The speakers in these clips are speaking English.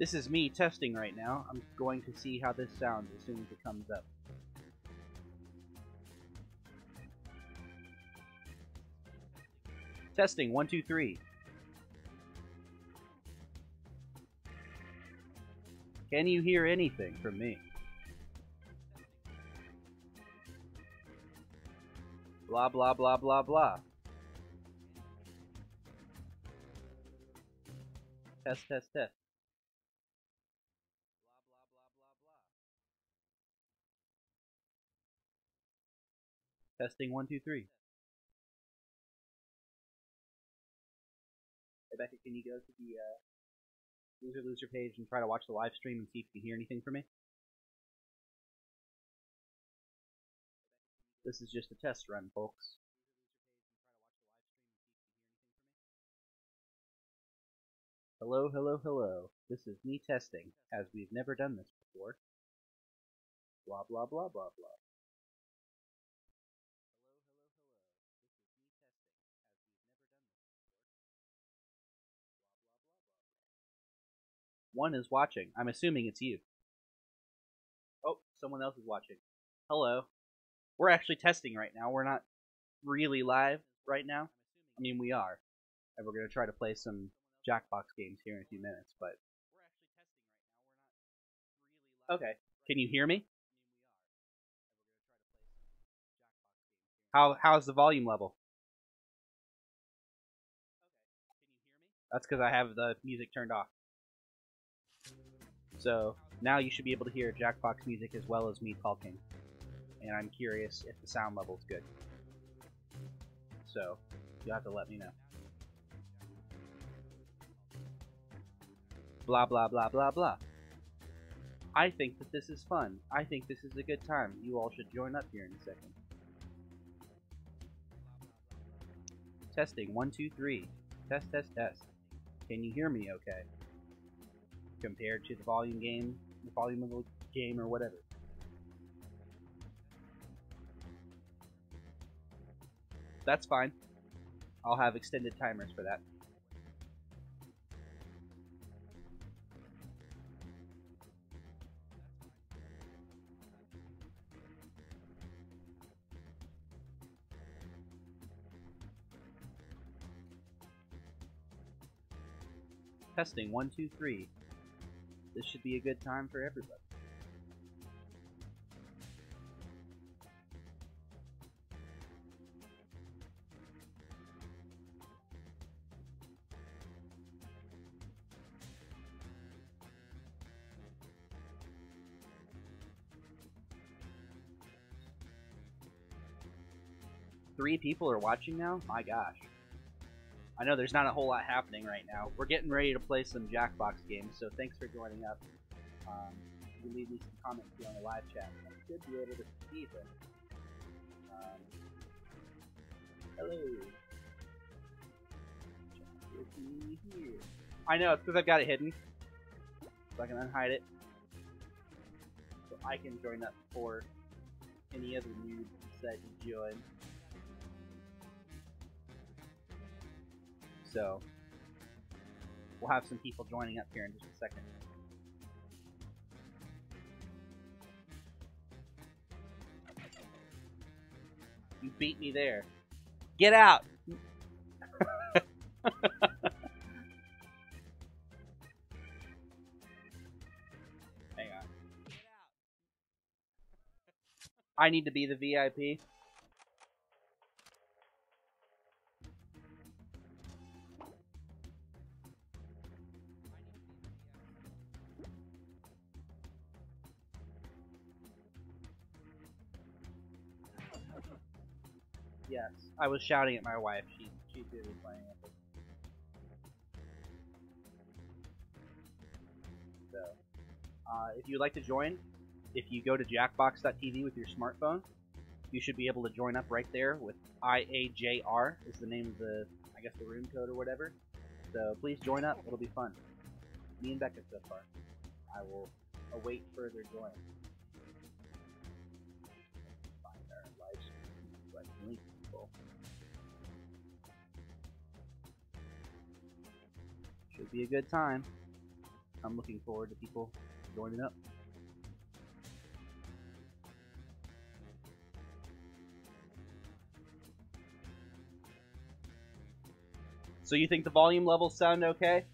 This is me testing right now. I'm going to see how this sounds as soon as it comes up. Testing 1 2 3. Can you hear anything from me? Blah blah blah blah blah. Test test test. Testing 1 2 3. Rebecca, can you go to the Loser page and try to watch the live stream and see if you can hear anything from me? This is just a test run, folks. Hello, hello, hello. This is me testing, as we've never done this before. Blah, blah, blah, blah, blah. One is watching. I'm assuming it's you. Oh, someone else is watching. Hello. We're actually testing right now. We're not really live right now. I mean, we are. And we're going to try to play some Jackbox games here in a few minutes, but... Okay. Can you hear me? How's the volume level? That's because I have the music turned off. So, now you should be able to hear Jackbox music as well as me talking. And I'm curious if the sound level's good. So, you'll have to let me know. Blah blah blah blah blah. I think that this is fun. I think this is a good time. You all should join up here in a second. Testing 1 2 3. Test test test. Can you hear me okay? Compared to the volume of the game or whatever. That's fine. I'll have extended timers for that. Testing 1 2 3. This should be a good time for everybody. Three people are watching now? My gosh. I know there's not a whole lot happening right now. We're getting ready to play some Jackbox games, so thanks for joining up. You can leave me some comments here on the live chat. I should be able to see them. Hello. Here. I know, it's because I've got it hidden. So I can unhide it. So I can join up for any other noobs that you join. So, we'll have some people joining up here in just a second. You beat me there. Get out! Hang on. I need to be the VIP. Yes, I was shouting at my wife. She's busy playing with it. So, if you'd like to join, if you go to jackbox.tv with your smartphone, you should be able to join up right there with IAJR is the name of the, I guess, the room code or whatever. So please join up. It'll be fun. Me and Becca so far. I will await further join. Find our live stream. Like link people. Should be a good time. I'm looking forward to people joining up. So you think the volume levels sound okay?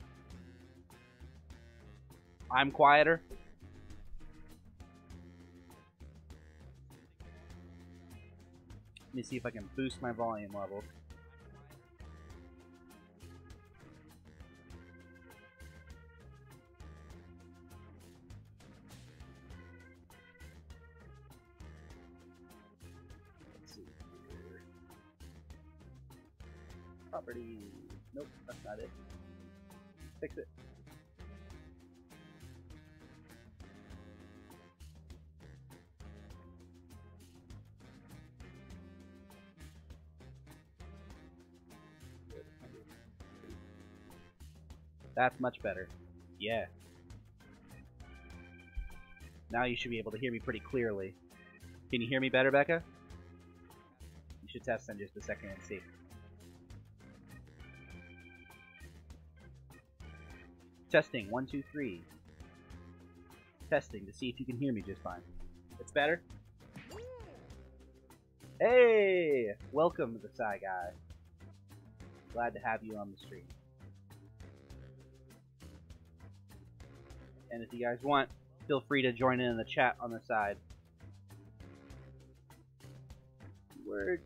I'm quieter. Let me see if I can boost my volume levels. Let's see here. Property. Nope, that's not it. Fix it. That's much better. Yeah. Now you should be able to hear me pretty clearly. Can you hear me better, Becca? You should test in just a second and see. Testing, 1, 2, 3. Testing to see if you can hear me just fine. It's better? Hey! Welcome to the Psy Guy. Glad to have you on the stream. And if you guys want, feel free to join in the chat on the side. Word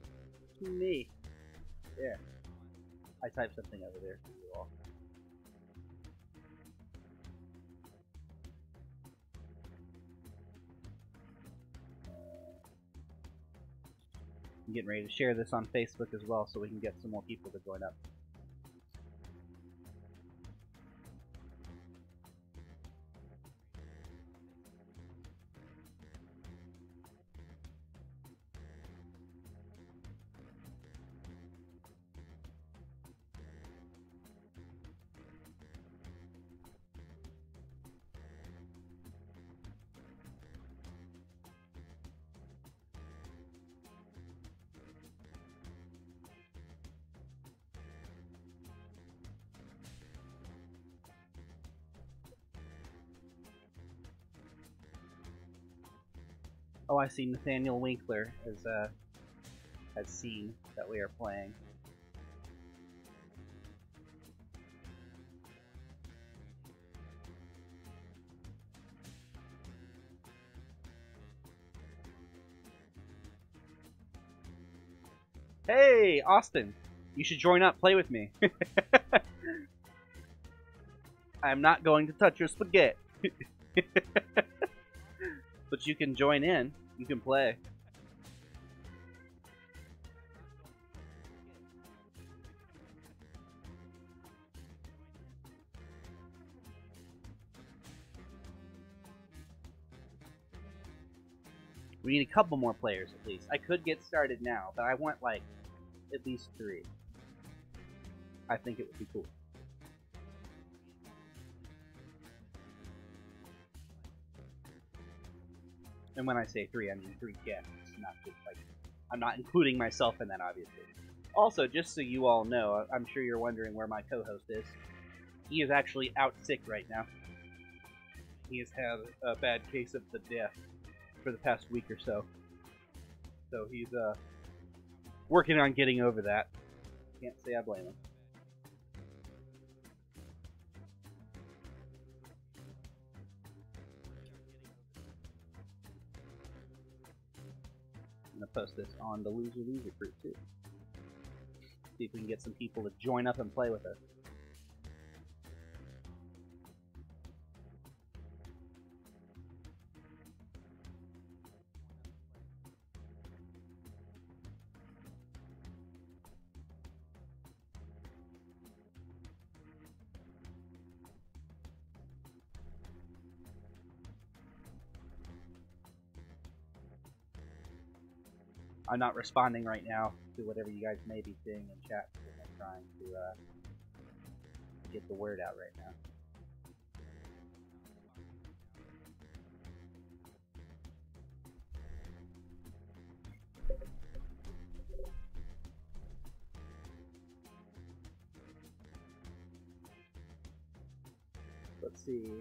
to me. There. I typed something over there for you all. I'm getting ready to share this on Facebook as well so we can get some more people to join up. Oh, I see Nathaniel Winkler has seen that we are playing. Hey, Austin! You should join up, play with me. I'm not going to touch your spaghetti. But you can join in. You can play. We need a couple more players at least. I could get started now, but I want like at least 3. I think it would be cool. And when I say 3, I mean 3 guests, not just like, I'm not including myself in that, obviously. Also, just so you all know, I'm sure you're wondering where my co-host is. He is actually out sick right now. He has had a bad case of the death for the past week or so. So he's working on getting over that. Can't say I blame him. I'm gonna post this on the Loser group too. See if we can get some people to join up and play with us. I'm not responding right now to whatever you guys may be seeing in chat because I'm trying to get the word out right now. let's see.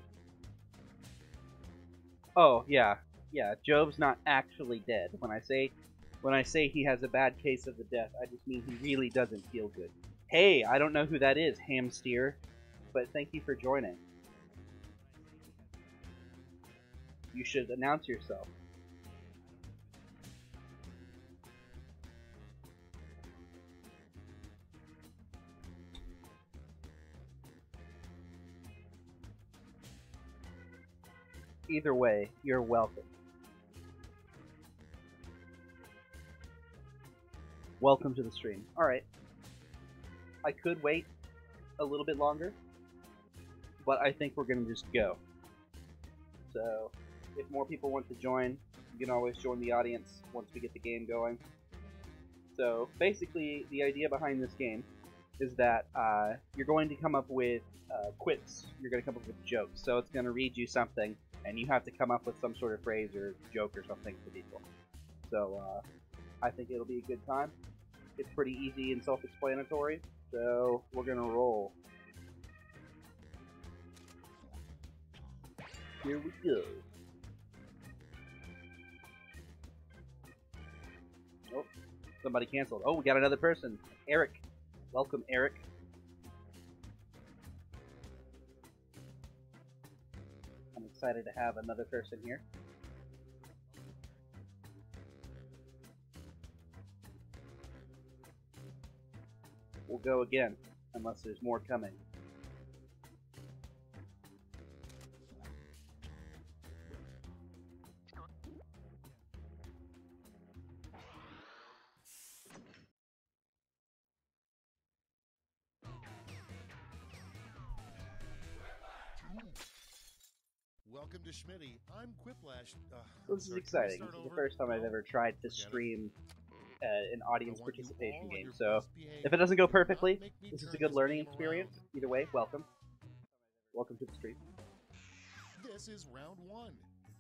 Oh, yeah. Yeah, Job's not actually dead. When I say he has a bad case of the death, I just mean he really doesn't feel good. Hey, I don't know who that is, Hamsteer, but thank you for joining. You should announce yourself. Either way, you're welcome. Welcome to the stream. Alright. I could wait a little bit longer, but I think we're going to just go. So, if more people want to join, you can always join the audience once we get the game going. So, basically, the idea behind this game is that you're going to come up with quips. You're going to come up with jokes. So, it's going to read you something, and you have to come up with some sort of phrase or joke or something for people. So, I think it'll be a good time. It's pretty easy and self-explanatory, so we're going to roll. Here we go. Oh, somebody canceled. Oh, we got another person. Eric. Welcome, Eric. I'm excited to have another person here. We'll go again, unless there's more coming. Welcome to Schmitty. I'm Quiplash. This is exciting. This is the first time I've ever tried to stream an audience participation game, so if it doesn't go perfectly, this is a good learning experience. Either way, welcome. Welcome to the stream. This is round one.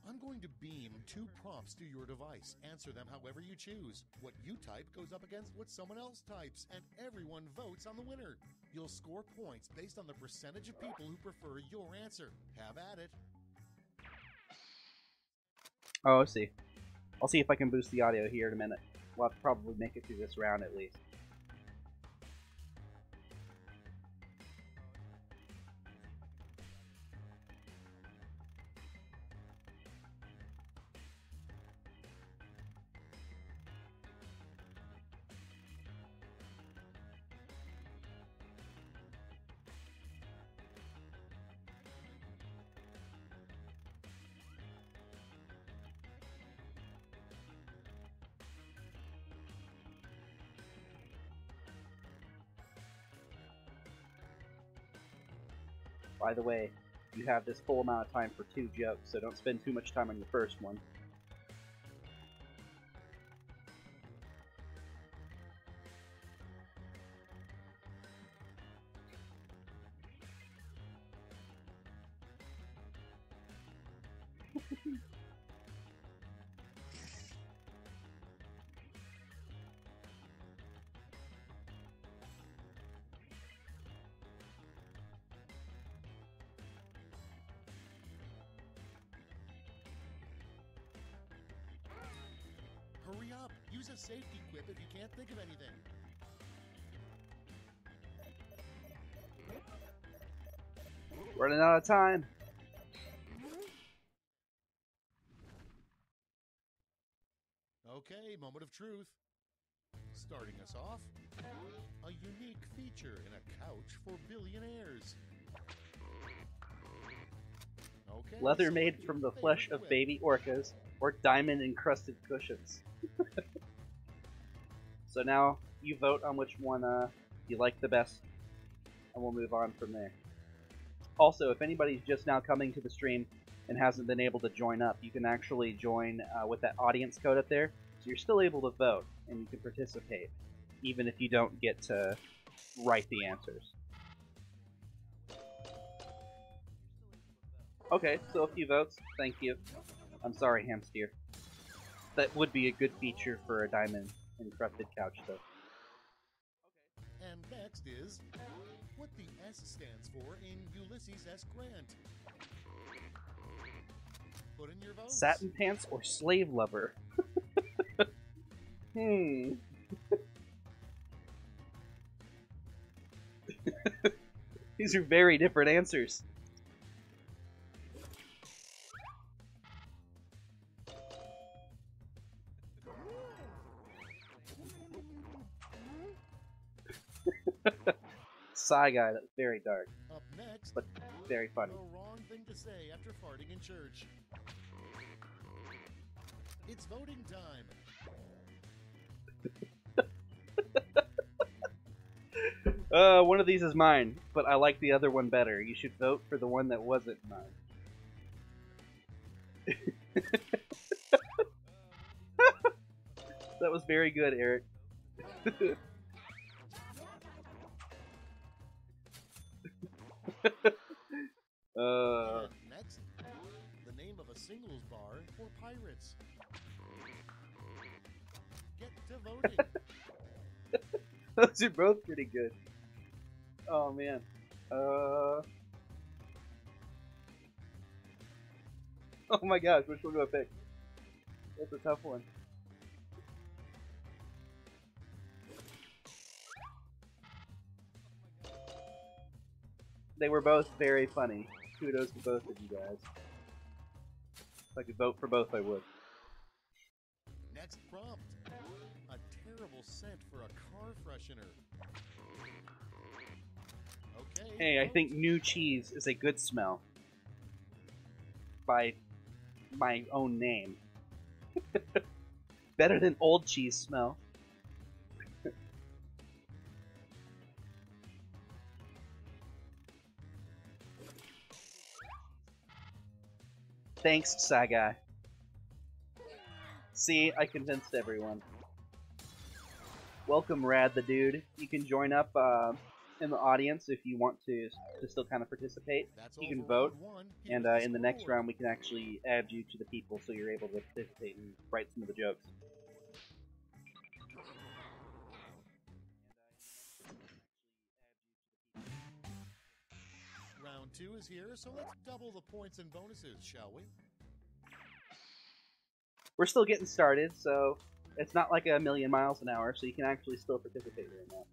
I'm going to beam 2 prompts to your device. Answer them however you choose. What you type goes up against what someone else types, and everyone votes on the winner. You'll score points based on the percentage of people who prefer your answer. Have at it. Oh, I see. I'll see if I can boost the audio here in a minute. We'll have to probably make it through this round at least. By the way, you have this full amount of time for 2 jokes, so don't spend too much time on your first one. Hurry up! Use a safety quip if you can't think of anything. Running out of time. Okay, moment of truth. Starting us off, a unique feature in a couch for billionaires. Okay, Leather made from the flesh of baby orcas, or diamond-encrusted cushions. So now, you vote on which one you like the best, and we'll move on from there. Also, if anybody's just now coming to the stream and hasn't been able to join up, you can actually join with that audience code up there, so you're still able to vote, and you can participate, even if you don't get to write the answers. Okay, so a few votes, thank you. I'm sorry, Hamsteer. That would be a good feature for a diamond-encrusted couch, though. And next is what the S stands for in Ulysses S. Grant. Put in your votes. Satin pants or slave lover? These are very different answers. Psy Guy, that's very dark. Up next, but very funny. The wrong thing to say after farting in church. It's voting time. One of these is mine, but I like the other one better. You should vote for the one that wasn't mine. That was very good, Eric. Next, the name of a singles bar for pirates. Get to voting. Those are both pretty good. Oh man. Oh my gosh, which one do I pick? That's a tough one. They were both very funny. Kudos to both of you guys. If I could vote for both, I would. Next prompt. A terrible scent for a car freshener. Okay. Hey, I think new cheese is a good smell. By my own name. Better than old cheese smell. Thanks, Sagai. See, I convinced everyone. Welcome, Rad the Dude. You can join up in the audience if you want to still kind of participate. You can vote, and in the next round we can actually add you to the people so you're able to participate and write some of the jokes. Round 2 is here, so let's double the points and bonuses, shall we? We're still getting started, so it's not like a million miles an hour, so you can actually still participate in that.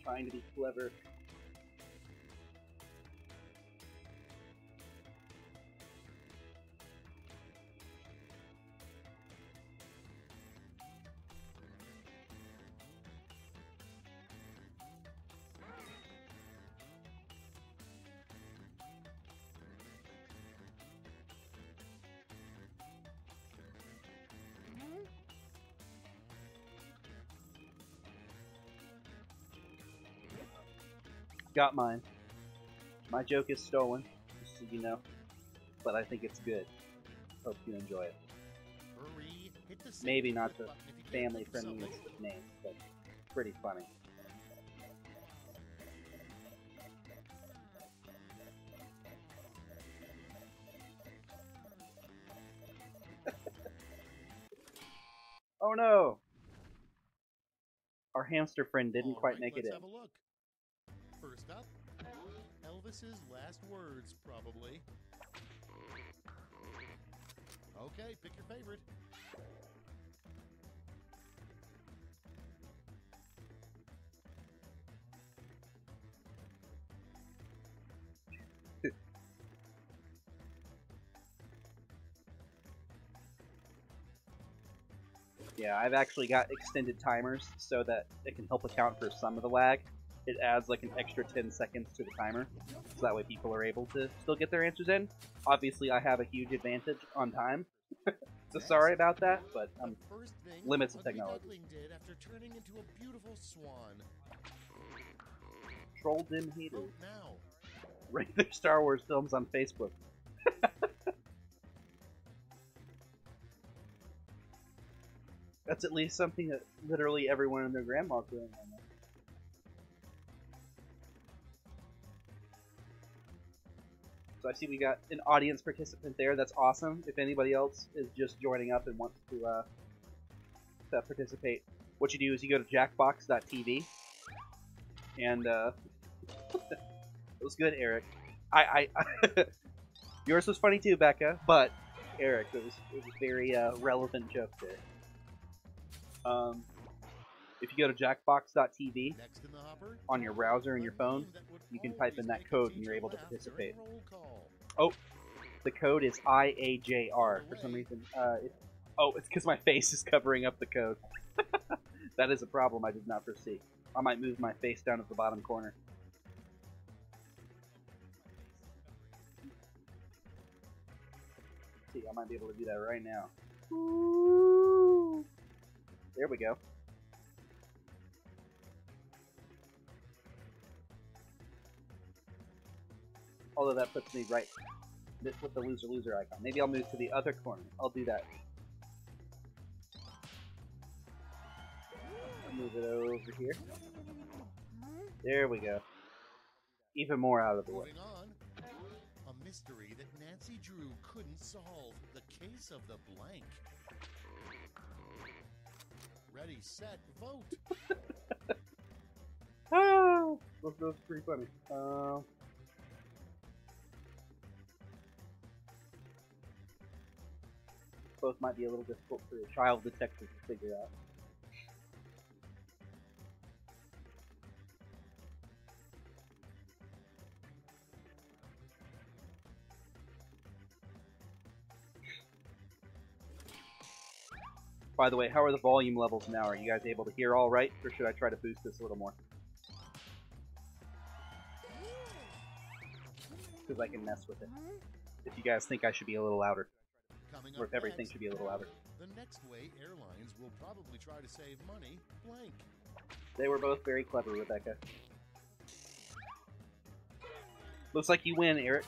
Trying to be clever. Got mine. My joke is stolen, just so you know, but I think it's good. Hope you enjoy it. Hurry, hit the Maybe not the button if you can't family think of something. friendliest of names, but pretty funny. Oh no! Our hamster friend didn't All quite right, make it let's in. have a look. First up, Elvis's last words, probably. Okay, pick your favorite. Yeah, I've actually got extended timers so that it can help account for some of the lag. It adds like an extra 10 seconds to the timer, so that way people are able to still get their answers in. Obviously, I have a huge advantage on time, So sorry about that, but the first thing limits of Ugly technology. Duckling did after turning into a beautiful swan. Troll dim haters. Vote now. Rate their Star Wars films on Facebook. That's at least something that literally everyone and their grandma's doing right now. So I see we got an audience participant there. That's awesome. If anybody else is just joining up and wants to participate, what you do is you go to jackbox.tv and it was good, Eric. I yours was funny too, Becca, but Eric, it was a very relevant joke there. If you go to jackbox.tv on your browser and your phone, you can type in that code and you're able to participate. Oh, the code is IAJR for some reason. It's because my face is covering up the code. That is a problem I did not foresee. I might move my face down at the bottom corner. See, I might be able to do that right now. Ooh. There we go. Although that puts me right with the loser icon. Maybe I'll move to the other corner. I'll do that. I'll move it over here. There we go. Even more out of the way. Moving on. A mystery that Nancy Drew couldn't solve. The case of the blank. Ready, set, vote. Ah, that's pretty funny. Both might be a little difficult for a child detective to figure out. By the way, how are the volume levels now? Are you guys able to hear all right, or should I try to boost this a little more? Because I can mess with it. If you guys think I should be a little louder, or if everything should be a little louder. The next way airlines will probably try to save money, blank. They were both very clever, Rebecca. Looks like you win, Eric.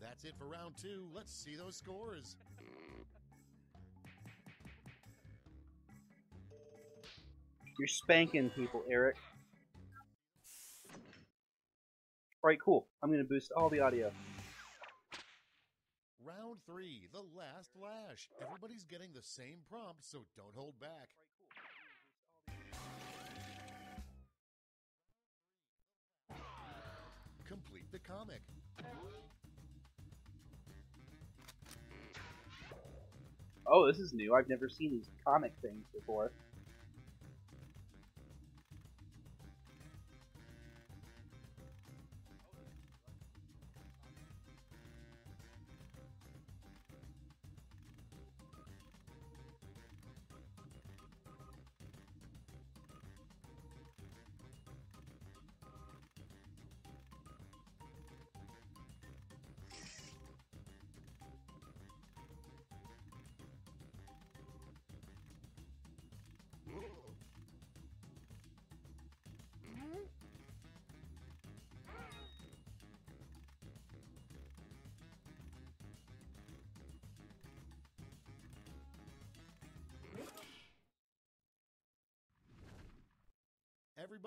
That's it for round 2. Let's see those scores. You're spanking people, Eric. Alright, cool. I'm going to boost all the audio. Round 3, the last lash. Everybody's getting the same prompt, so don't hold back. Complete the comic. Oh, this is new. I've never seen these comic things before.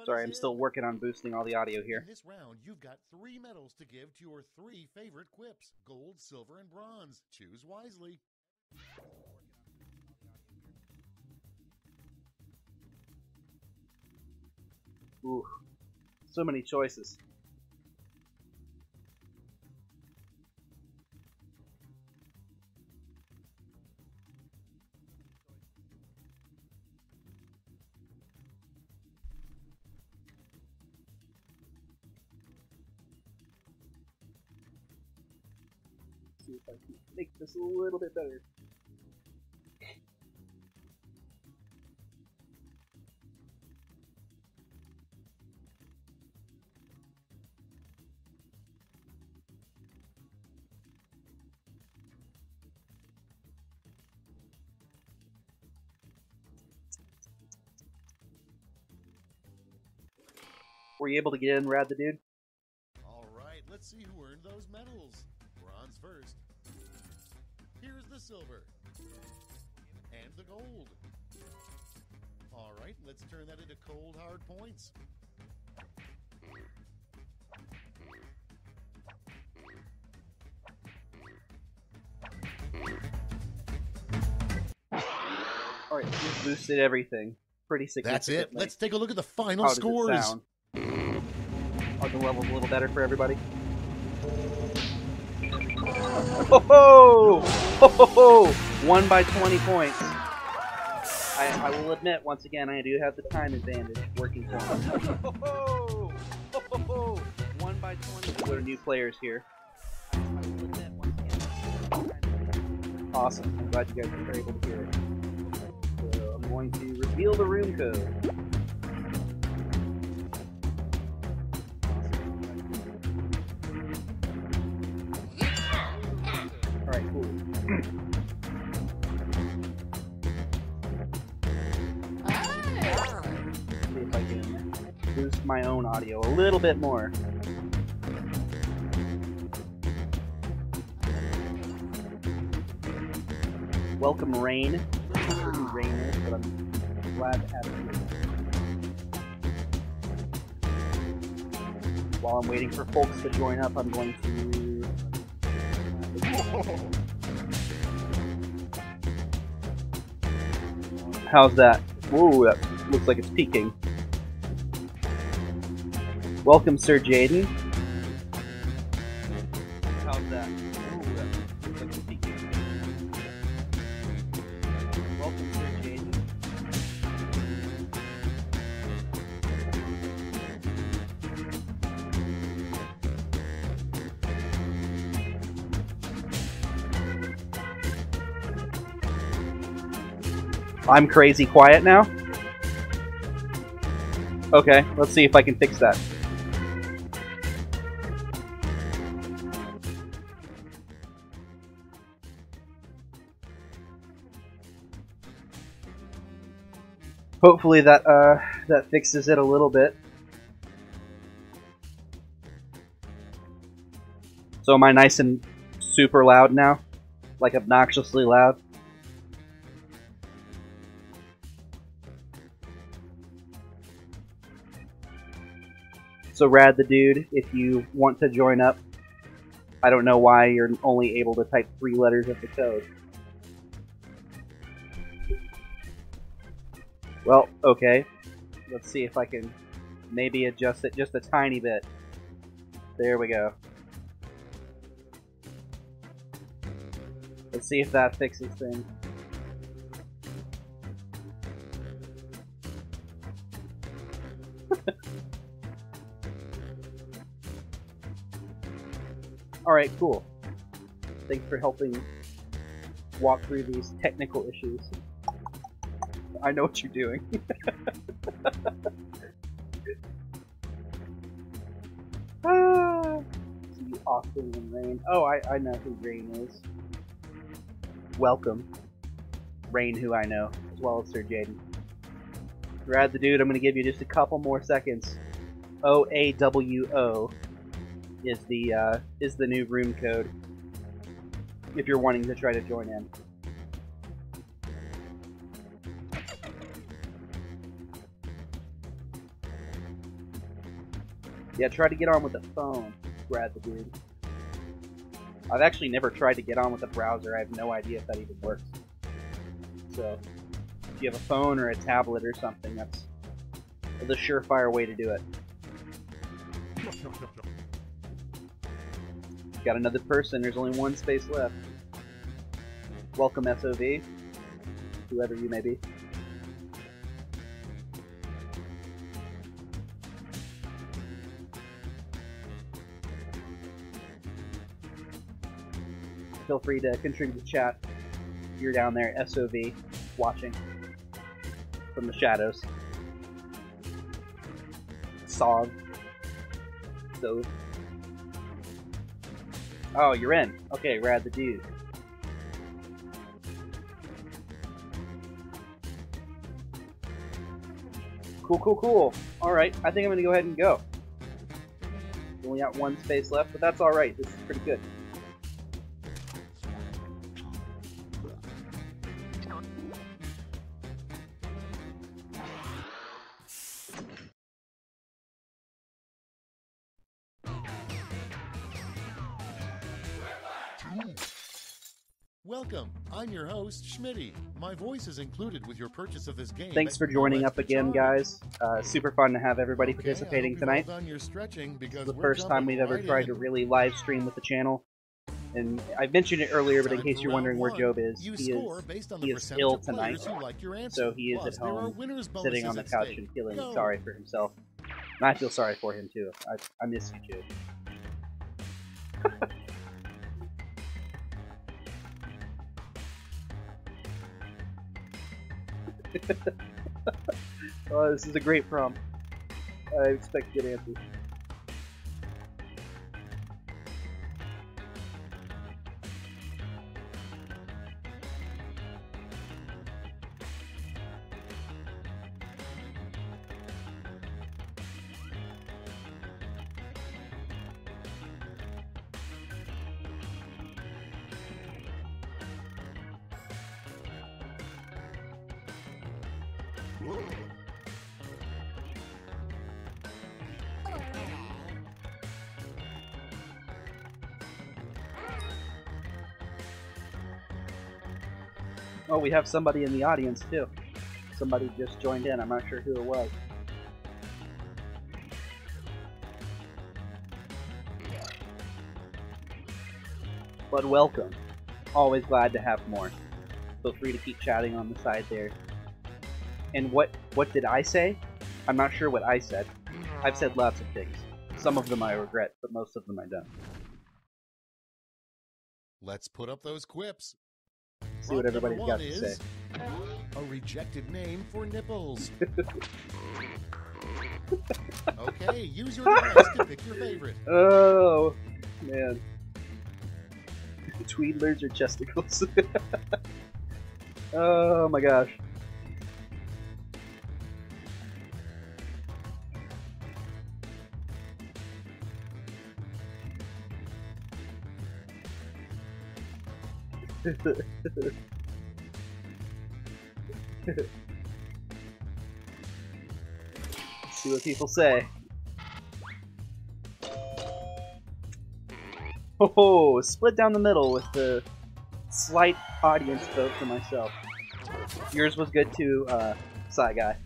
Sorry, I'm still working on boosting all the audio here. In this round, you've got 3 medals to give to your 3 favorite quips. Gold, silver, and bronze. Choose wisely. Ooh, so many choices. See if I can make this a little bit better. Were you able to get in, Rad the Dude? All right, let's see who earned those medals. Bronze first. Here's the silver. And the gold. All right, let's turn that into cold, hard points. Alright, you boosted everything. Pretty significantly. That's it. Let's take a look at the final How scores. does it sound? Are the levels a little better for everybody? Oh ho! Ho ho ho! Won by 20 points. I will admit, once again, I do have the time advantage working for me. Ho ho! Ho ho ho! Won by 20. Go to new players here. I will admit, once again, awesome. I'm glad you guys were able to hear it. So I'm going to reveal the room code. Alright, cool. See if I can boost my own audio a little bit more. Welcome, Rain. I'm not sure who Rain is, but I'm glad to have you here. While I'm waiting for folks to join up, I'm going to... How's that? Ooh, that looks like it's peaking. Welcome, Sir Jaden. How's that? Ooh, that looks like it's peaking. Welcome, Sir Jaden. I'm crazy quiet now? Okay, let's see if I can fix that. Hopefully that that fixes it a little bit. So am I nice and super loud now? Like obnoxiously loud? So Rad the Dude, if you want to join up, I don't know why you're only able to type 3 letters of the code. Well, okay. Let's see if I can maybe adjust it just a tiny bit. There we go. Let's see if that fixes things. Alright, cool. Thanks for helping walk through these technical issues. I know what you're doing. See Austin and Rain. Oh, I know who Rain is. Welcome. Rain, who I know, as well as Sir Jaden. Rad the Dude, I'm going to give you just a couple more seconds. OAWO is the new room code if you're wanting to try to join in. Yeah, try to get on with the phone, Rad the Dude. I've actually never tried to get on with a browser. I have no idea if that even works. So, if you have a phone or a tablet or something, that's the surefire way to do it. Got another person. There's only one space left. Welcome, SOV. Whoever you may be. Feel free to contribute to chat. You're down there, SOV, watching from the shadows. Sog. Stove. Oh, you're in. Okay, Rad the Dude. Cool, cool, cool. Alright, I think I'm gonna go ahead and go. Only got one space left, but that's alright. This is pretty good. Welcome. I'm your host, Schmitty. My voice is included with your purchase of this game. Thanks for joining up again, guys. Super fun to have everybody participating tonight. This is the first time we've ever tried to really live stream with the channel. And I mentioned it earlier, but in case you're wondering where Job is, he is ill tonight. So he is at home, sitting on the couch and feeling sorry for himself. And I feel sorry for him too. I miss you, Job. Oh, this is a great prompt. I expect good answers. Oh, we have somebody in the audience too. Somebody just joined in. I'm not sure who it was. But welcome. Always glad to have more. Feel free to keep chatting on the side there. And what did I say? I'm not sure what I said. I've said lots of things. Some of them I regret, but most of them I don't. Let's put up those quips. See what everybody's got to say. A rejected name for nipples. Okay, use your device to pick your favorite. Oh, man. Tweedlers or chesticles? Oh my gosh. See what people say. Oh, split down the middle with the slight audience vote for myself. Yours was good too, Psy Guy.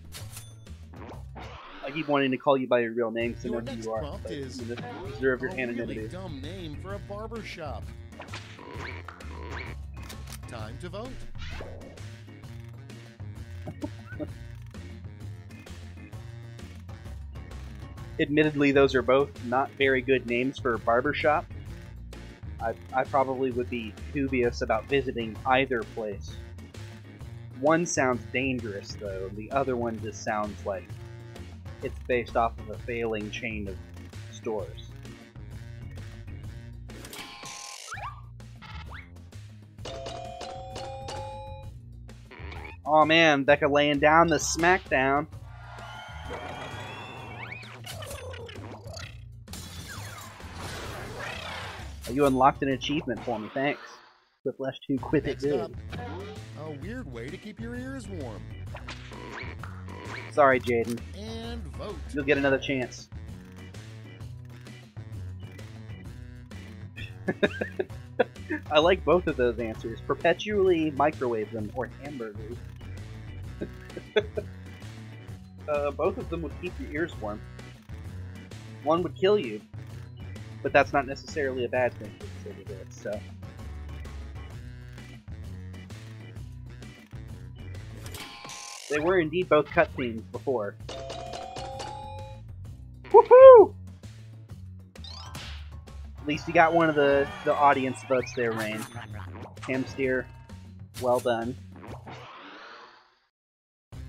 I keep wanting to call you by your real name so I know who you are. Prompt is deserve your anonymity. Really dumb name for a barber shop. Time to vote. Admittedly, those are both not very good names for a barbershop. I probably would be dubious about visiting either place. One sounds dangerous, though. The other one just sounds like it's based off of a failing chain of stores. Oh man, Becca laying down the smackdown. You unlocked an achievement for me, thanks. Whiplash 2 quit it good. A weird way to keep your ears warm. Sorry, Jaden. And vote. You'll get another chance. I like both of those answers. Perpetually microwave them or hamburgers. Both of them would keep your ears warm. One would kill you, but that's not necessarily a bad thing for the sake of it, so. They were indeed both cutscenes before. Woohoo! At least you got one of the audience votes there, Rain. Hamsteer, well done.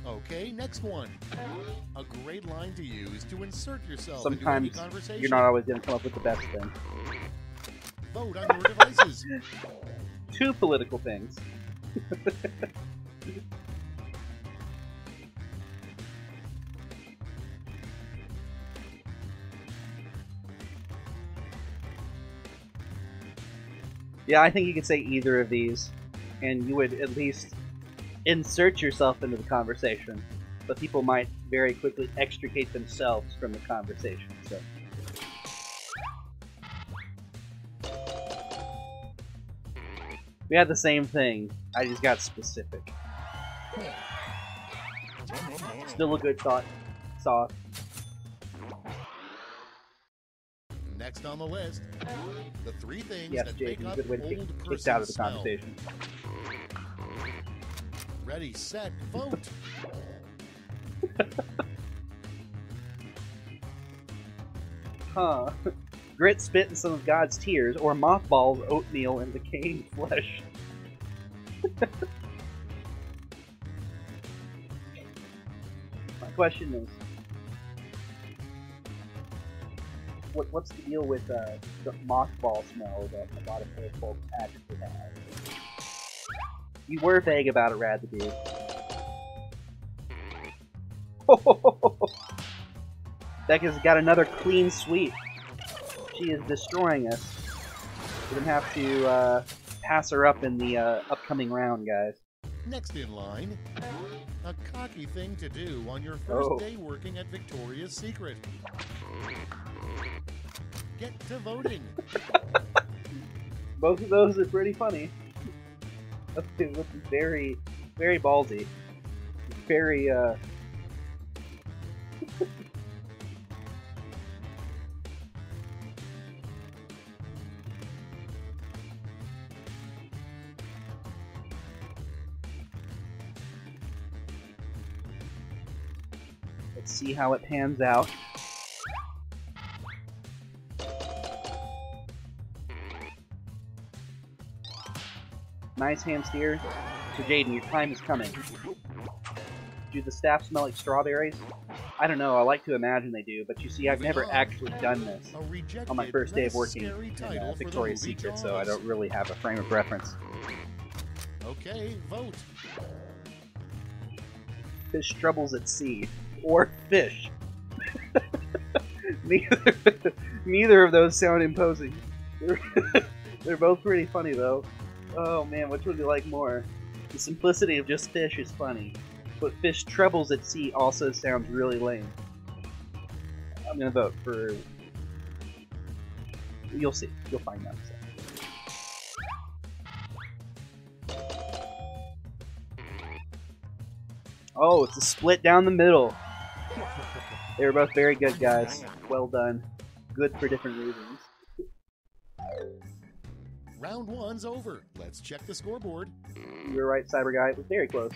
Okay, next one. A great line to use to insert yourself Sometimes into any conversation. you're not always going to come up with the best thing. Vote on your devices. Two political things. Yeah, I think you could say either of these, and you would at least insert yourself into the conversation. But people might very quickly extricate themselves from the conversation. So. We had the same thing. I just got specific. Still a good thought. Sauce. Next on the list, the 3 things Yes, that Jake, make up good way to old get kicked person's out of the smell. conversation. Ready, set, vote. Huh. Grit spit in some of God's tears, or mothballs oatmeal in decaying flesh. My question is, what's the deal with the mothball smell that a lot of old folks actually have? You were vague about it, Rad the Dude. Becca's got another clean sweep. She is destroying us. We're gonna have to pass her up in the upcoming round, guys. Next in line, a cocky thing to do on your first day working at Victoria's Secret. Get to voting. Both of those are pretty funny. This is very, very ballsy. Very, Let's see how it pans out. Nice hand steer. So Jaden, your time is coming. Do the staff smell like strawberries? I don't know, I like to imagine they do, but you see, I've never actually done this on my first day of working in Victoria's Secret, so I don't really have a frame of reference. Okay, vote. Fish troubles at sea. Or fish. Neither of those sound imposing. They're both pretty funny, though. Oh man, which would you like more? The simplicity of just fish is funny, but fish troubles at sea also sounds really lame. I'm gonna vote for... You'll see. You'll find out. Oh, it's a split down the middle. They were both very good, guys. Well done. Good for different reasons. Round 1's over. Let's check the scoreboard. You were right, Cyber Guy. It was very close.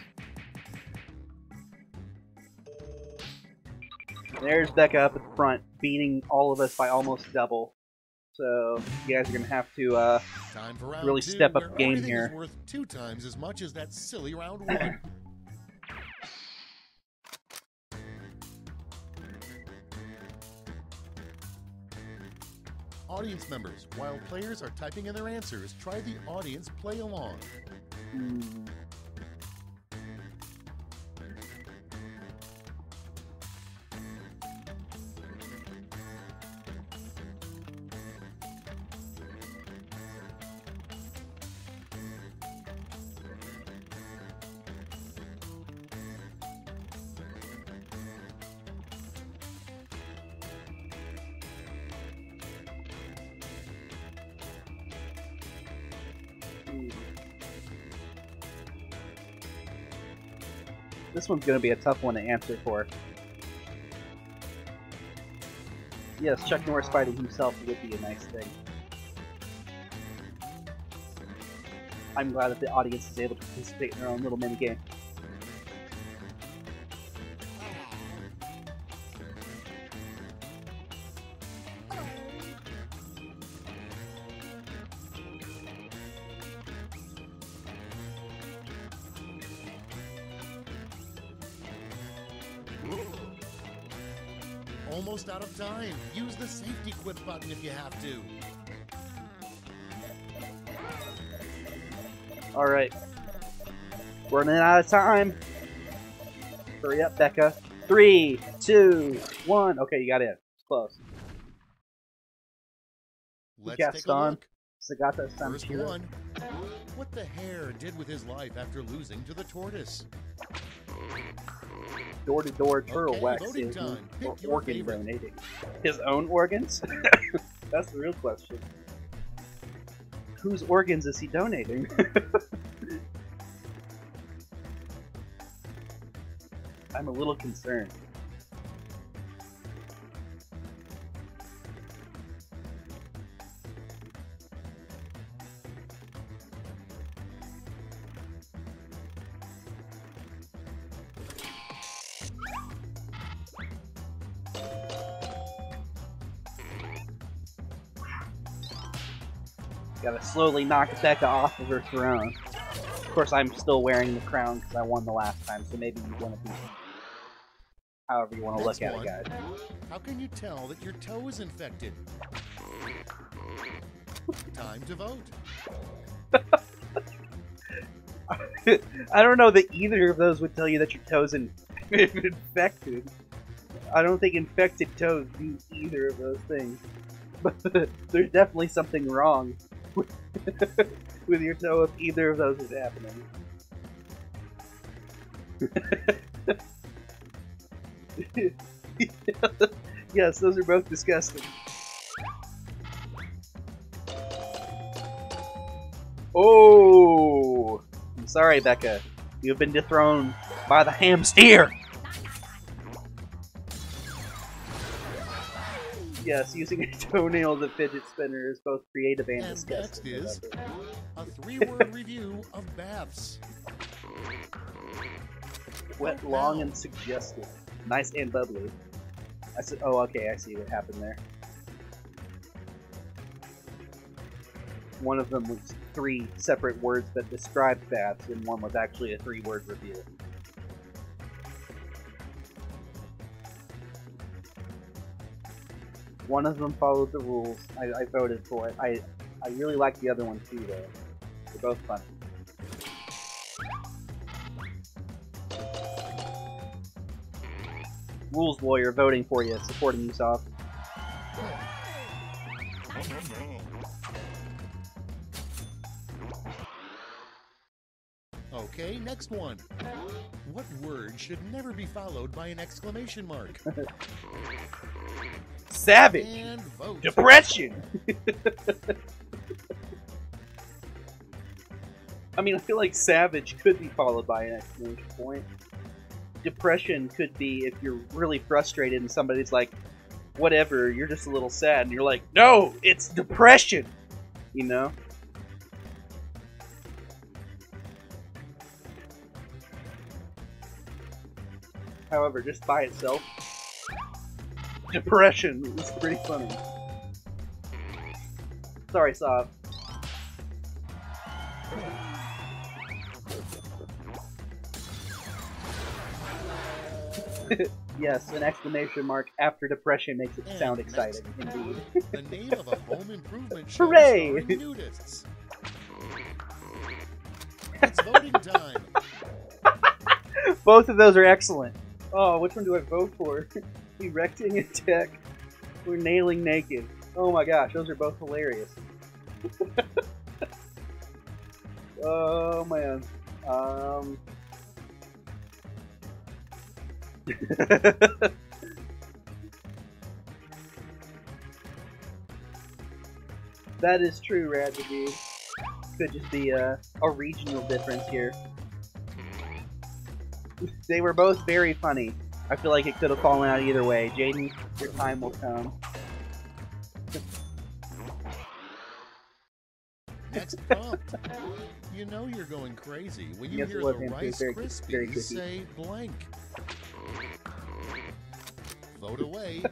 There's Becca up at the front, beating all of us by almost double. So you guys are gonna have to Time for round really 2, step up where the game everything here. is worth 2 times as much as that silly round 1. Audience members, while players are typing in their answers, try the audience play along. This one's going to be a tough one to answer for. Yes, Chuck Norris fighting himself would be a nice thing. I'm glad that the audience is able to participate in their own little minigame. Almost out of time. Use the safety quit button if you have to. Alright. Running out of time. Hurry up, Becca. 3, 2, 1. Okay, you got it. It's close. Let's got take Stan? a look. Sagata-san First Shiro. one. What the hare did with his life after losing to the tortoise. Door-to-door turtle Okay, wax voting salesman, time. Pick or your organ favorite. donating. His own organs? That's the real question. Whose organs is he donating? I'm a little concerned. Gotta slowly knock Becca off of her throne. Of course, I'm still wearing the crown because I won the last time, so maybe you want to be... However you want to look at it, guys. How can you tell that your toe is infected? Time to vote. I don't know that either of those would tell you that your toe's infected. I don't think infected toes do either of those things. But there's definitely something wrong with your toe if either of those is happening. Yes, those are both disgusting. Oh! I'm sorry, Becca. You have been dethroned by the hamster! Yes, using a toenail as a fidget spinner is both creative and And next disgusting. is a 3-word review of baths. Wet, long, and suggestive. Nice and bubbly. Oh, okay, I see what happened there. One of them was 3 separate words that described baths, and one was actually a 3-word review. One of them followed the rules. I voted for it. I really like the other one too, though. They're both fun. Rules lawyer voting for you, supporting you, Soft. Okay, next one. What word should never be followed by an exclamation mark? Savage! And vote. Depression! I mean, I feel like savage could be followed by an exclamation point. Depression could be if you're really frustrated and somebody's like, whatever, you're just a little sad, and you're like, no, it's depression! You know? However, just by itself, depression is pretty funny. Sorry, Sav. Yes, an exclamation mark after depression makes it sound exciting, indeed. The name of a home improvement show Hooray! starring nudists. It's voting time. Both of those are excellent. Oh, which one do I vote for? Erecting a tech or nailing naked? Oh my gosh, those are both hilarious. Oh man. That is true, Radzabeed. Could just be a regional difference here. They were both very funny. I feel like it could have fallen out either way. Jaden, your time will come. Next prompt. You know you're going crazy when you Yes, hear it was the him. Rice Very Krispies tricky. say blank. Vote away.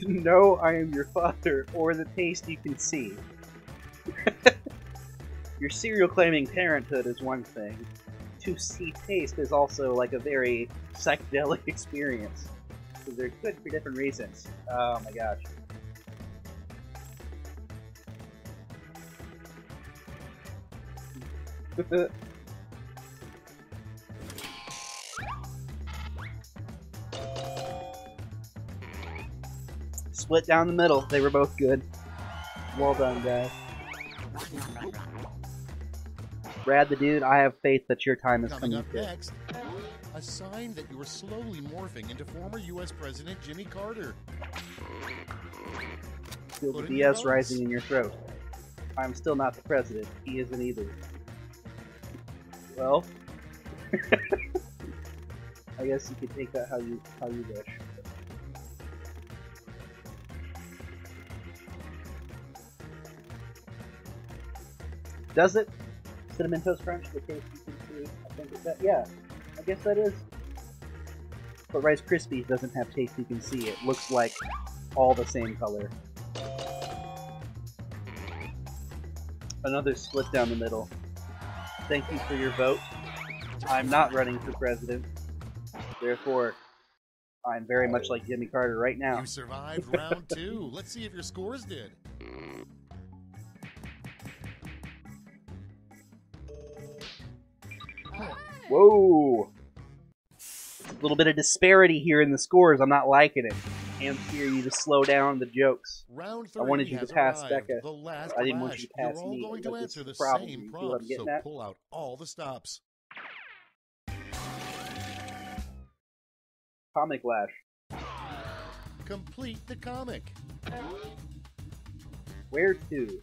No, I am your father, or the taste you can see. Your serial claiming parenthood is one thing. To see taste is also like a very psychedelic experience. So they're good for different reasons. Oh my gosh. Split down the middle. They were both good. Well done, guys. Brad the Dude, I have faith that your time is Coming coming up too. next, a sign that you are slowly morphing into former U.S. President Jimmy Carter. Feel the Put in your BS votes. rising in your throat. I'm still not the president. He isn't either. Well, I guess you could take that how you wish. Does it? Cinnamon Toast Crunch, the taste you can see. I think that, yeah, I guess that is. But Rice Krispies doesn't have taste you can see. It looks like all the same color. Another split down the middle. Thank you for your vote. I'm not running for president. Therefore, I'm very much like Jimmy Carter right now. You survived round 2. Let's see if your scores did. Whoa! A little bit of disparity here in the scores. I'm not liking it. And fear you to slow down the jokes. Round 3 I wanted you to has pass arrived. Becca. The last I didn't want flash. you to pass You're all me. going to That's answer the the problem. same You see what I'm prompts, getting so at? pull out all the stops. Comic Lash. Complete the comic. Where to?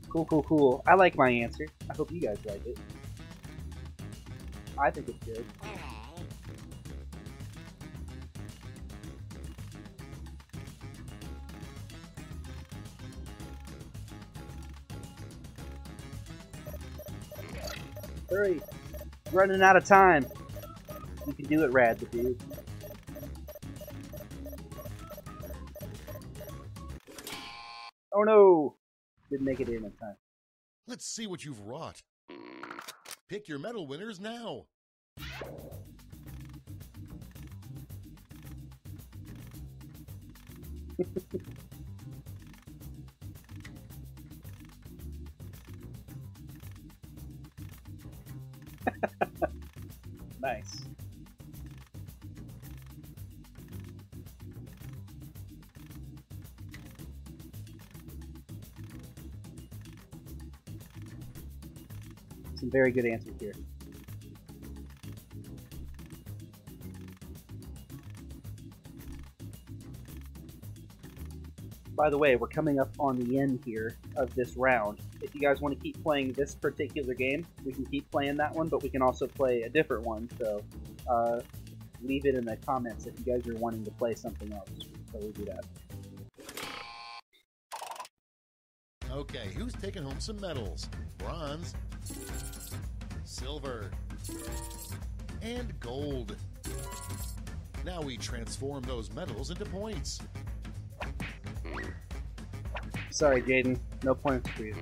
Cool, cool, cool. I like my answer. I hope you guys like it. I think it's good. Hurry! Running out of time. You can do it, Rad the Dude. Oh no! Didn't make it in time. Let's see what you've wrought. Pick your medal winners now. Nice. Some very good answers here. By the way, we're coming up on the end here of this round. If you guys want to keep playing this particular game, we can keep playing that one, but we can also play a different one, so leave it in the comments if you guys are wanting to play something else, so we'll do that. Okay, who's taking home some medals? Bronze, silver, and gold. Now we transform those medals into points. Sorry, Jaden. No points for you.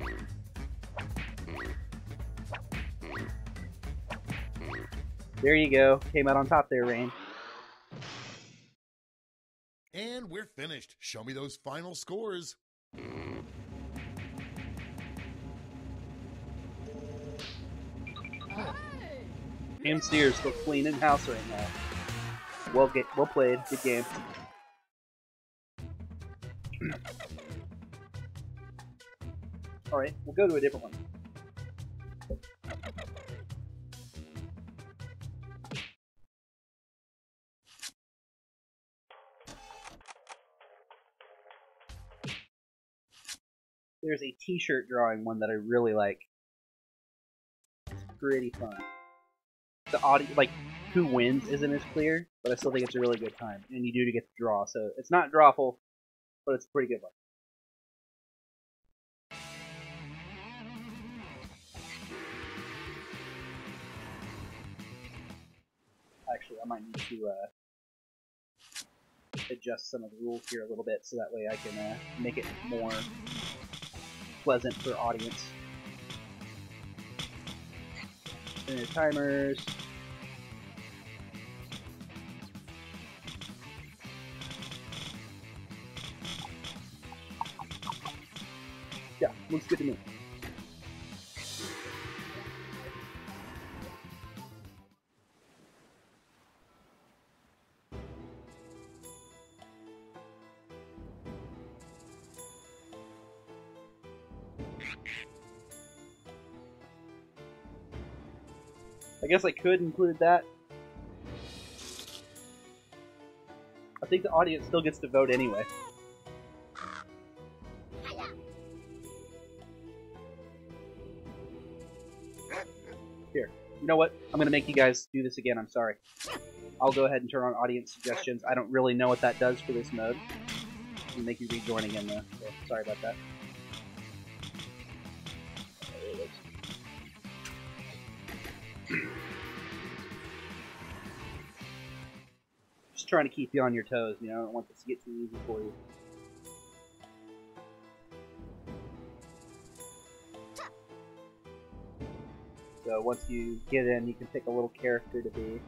There you go. Came out on top there, Rain. And we're finished. Show me those final scores. Cam Steers still cleaning house right now. Well played. Good game. Alright, we'll go to a different one. There's a t-shirt drawing one that I really like. It's pretty fun. The audio, like, who wins isn't as clear, but I still think it's a really good time. And you do get to draw, so it's not drawful, but it's a pretty good one. Actually, I might need to adjust some of the rules here a little bit so that way I can make it more pleasant for audience. And timers. Yeah, looks good to me. I guess I could include that. I think the audience still gets to vote anyway. Here, you know what? I'm gonna make you guys do this again, I'm sorry. I'll go ahead and turn on audience suggestions. I don't really know what that does for this mode. I'll make you rejoin again though, so sorry about that. Just trying to keep you on your toes, you know, I don't want this to get too easy for you. So once you get in, you can pick a little character to be.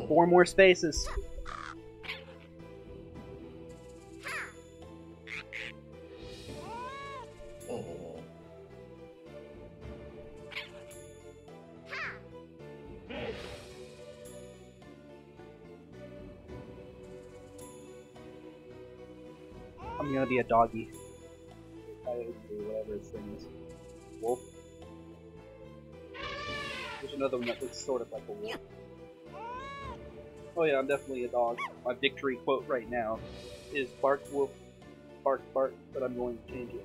4 more spaces. I'm gonna be a doggy. Whatever his thing is. Wolf. There's another one that looks sort of like a wolf. Oh yeah, I'm definitely a dog. My victory quote right now is bark wolf, bark bark, but I'm going to change it.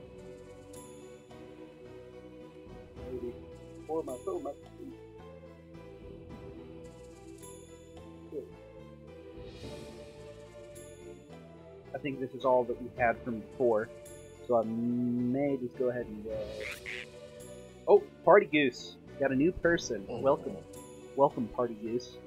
Maybe. Or my phone might be. Good. I think this is all that we had from before, so I may just go ahead and oh, Party Goose! Got a new person. Welcome. Welcome, Party Goose.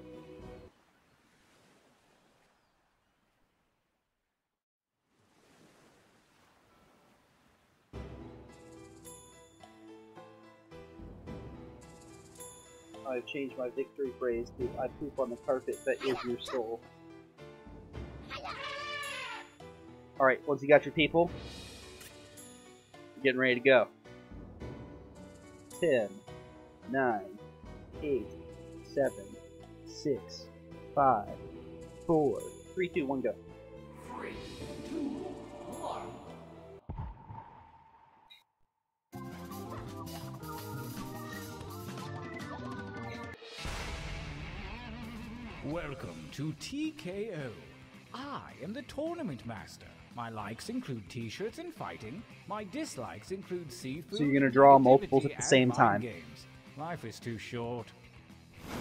I've changed my victory phrase to "I poop on the carpet that is your soul." Alright, once you got your people, you're getting ready to go. 10, 9, 8, 7, 6, 5, 4, 3, 2, 1, go. 3, 2, 1. Welcome to TKO. I am the Tournament Master. My likes include t-shirts and fighting. My dislikes include seafood. So you're going to draw multiples at the same time. Games. Life is too short.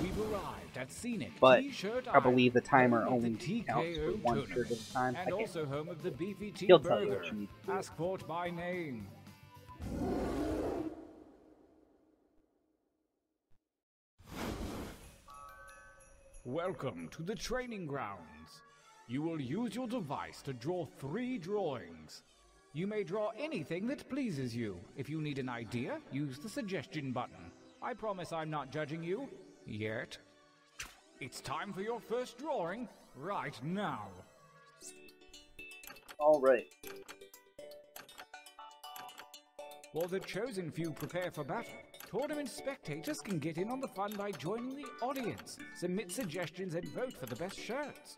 We've arrived at scenic But T-shirt I believe the timer Island, only the counts for TKO one shirt at a time. and also home of the BVT He'll tell you burger. what you need to do. Ask for it by name. Welcome to the training grounds. You will use your device to draw 3 drawings. You may draw anything that pleases you. If you need an idea, use the suggestion button. I promise I'm not judging you. Yet. It's time for your first drawing right now. Alright. While the chosen few prepare for battle, tournament spectators can get in on the fun by joining the audience, submit suggestions and vote for the best shirts.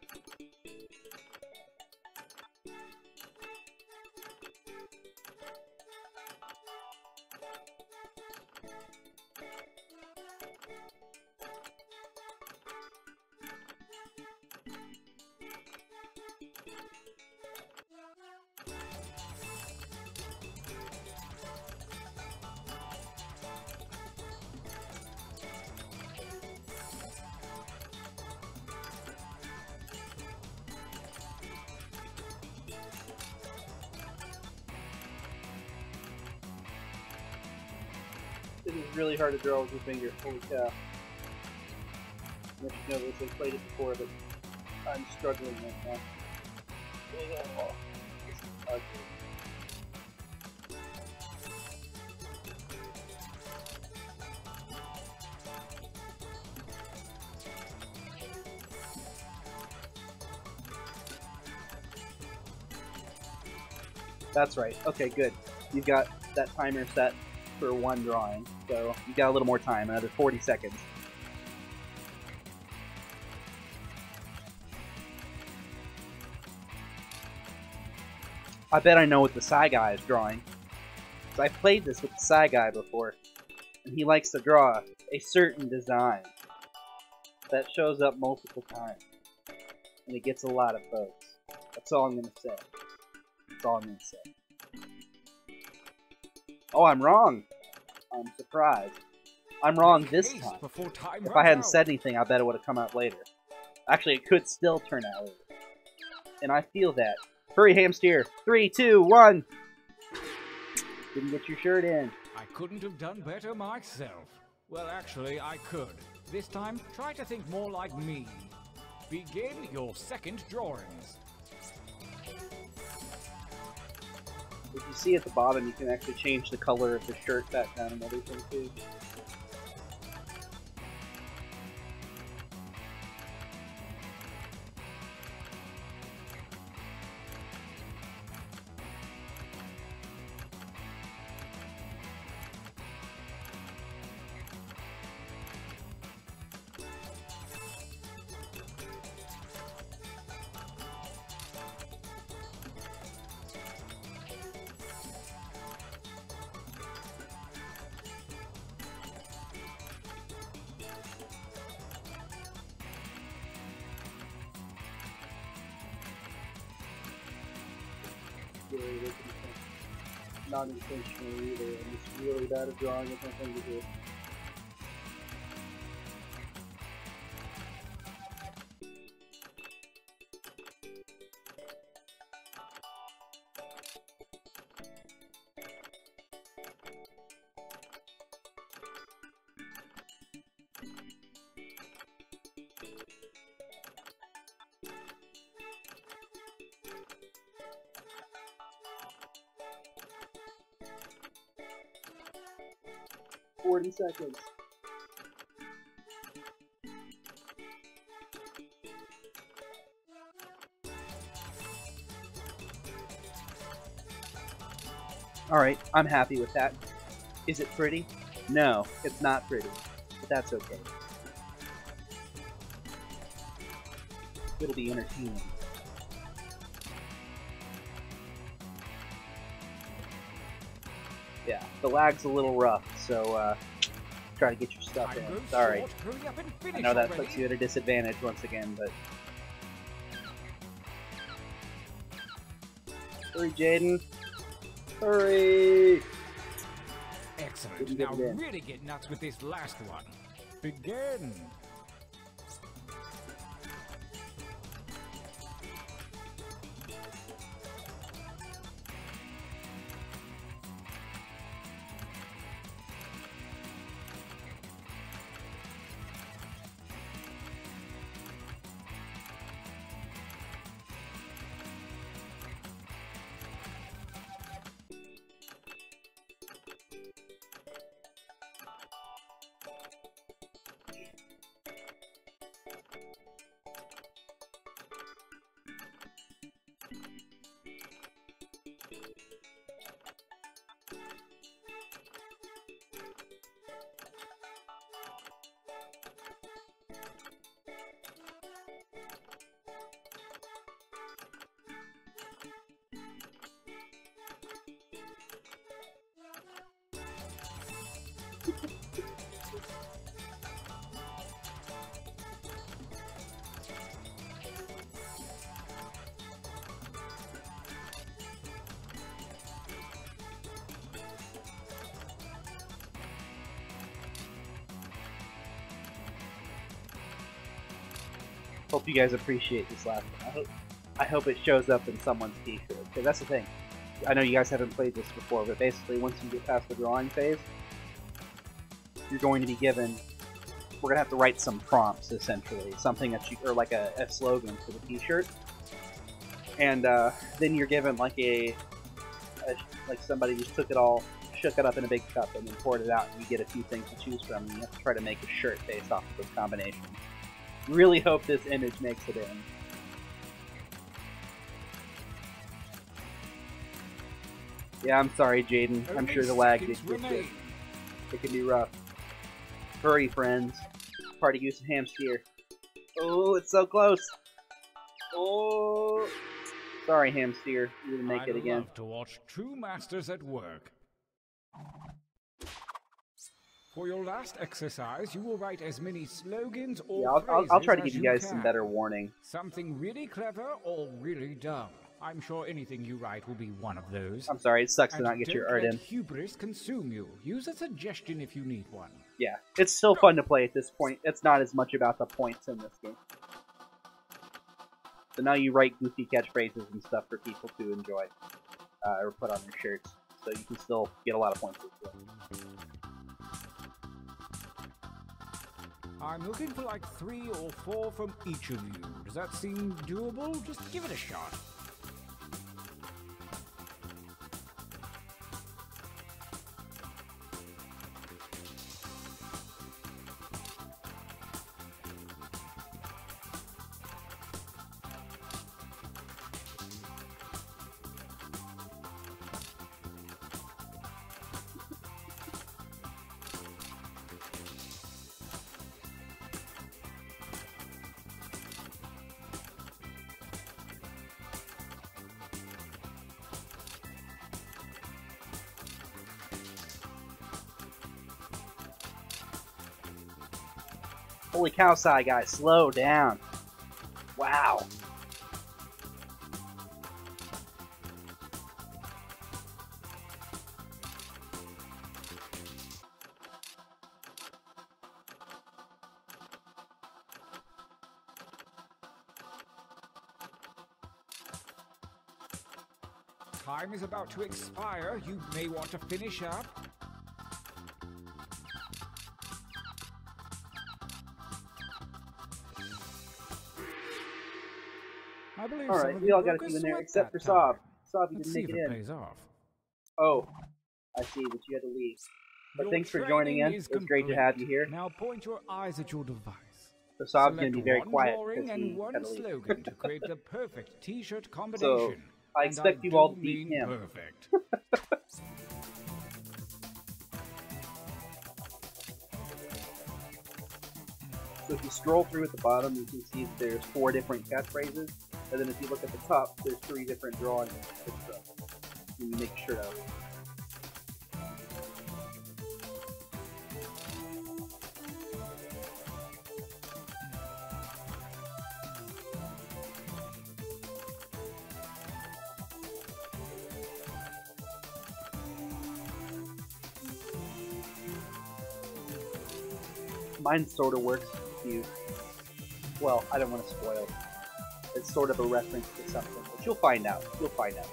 It is really hard to draw with your finger. Holy cow. I should know this. I've played it before, but I'm struggling right now. Oh, this is ugly. That's right. Okay, good. You've got that timer set for one drawing, so you got a little more time, another 40 seconds. I bet I know what the Psy Guy is drawing. So I played this with the Psy Guy before, and he likes to draw a certain design that shows up multiple times, and it gets a lot of votes. That's all I'm gonna say. That's all I'm gonna say. Oh, I'm wrong. I'm surprised. I'm wrong this time. If I hadn't said anything, I bet it would have come out later. Actually, it could still turn out later. And I feel that. Hurry, hamster. 3, 2, 1. Didn't get your shirt in. I couldn't have done better myself. Well, actually, I could. This time, try to think more like me. Begin your second drawings. If you see at the bottom, you can actually change the color of the shirt background and everything too. Not intentionally either. I'm just really bad at drawing with my finger here. "40 seconds. Alright, I'm happy with that. Is it pretty? No, it's not pretty. But that's okay. It'll be entertaining. Yeah, the lag's a little rough, so try to get your stuff in. Sorry. I know that puts you at a disadvantage once again, but... Hurry, Jaden! Hurry! Excellent. Now really get nuts with this last one. Begin! Hope you guys appreciate this last one. I hope it shows up in someone's t-shirt. Because that's the thing. I know you guys haven't played this before, but basically once you get past the drawing phase, you're going to be given. We're gonna have to write some prompts, essentially, something that you, or like a slogan for the T-shirt, and then you're given like like somebody just took it all, shook it up in a big cup, and then poured it out, and you get a few things to choose from, and you have to try to make a shirt based off of those combinations. Really hope this image makes it in. Yeah, I'm sorry, Jaden. I'm sure the lag gets it. It can be rough. Hurry, friends. Party Goose and Ham Steer. Oh, it's so close. Oh. Sorry, Ham Steer. You didn't make it again. I'd love to watch true masters at work. For your last exercise, you will write as many slogans or phrases I'll try to as give you guys some better warning. Something really clever or really dumb. I'm sure anything you write will be one of those. I'm sorry, it sucks to not get your art in. Don't let hubris consume you. Use a suggestion if you need one. Yeah, it's still fun to play at this point. It's not as much about the points in this game. So now you write goofy catchphrases and stuff for people to enjoy, or put on their shirts, so you can still get a lot of points with it. I'm looking for like 3 or 4 from each of you. Does that seem doable? Just give it a shot. Holy cow, Psy guy, slow down. Wow. Time is about to expire. You may want to finish up. I believe Alright, we all got a few in there, except for Sob. Sob, you didn't make it in. Oh, I see that you had to leave. But thanks for joining in. It's great to have you here. Now point your eyes at your device. So Sob's going to be very quiet because and he one had to leave. slogan to create the perfect T-shirt combination. So I expect you all to beat him. Perfect. So if you scroll through at the bottom, you can see that there's 4 different catchphrases. And then if you look at the top, there's 3 different drawings. And you make sure of it. Mine sort of works if you... Well, I don't want to spoil. It's sort of a reference to something, but you'll find out. You'll find out.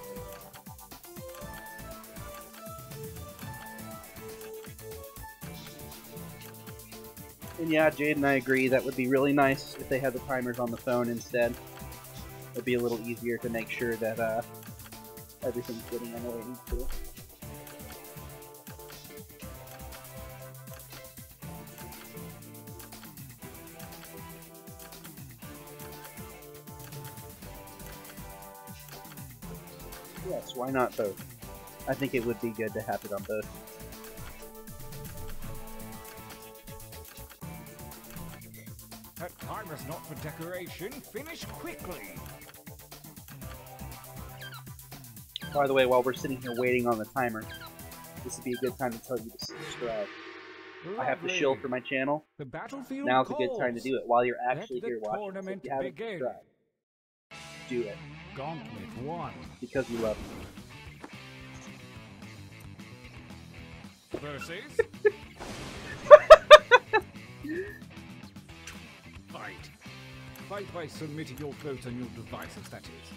And yeah, Jade and I agree, that would be really nice if they had the timers on the phone instead. It'd be a little easier to make sure that everything's getting on the way it needs to. Yes, why not both? I think it would be good to have it on both. That timer's not for decoration. Finish quickly. By the way, while we're sitting here waiting on the timer, this would be a good time to tell you to subscribe. I have to shill for my channel. The battlefield Now's a good time to do it while you're actually here watching. Tournament if you haven't begin. subscribed, do it. Gauntlet 1. Because we love you. Versus... Fight. Fight by submitting your votes on your devices, that is.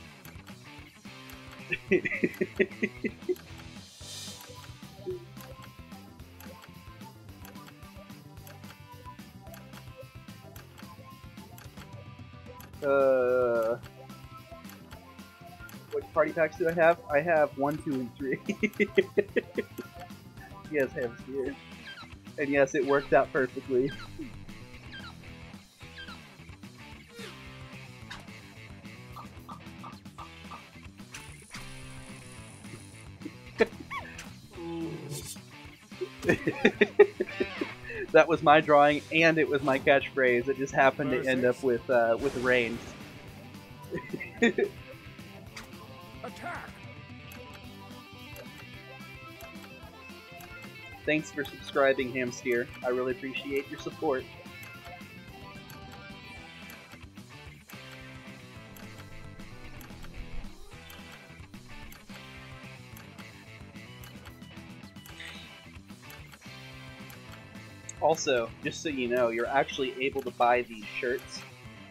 party packs do I have? I have 1, 2, and 3. Yes, Hamster. And yes, it worked out perfectly. That was my drawing, and it was my catchphrase. It just happened to end up with Reigns. Attack! Thanks for subscribing, Hamster. I really appreciate your support. Also, just so you know, you're actually able to buy these shirts.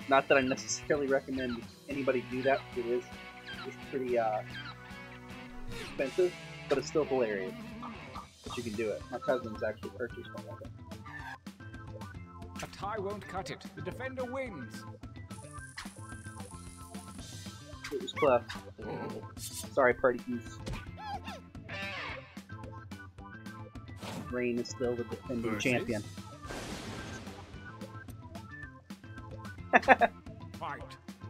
Not that I necessarily recommend anybody do that, because it's pretty expensive, but it's still hilarious that you can do it. My cousin's actually purchased one of them. A tie won't cut it. The defender wins. It was close. Sorry, Party Goose. Rain is still the defending champion. Fight.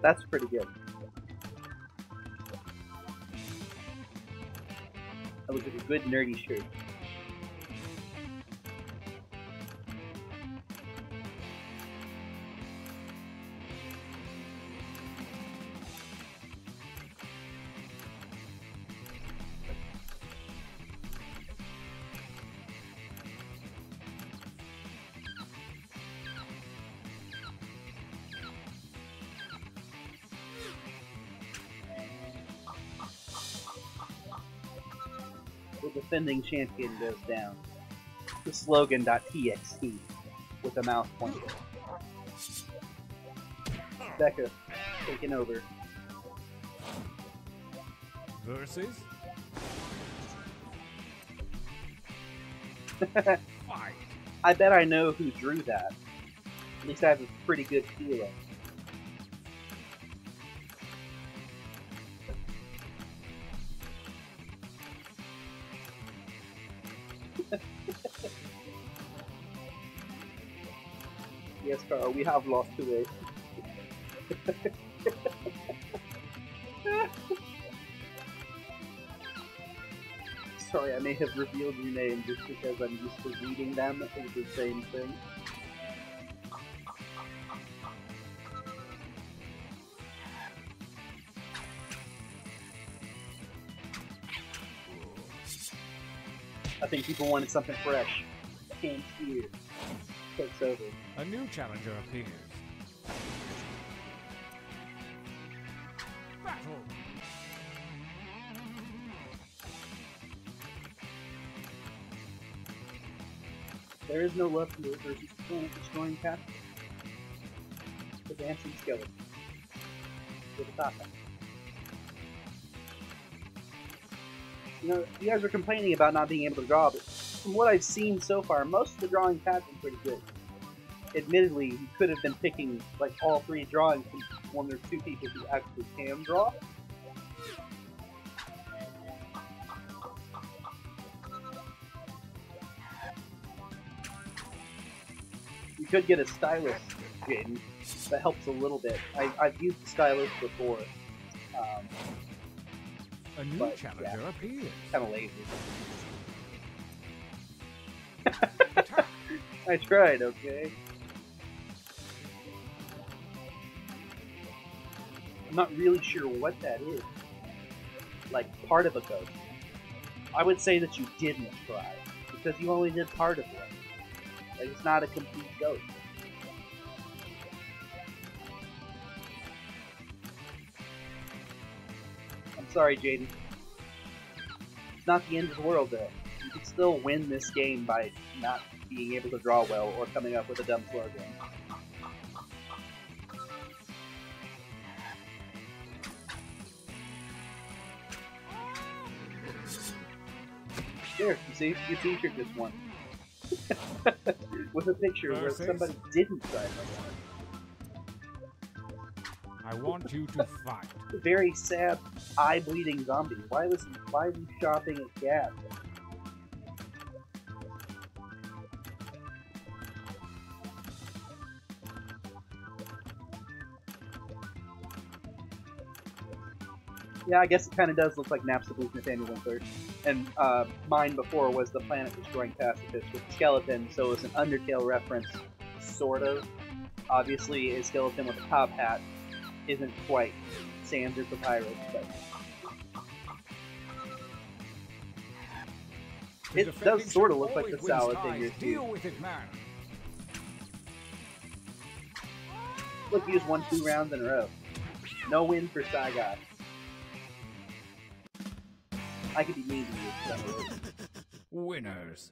That's pretty good. That was a good nerdy shirt. The defending champion goes down. The slogan.txt with a mouse pointer. Becca, taking over. Versus? Fight. I bet I know who drew that. At least I have a pretty good feeling. Yes, Carl, we have lost the way. Sorry, I may have revealed your name just because I'm used to reading them as the same thing. I think people wanted something fresh. Can't here. Takes over. A new challenger appears. Battle! There is no love here versus planet destroying cat. The dancing skeleton. With a top hat. You know, you guys are complaining about not being able to draw, but from what I've seen so far, most of the drawings have been pretty good. Admittedly, you could have been picking like all 3 drawings from one or 2 people who actually can draw. You could get a stylus, Jaden. That helps a little bit. I've used the stylus before. A new challenger appears. Kind of lazy. I tried, okay? I'm not really sure what that is. Like, part of a ghost. I would say that you didn't try, because you only did part of one. Like, it's not a complete ghost. I'm sorry, Jaden. It's not the end of the world, though. You can still win this game by not being able to draw well or coming up with a dumb slogan. Here, you see, you featured this one. With a picture where somebody didn't try that one. I want you to fight. Very sad, eye-bleeding zombie. Why is he shopping at Gap? Yeah, I guess it kind of does look like Nap's the Blues Nathaniel Winkler. And mine before was the planet destroying pacifist with the skeleton, so it was an Undertale reference, sort of. Obviously, a skeleton with a top hat isn't quite Sans or Papyrus, but it does sort of look like the salad thing. Deal with it, man. Look, he used 1-2 rounds in a row. No win for Saigai. I could be mean to you. Winners.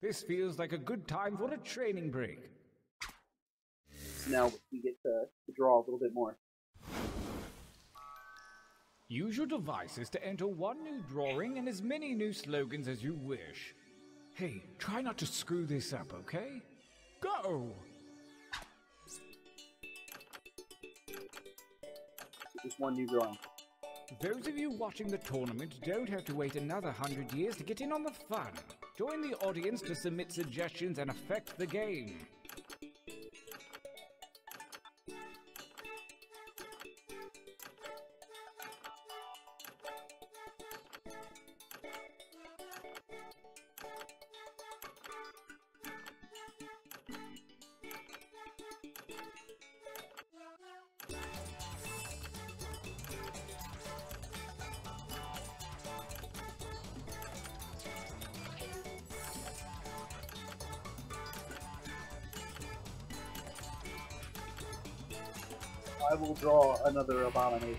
This feels like a good time for a training break. Now we get to draw a little bit more. Use your devices to enter one new drawing and as many new slogans as you wish. Hey, try not to screw this up, okay? Go! Just one new drawing. Those of you watching the tournament don't have to wait another 100 years to get in on the fun. Join the audience to submit suggestions and affect the game. I will draw another abomination.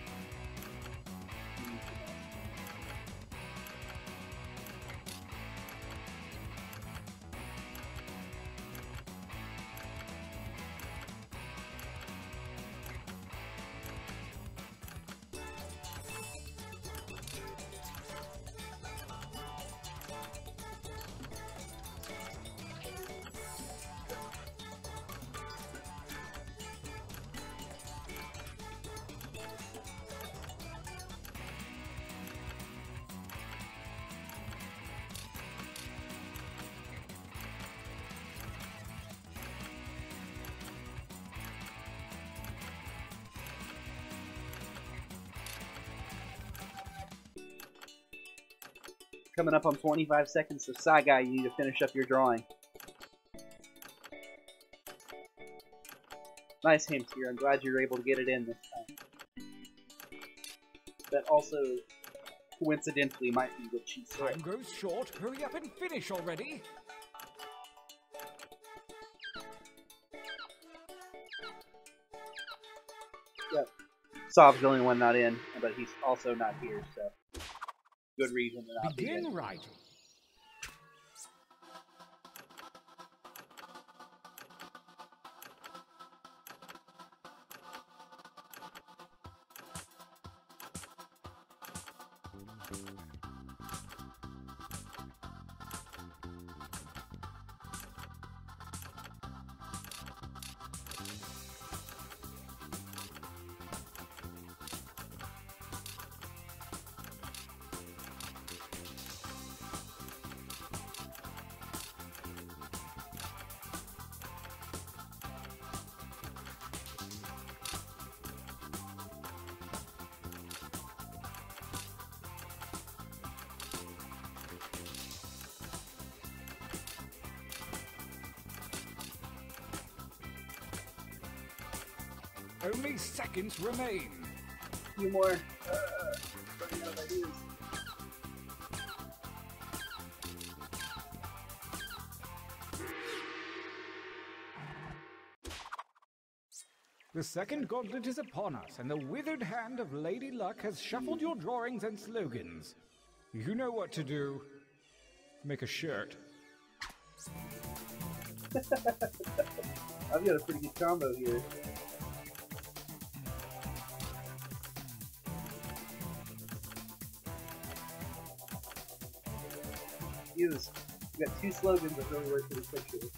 Coming up on 25 seconds, so Saigai, you need to finish up your drawing. Nice hint here. I'm glad you were able to get it in this time. That also, coincidentally, might be what she said. Time grows short. Hurry up and finish already. Yep. Sob's the only one not in, but he's also not here, so good reason to not Begin be in. writing. Only seconds remain. A few more. Running out of ideas. The second gauntlet is upon us, and the withered hand of Lady Luck has shuffled your drawings and slogans. You know what to do. Make a shirt. I've got a pretty good combo here. You got two slogans that really work for the picture.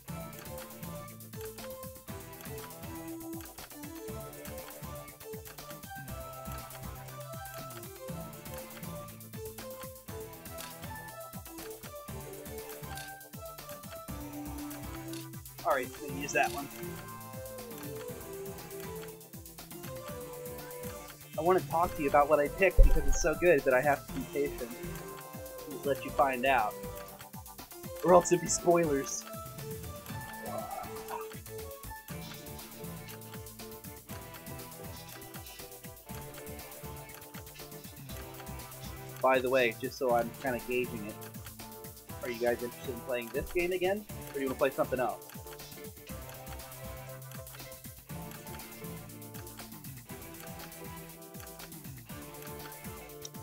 Alright, I'm gonna use that one. I want to talk to you about what I picked because it's so good that I have to be patient. Just let you find out. Or else it'd be spoilers. By the way, just so I'm kind of gauging it, are you guys interested in playing this game again? Or do you want to play something else?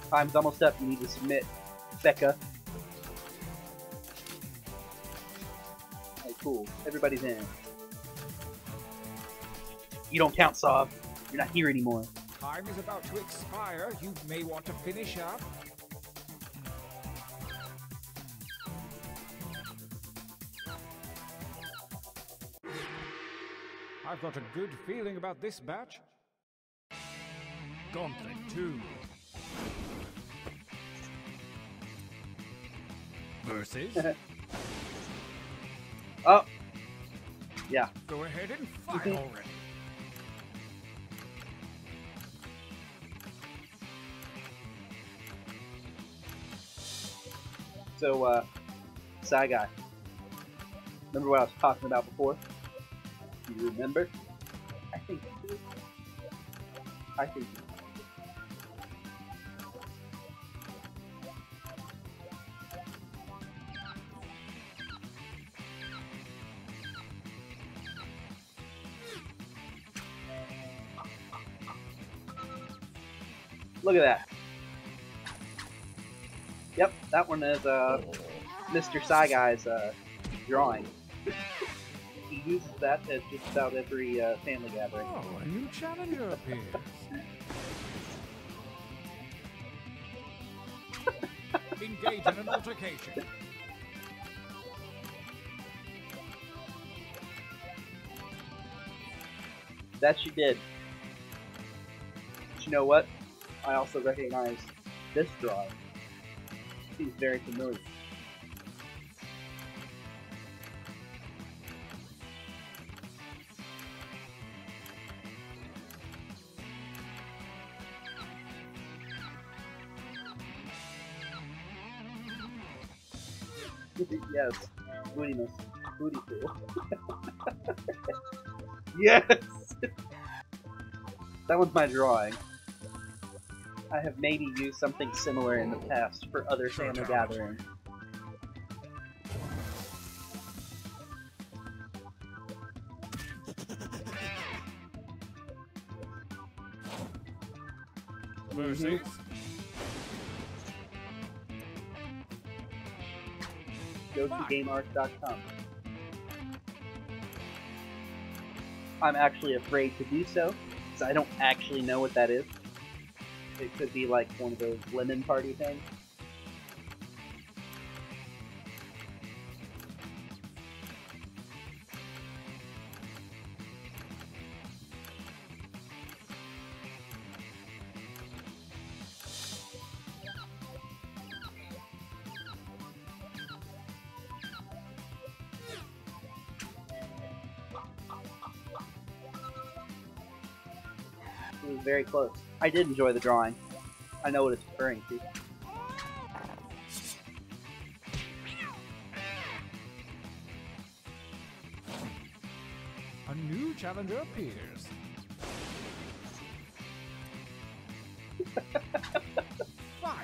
Time's almost up. You need to submit, Becca. Alright, cool. Everybody's in. You don't count, Sav. You're not here anymore. Time is about to expire. You may want to finish up. I've got a good feeling about this batch. Gauntlet 2. Versus. Oh! Yeah. Go ahead and fight already. So, Sci Guy. Remember what I was talking about before? Do you remember? I think you do. I think you do. Look at that. Yep, that one is Mr. Sci Guy's drawing. He uses that at just about every family gathering. Oh, a new challenger appears. Engage in an altercation. That she did. But you know what? I also recognize this drawing. Seems very familiar. Yes, bootiness. Booty pool. Yes! That one's my drawing. I have maybe used something similar in the past for other family gatherings. Versus. Go to GameArt.com. I'm actually afraid to do so, because I don't actually know what that is. It could be like one of those lemon party things. It was very close. I did enjoy the drawing. I know what it's referring to. A new challenger appears. Fight.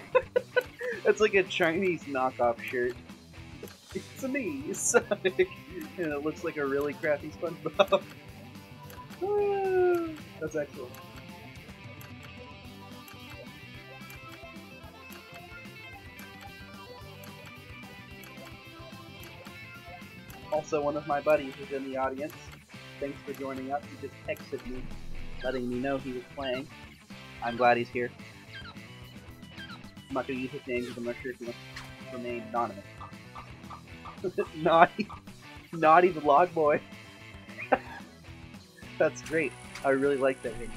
It's like a Chinese knockoff shirt. It's me, Sonic, and it looks like a really crappy SpongeBob. That's excellent. Also, one of my buddies is in the audience. Thanks for joining up. He just texted me, letting me know he was playing. I'm glad he's here. I'm not going to use his name because I'm not sure if he wants to remain anonymous. Naughty the log boy. That's great. I really like that name.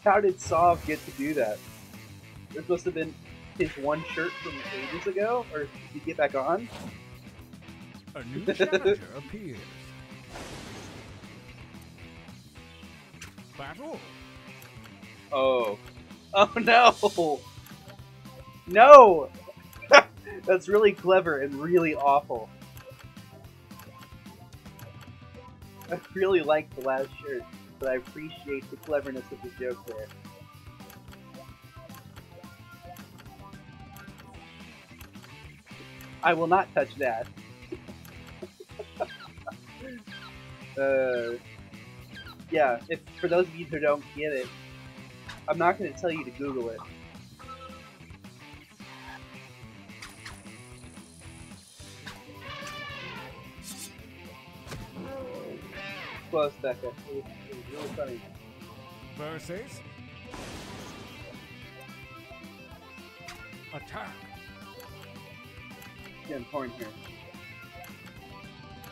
How did Sav get to do that? There must have been his one shirt from ages ago, or did he get back on? A new challenger appears. Battle. Oh. Oh no! No! That's really clever and really awful. I really like the last shirt, but I appreciate the cleverness of the joke there. I will not touch that. Yeah, for those of you who don't get it, I'm not going to tell you to Google it. Close, Becca. It was really funny. Versus. Attack. Getting torn here.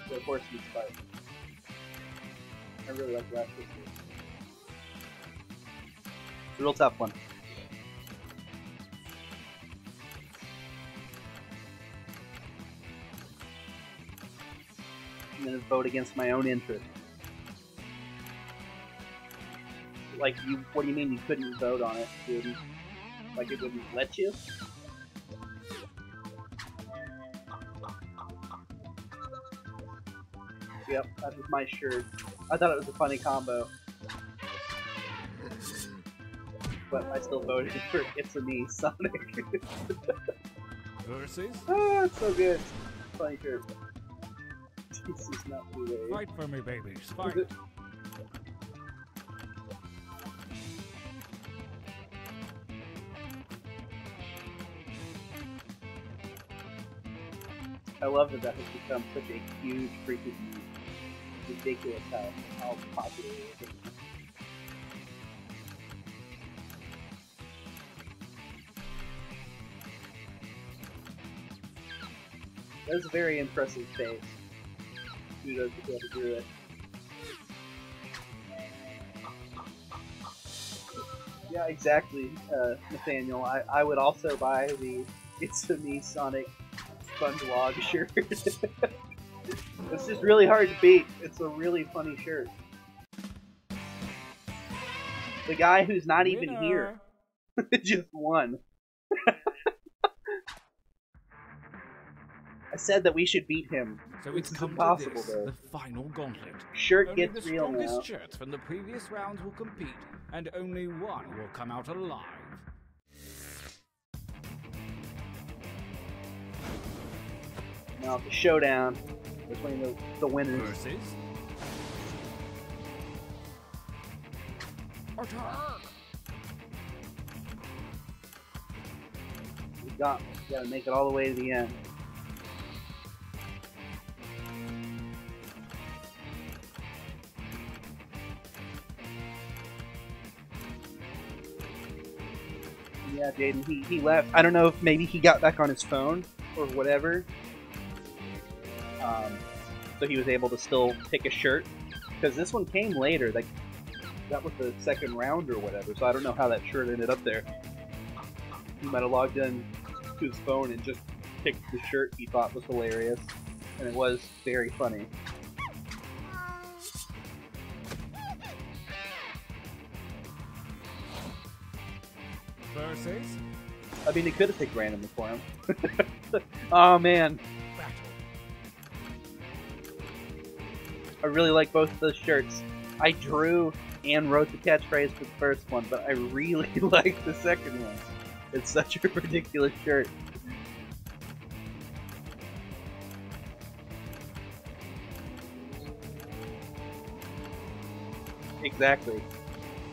The horse needs fight. I really like that. It's a real tough one. I'm gonna vote against my own interest. Like, what do you mean you couldn't vote on it, dude? Like, it wouldn't let you? Yep, that was my shirt. I thought it was a funny combo. But I still voted for It's a Me, Sonic. Versus. Oh, it's so good. Funny shirt. This is not too late. Fight for me, babies. Fight. I love that has become such a huge freaking meme. It's ridiculous how popular it is. That was a very impressive face. Kudos to whoever drew it. Yeah, exactly, Nathaniel. I would also buy the It's a Me Sonic SpongeBob shirt. It's just really hard to beat. It's a really funny shirt. The guy who's not even here just won. I said that we should beat him. So it's come impossible, to this, though. the final gauntlet. Shirt Only gets the real strongest now. shirts from the previous rounds will compete, and only one will come out alive. Now the showdown between the winners. Versus. Attack! We gotta make it all the way to the end. Yeah, Jaden, he left. I don't know if maybe he got back on his phone or whatever. So he was able to still pick a shirt. Because this one came later. Like, that was the second round or whatever. So I don't know how that shirt ended up there. He might have logged in to his phone and just picked the shirt he thought was hilarious. And it was very funny. Versus. I mean, he could have picked randomly for him. Oh man. Battle. I really like both of those shirts. I drew and wrote the catchphrase for the first one, but I really like the second one. It's such a ridiculous shirt. Exactly.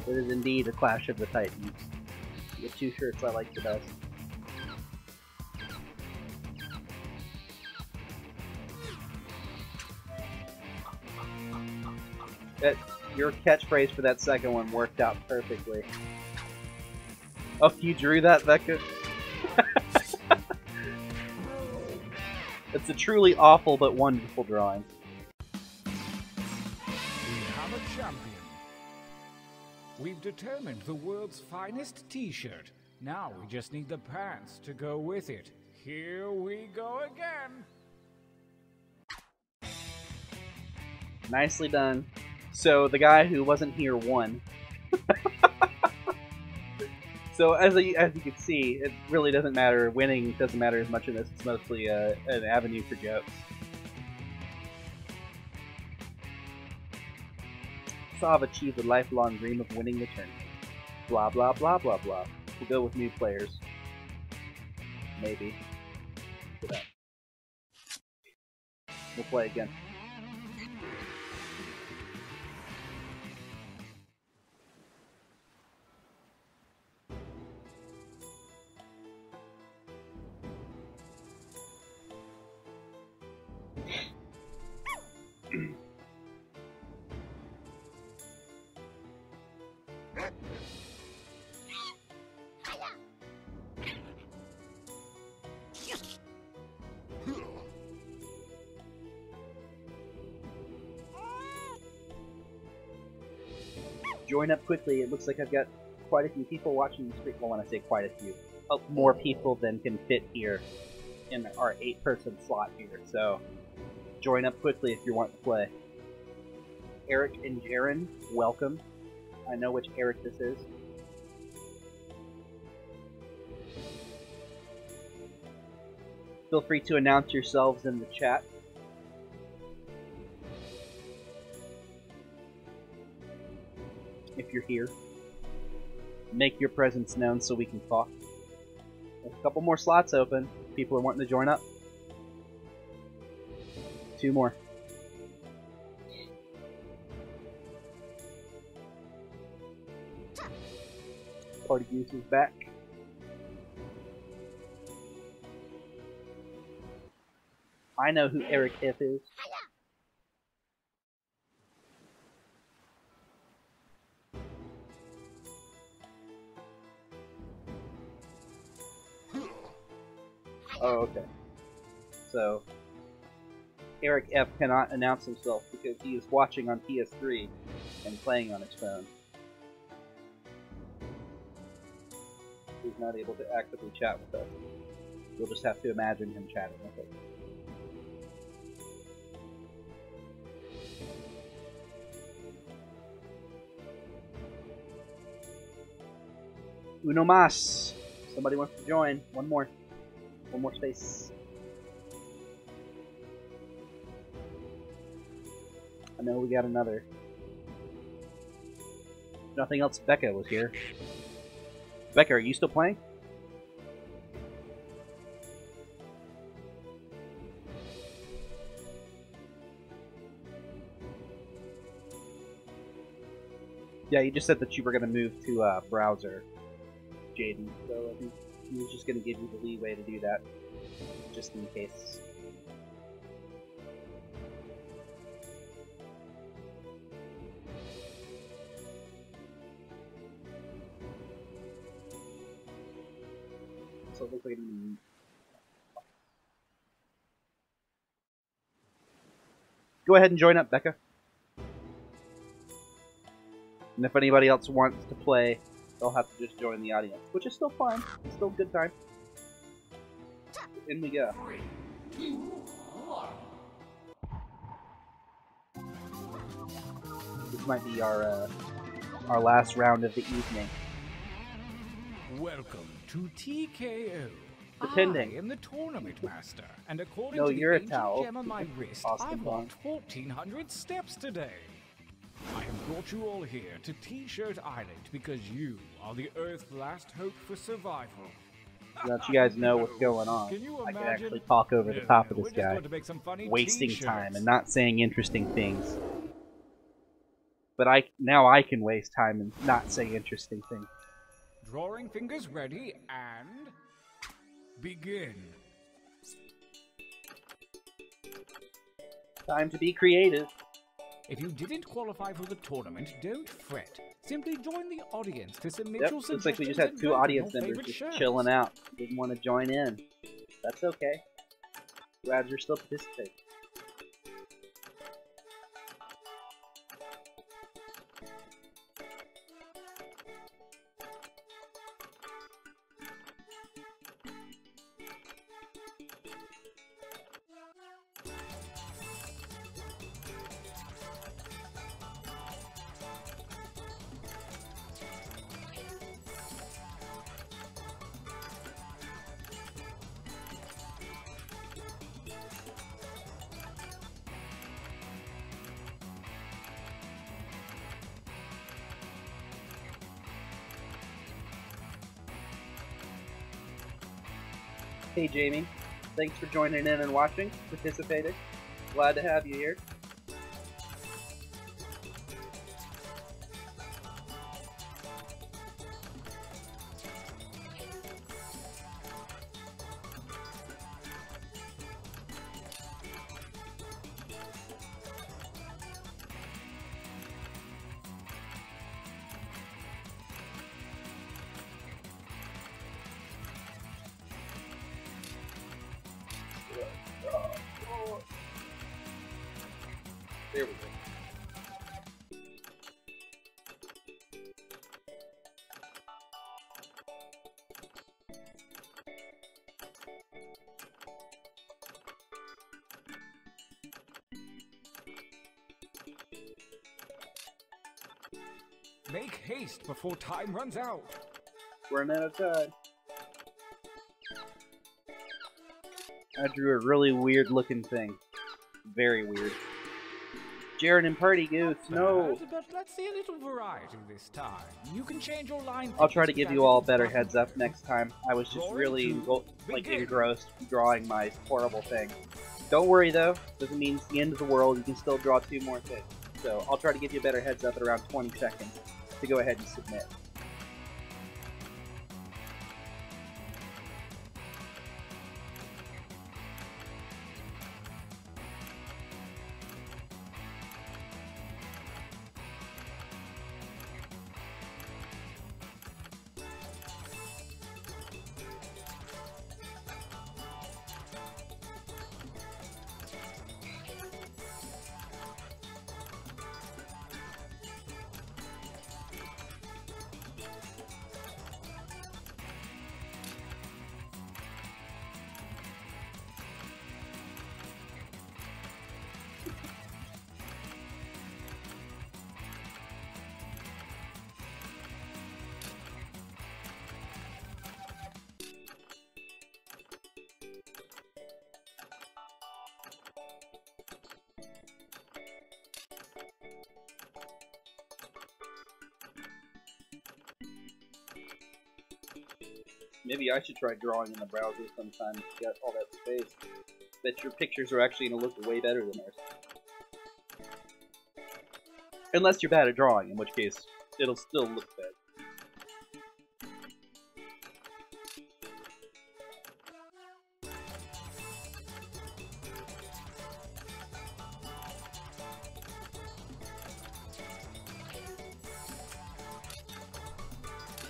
It is indeed a clash of the titans. The two shirts I like the best. Your catchphrase for that second one worked out perfectly. Oh, you drew that, Becca? It's a truly awful but wonderful drawing. We have a champion. We've determined the world's finest t-shirt, Now we just need the pants to go with it. Here we go again. Nicely done. So the guy who wasn't here won. So as you can see, it really doesn't matter. Winning doesn't matter as much in this. It's mostly an avenue for jokes. So I've achieved the lifelong dream of winning the tournament. Blah blah blah blah blah. We'll go with new players. Maybe. We'll play again. Join up quickly. It looks like I've got quite a few people watching the stream. Well, when I say quite a few, more people than can fit here in our 8-person slot here. So join up quickly if you want to play. Eric and Jaren, welcome. I know which Eric this is. Feel free to announce yourselves in the chat. If you're here, make your presence known so we can talk. There's a couple more slots open. People are wanting to join up. 2 more. Party Goose is back. I know who Eric F is. Oh, okay. So, Eric F cannot announce himself because he is watching on PS3 and playing on his phone. He's not able to actively chat with us. We'll just have to imagine him chatting with us. Uno más. Somebody wants to join. One more space. I know we got another. Nothing else. Becca was here. Becca, are you still playing? Yeah, you just said that you were going to move to browser, Jaden. So I think he was just going to give you the leeway to do that, just in case. So it looks like go ahead and join up, Becca. And if anybody else wants to play, they'll have to just join the audience, which is still fine. It's still a good time. In we go. 3, 2, 1. This might be our last round of the evening. Welcome to TKO. Depending. I am the tournament master, and according No, to you're the a ancient towel. gem on my wrist, Austin I've Bond. walked 1,400 steps today. I have brought you all here to T-Shirt Island because you are the Earth's last hope for survival. So that you guys know what's going on. Can you I can imagine? actually talk over the top of We're this just guy, going to make some funny wasting T-shirts. time and not saying interesting things. But now I can waste time and not say interesting things. Drawing fingers ready and begin. Time to be creative. If you didn't qualify for the tournament, don't fret. Simply join the audience to submit Yep, your looks like we just suggestions had and 2 vote on audience your members favorite just shirts. chilling out. Didn't want to join in. That's okay. Glad you're still participating. Hey Jamie, thanks for joining in and watching, participating. Glad to have you here. There we go. Make haste before time runs out. We're out of time. I drew a really weird looking thing. Very weird. Jared and Party Goose, no! But let's see a little variety this time. You can change your line. I'll try to give you all a better heads up next time. I was just really engrossed drawing my horrible thing. Don't worry though, doesn't mean it's the end of the world. You can still draw 2 more things. So I'll try to give you a better heads up at around 20 seconds to go ahead and submit. Maybe I should try drawing in the browser sometime to get all that space. Bet your pictures are actually going to look way better than ours. Unless you're bad at drawing, in which case it'll still look bad.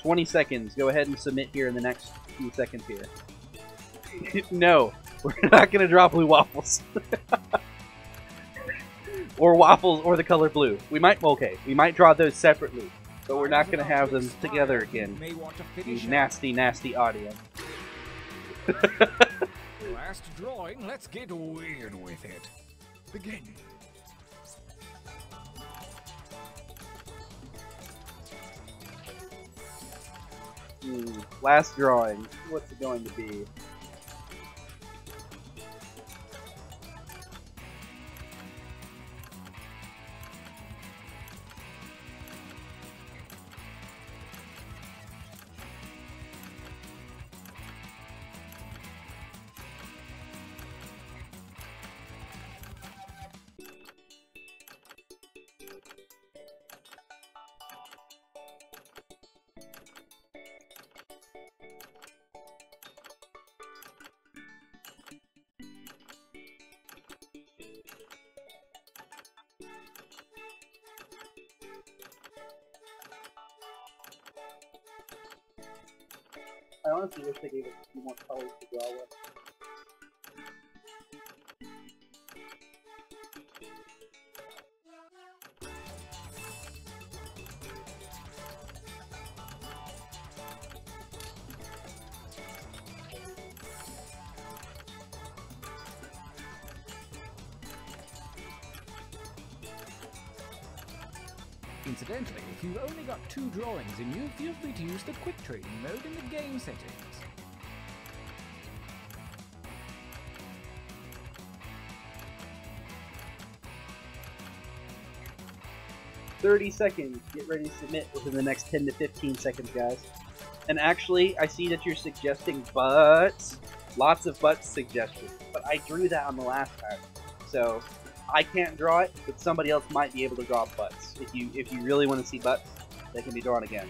"20 seconds. Go ahead and submit here in the next few seconds here." No, we're not going to draw blue waffles. Or waffles or the color blue. We might, okay, we might draw those separately, but we're not going to have them together again. You nasty, nasty audience. Last drawing, let's get weird with it. Begin. Last drawing. What's it going to be? I honestly wish they gave us a few more colors to draw with. Incidentally, if you've only got 2 drawings in you, feel free to use the quick trading mode in the game settings. "30 seconds. Get ready to submit within the next 10 to 15 seconds, guys." And actually, I see that you're suggesting butts. Lots of butts suggested. But I drew that on the last time. So I can't draw it, but somebody else might be able to draw butts. If you really want to see butts, they can be drawn again.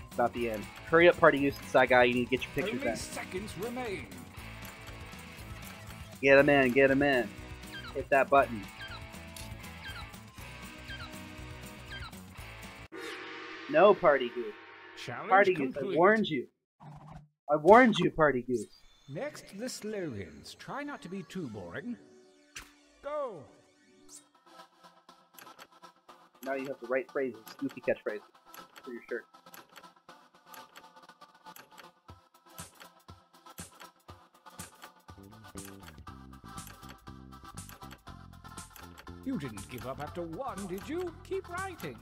It's not the end. Hurry up, Party Goose and Side Guy. You need to get your pictures Only in. seconds remain. Get them in. Get them in. Hit that button. No, Party Goose. Challenge Party Goose, complete. I warned you. I warned you, Party Goose. Next, the slogans. Try not to be too boring. Go! Now you have the right phrases, goofy catchphrases for your shirt. You didn't give up after one, did you? Keep writing.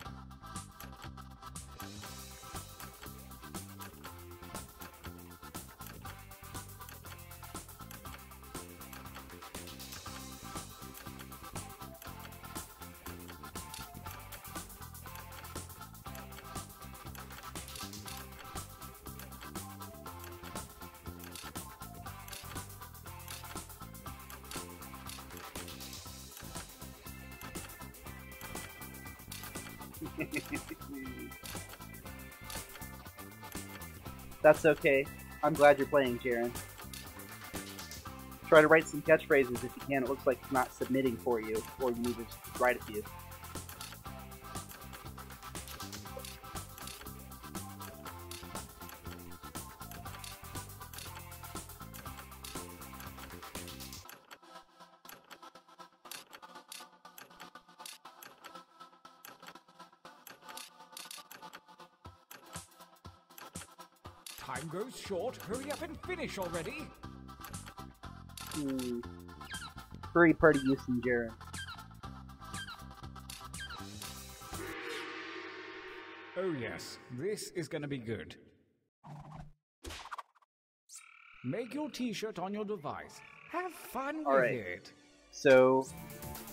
That's okay. I'm glad you're playing, Jaren. Try to write some catchphrases if you can. It looks like it's not submitting for you, or you need to just write a few. Time goes short. Hurry up and finish already. Hurry, Party Goose and Jaren. Oh yes, this is gonna be good. Make your t-shirt on your device. Have fun with it. So,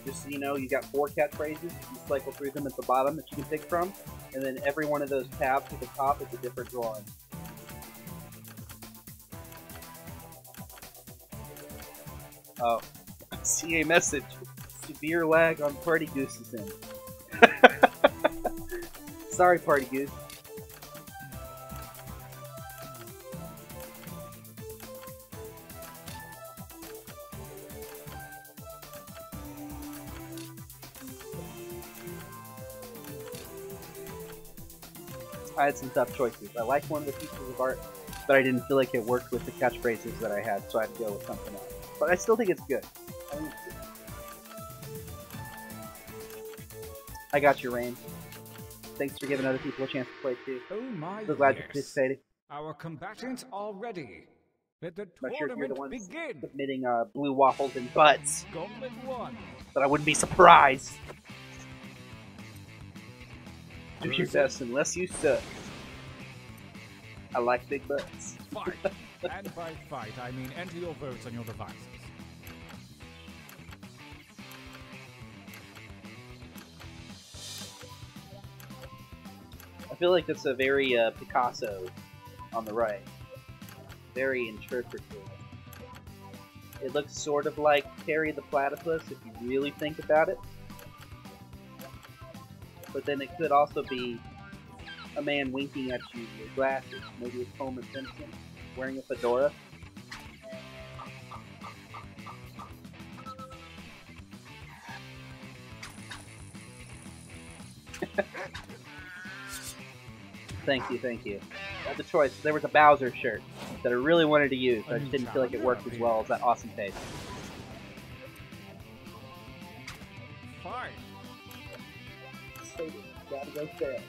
just so you know, you got 4 catchphrases. You cycle through them at the bottom that you can pick from, and then every one of those tabs at the top is a different drawing. Oh, I see a message. Severe lag on Party Goose's end. Sorry, Party Goose. I had some tough choices. I liked one of the pieces of art, but I didn't feel like it worked with the catchphrases that I had, so I had to go with something else. But I still think it's good. I got you, Rain. Thanks for giving other people a chance to play too. Oh my, So glad yes. you participated. Our combatants are ready. Let the I'm sure you're the tournament ones begin. submitting blue waffles and butts, Gauntlet 1. but I wouldn't be surprised. Do your best unless you suck. I like big butts. Fight. And by fight, I mean enter your votes on your devices. I feel like that's a very Picasso on the right. Very interpretive. It looks sort of like Terry the Platypus if you really think about it. But then it could also be a man winking at you with glasses. Maybe it's Homer Simpson wearing a fedora. Thank you, thank you. I had the choice. There was a Bowser shirt that I really wanted to use, but I just didn't feel like it worked as well as that awesome face. Fine. Gotta go fast.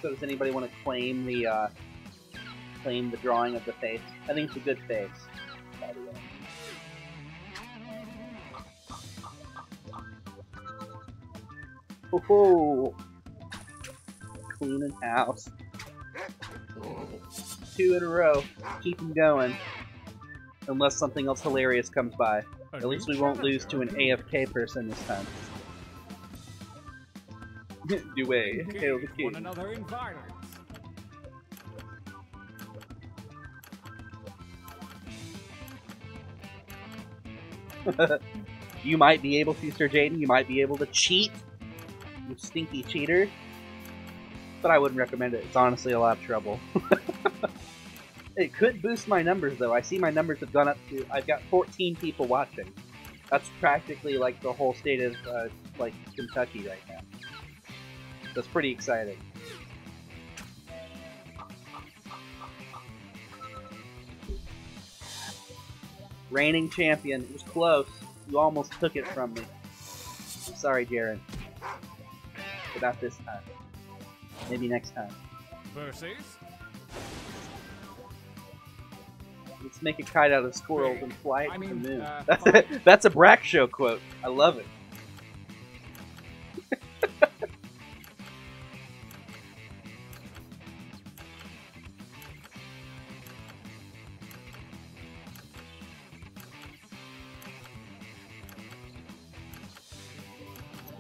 So does anybody want to claim the drawing of the face? I think it's a good face, by the way. Oh, cleaning house. 2 in a row. Keep them going. Unless something else hilarious comes by. At least we won't lose to an AFK person this time. Dewey, hail the king. One another in violence. You might be able to, Sir Jaden. You might be able to cheat. You stinky cheater. But I wouldn't recommend it. It's honestly a lot of trouble. It could boost my numbers, though. I see my numbers have gone up to... I've got 14 people watching. That's practically like the whole state of, like, Kentucky right now. That's pretty exciting. Reigning champion. It was close. You almost took it from me. I'm sorry, Jaren. But not this time. Maybe next time. Versus? Let's make a kite out of squirrels and fly it to the moon. Fine. That's a Brack Show quote. I love it.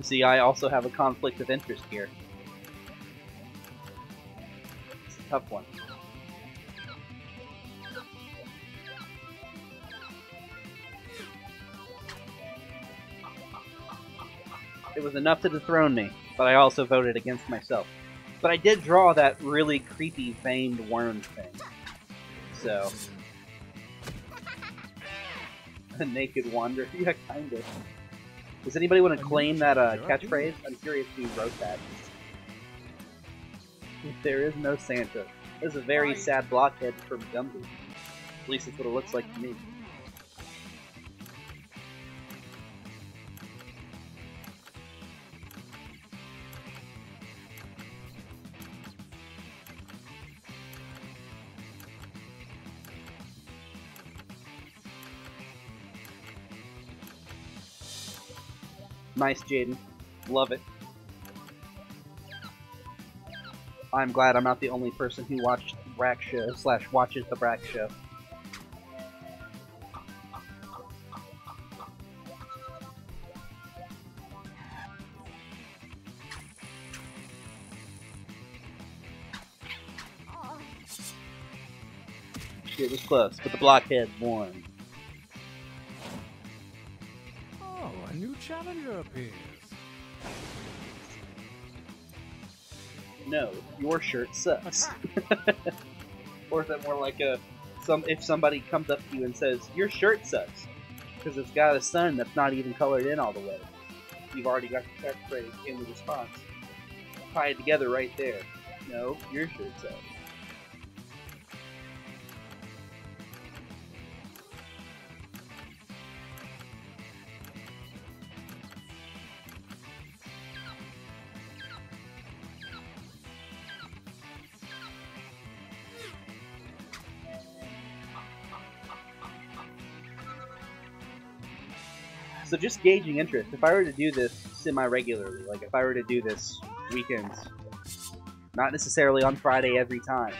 See, I also have a conflict of interest here. It's a tough one. It was enough to dethrone me, but I also voted against myself. But I did draw that really creepy veined worm thing. So... a naked wander? Yeah, kinda. Does anybody want to claim that catchphrase? I'm curious who wrote that. There is no Santa. This is a very sad blockhead from Gumby. At least that's what it looks like to me. Nice, Jaden. Love it. I'm glad I'm not the only person who watched the Brack Show / watches the Brack Show. It was close, but the blockhead won. A new challenger appears. No, your shirt sucks. Or is that more like if somebody comes up to you and says, your shirt sucks, because it's got a sun that's not even colored in all the way. You've already got the catchphrase in the response. Tie it together right there. No, your shirt sucks. So just gauging interest. If I were to do this semi-regularly, like if I were to do this weekends, not necessarily on Friday every time,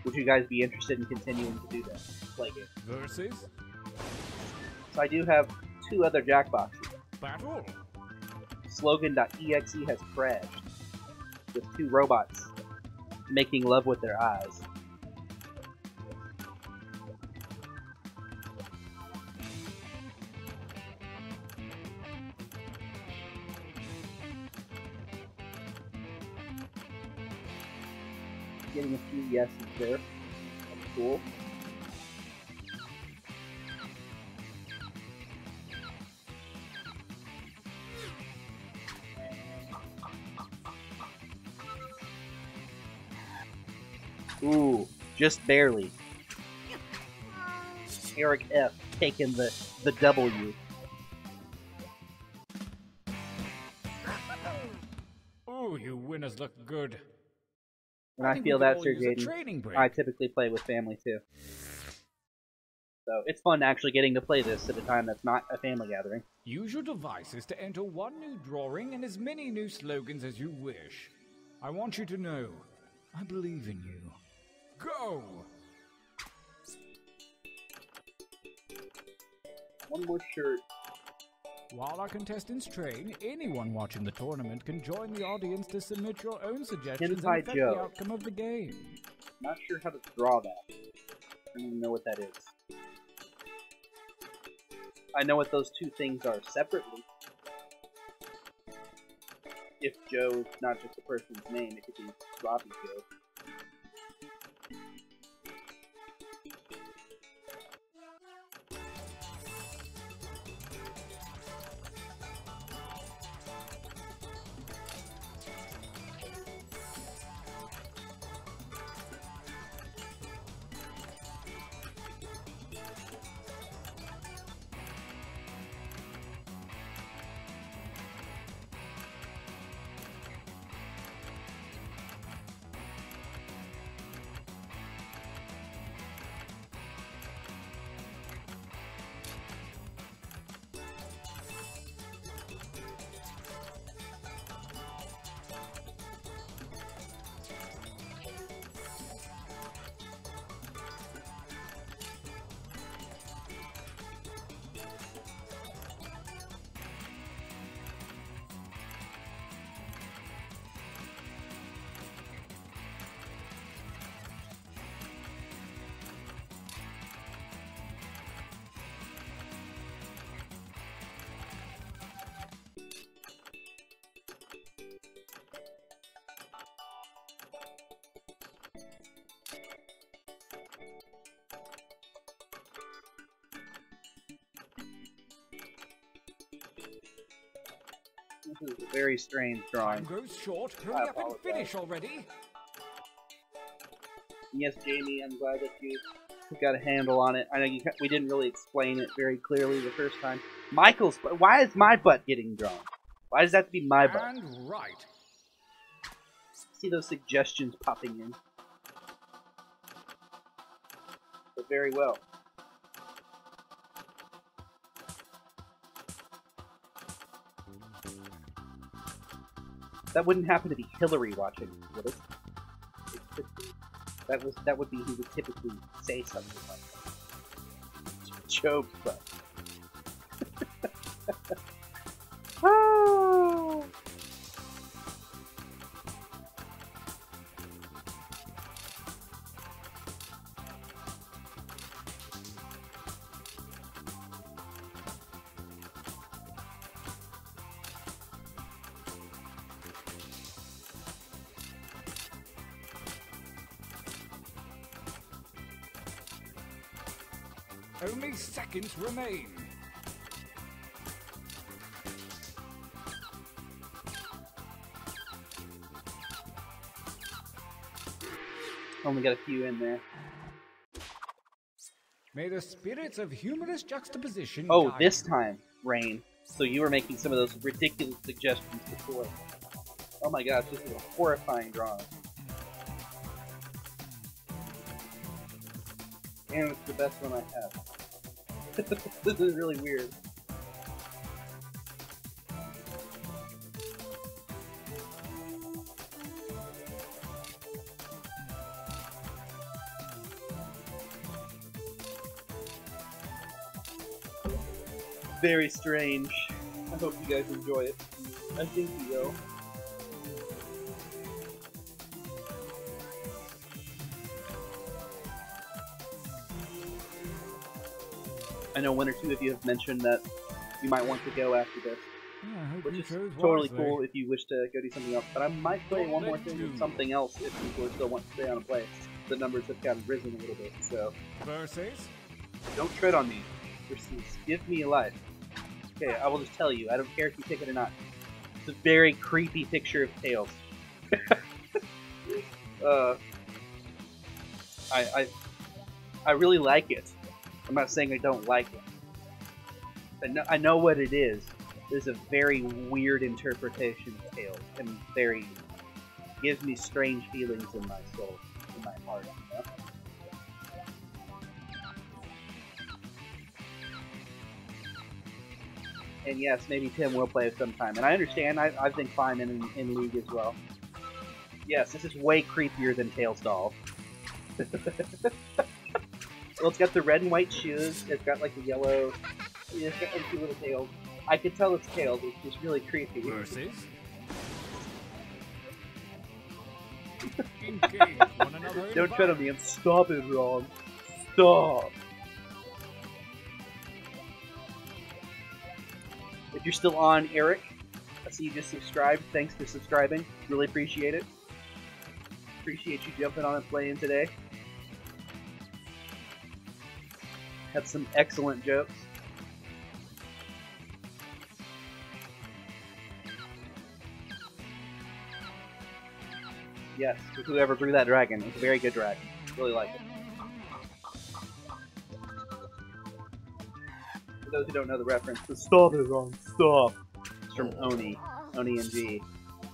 would you guys be interested in continuing to do that? Play games. Versus? So I do have 2 other Jackboxes. Battle? Slogan.exe has crashed, with 2 robots making love with their eyes. Getting a few yeses there. That's cool. Ooh, just barely. Eric F. taking the W. Oh, you winners look good. And I think feel we could that, all Sir use a Jaden. training break. I typically play with family too. So it's fun actually getting to play this at a time that's not a family gathering. Use your devices to enter one new drawing and as many new slogans as you wish. I want you to know, I believe in you. Go! One more shirt. While our contestants train, anyone watching the tournament can join the audience to submit your own suggestions and Hentai affect Joe. the outcome of the game. Not sure how to draw that. I don't even know what that is. I know what those two things are separately. If Joe's not just a person's name, it could be Robbie Joe. This is a very strange drawing. Time grows short. Hurry up and finish already. Yes, Jamie, I'm glad that you got a handle on it. I know we didn't really explain it very clearly the first time. Michael's, why is my butt getting drawn? Why does that have to be my butt? And right. See those suggestions popping in. But very well. That wouldn't happen to be Hillary watching, would it? That would be who would typically say something like that. Job's butt. Oh. Only seconds remain. Only got a few in there. May the spirits of humorous juxtaposition Oh, guide this you. time, Rain. So you were making some of those ridiculous suggestions before. Oh my gosh, this is a horrifying drawing. And it's the best one I have. This is really weird. Very strange. I hope you guys enjoy it. I think you will. I know one or two of you have mentioned that you might want to go after this, Yeah, I hope which you is chose totally wisely. cool if you wish to go do something else. But I might play Don't one more let thing you. with something else if people still want to stay on and play. The numbers have kind of risen a little bit, so Versus? don't tread on me. Versus give me a life. Okay, I will just tell you. I don't care if you pick it or not. It's a very creepy picture of Tails. I really like it. I'm not saying I don't like it. I know what it is. It's a very weird interpretation of Tails, and very gives me strange feelings in my soul, in my heart. You know? And yes, maybe Tim will play it sometime. And I understand, I've been fine in League as well. Yes, this is way creepier than Tails Doll. Well, it's got the red and white shoes, it's got like the yellow, it's got like two little tails. I could tell it's Tails, it's just really creepy. Versus. Engage one another. Don't tread on me and stop it, Ron. Stop! If you're still on, Eric, I see you just subscribed. Thanks for subscribing. Really appreciate it. Appreciate you jumping on and playing today. Had some excellent jokes. Yes, whoever drew that dragon. It's a very good dragon. Really like it. For those who don't know the reference, the stop is on stop. It's from Oni. Oni and G.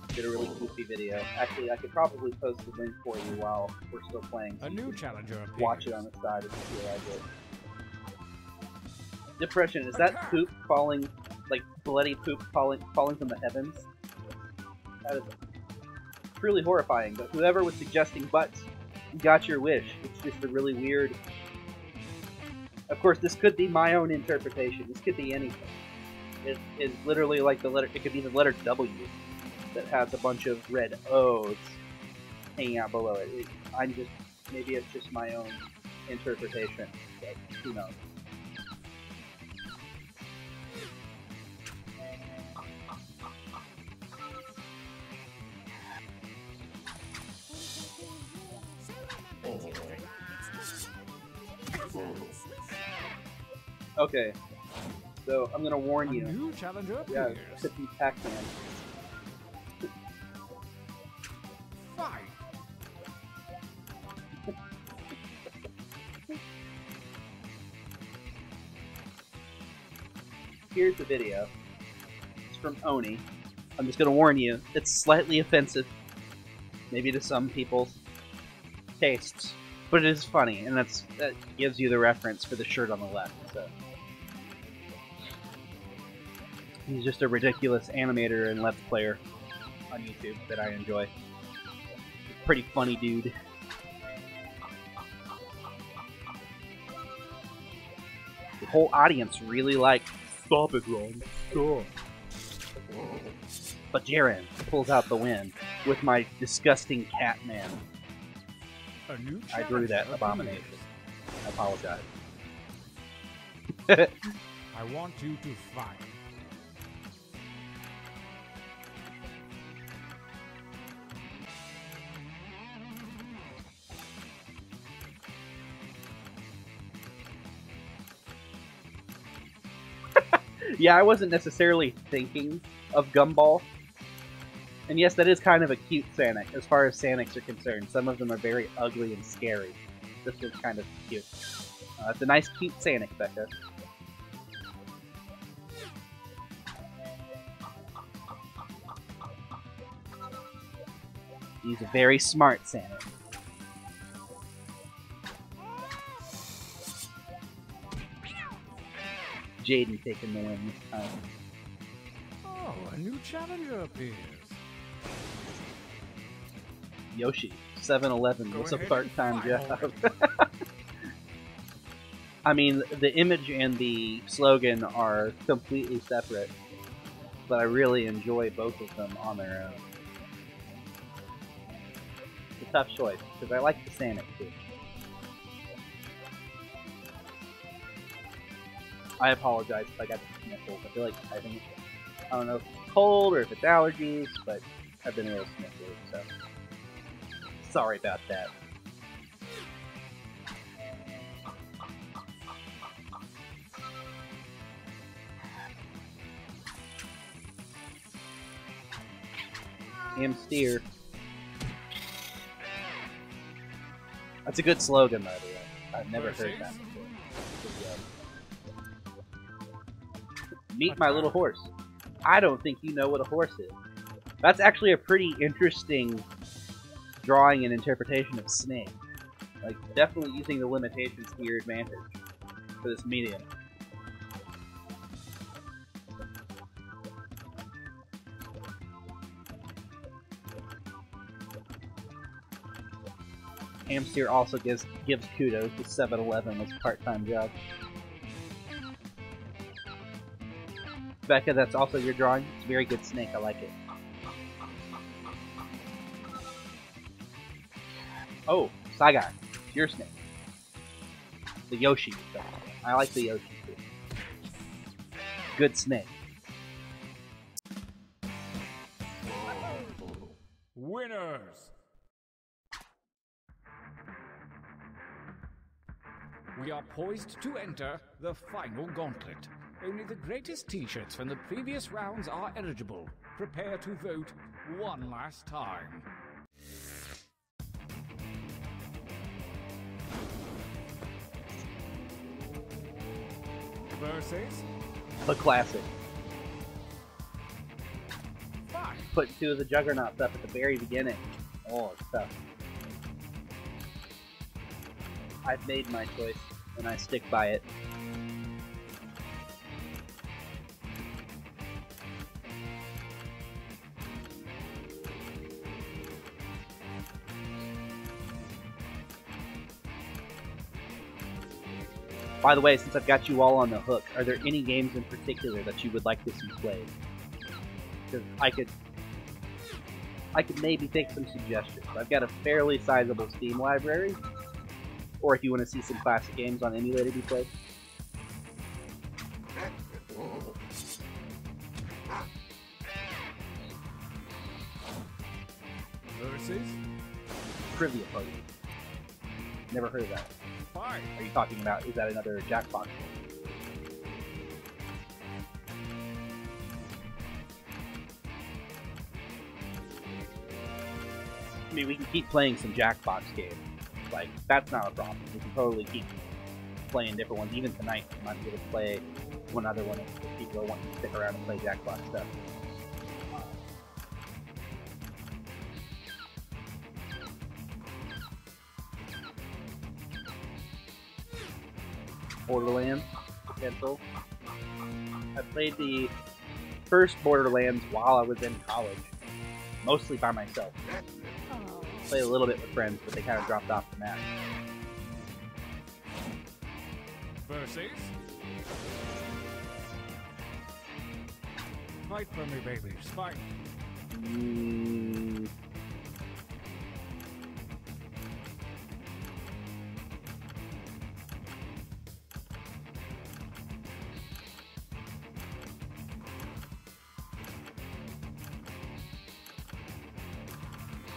Did a really goofy video. Actually, I could probably post the link for you while we're still playing. So A new challenger appears. Watch it on the side if you feel like it. Depression, is that poop falling, like bloody poop falling from the heavens? That is truly horrifying, but whoever was suggesting butts, you got your wish. It's just a really weird... Of course, this could be my own interpretation. This could be anything. It is literally like the letter... It could be the letter W that has a bunch of red O's hanging out below it. I'm just... Maybe it's just my own interpretation, but who knows. Okay, so I'm gonna warn you. A new challenger Yeah, appears. it could be Pac-Man. Fight. Here's the video. It's from Oni. I'm just gonna warn you, it's slightly offensive. Maybe to some people's tastes. But it is funny, and that gives you the reference for the shirt on the left, so. He's just a ridiculous animator and Let's Player on YouTube that I enjoy. Pretty funny dude. The whole audience really liked Stop it, Ron. Stop. But Jaren pulls out the win with my disgusting cat man. A new I drew that challenger abomination. appears. I apologize. I want you to fight. Yeah, I wasn't necessarily thinking of Gumball. And yes, that is kind of a cute Sonic, as far as Sonics are concerned. Some of them are very ugly and scary. This one's kind of cute. It's a nice, cute Sonic, Becca. He's a very smart Sonic. Jaden taking the win this time. Oh, a new challenger appears. Yoshi, 7-Eleven, Go what's a ahead part-time and fire job? I mean, the image and the slogan are completely separate, but I really enjoy both of them on their own. It's a tough choice, because I like the Sonic too. I apologize if I got the sniffles. I feel like I don't know if it's cold or if it's allergies, but I've been a little sniffly, so sorry about that. Am steer. That's a good slogan, by the way. I've never heard that before. Meet my little horse. I don't think you know what a horse is. That's actually a pretty interesting drawing and interpretation of Snake. Like, definitely using the limitations to your advantage for this medium. Hamster also gives kudos to 7-Eleven as a part-time job. Becca, that's also your drawing. It's a very good snake. I like it. Oh, Saigai, it's your snake. The Yoshi. I like the Yoshi too. Good snake. Winners! We are poised to enter the final gauntlet. Only the greatest t-shirts from the previous rounds are eligible. Prepare to vote one last time. Versus The classic. Fight. Put two of the Juggernauts up at the very beginning. Oh, it's tough. I've made my choice, and I stick by it. By the way, since I've got you all on the hook, are there any games in particular that you would like to see played? Because I could maybe take some suggestions. I've got a fairly sizable Steam library, or if you want to see some classic games on emulator be played. Versus Trivia Party. Never heard of that. Fight. Are you talking about, is that another Jackbox game? I mean, we can keep playing some Jackbox games. Like, that's not a problem. We can totally keep playing different ones. Even tonight, we might be able to play one other one if people are wanting to stick around and play Jackbox stuff. Borderlands potential. I played the first Borderlands while I was in college, mostly by myself. Played a little bit with friends, but they kind of dropped off the map. Versus Fight for me, babies. Fight.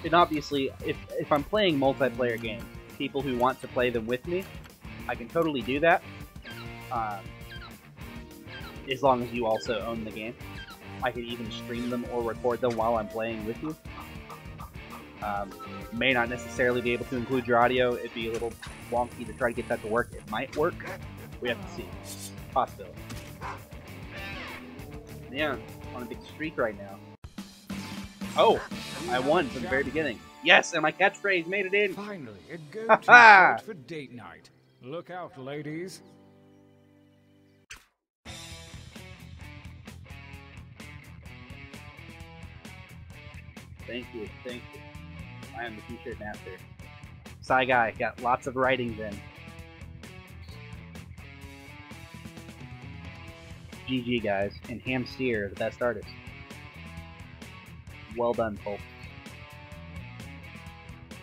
And obviously, if I'm playing multiplayer games, people who want to play them with me, I can totally do that. As long as you also own the game. I could even stream them or record them while I'm playing with you. May not necessarily be able to include your audio. It'd be a little wonky to try to get that to work. It might work. We have to see. Possibility. Yeah, on a big streak right now. Oh, I won from the very beginning. Yes, and my catchphrase made it in. Finally, a go-to shot for date night. Look out, ladies. Thank you, thank you. I am the t-shirt master. Saigai got lots of writings in. GG guys, and Hamster, the best artist. Well done, folks.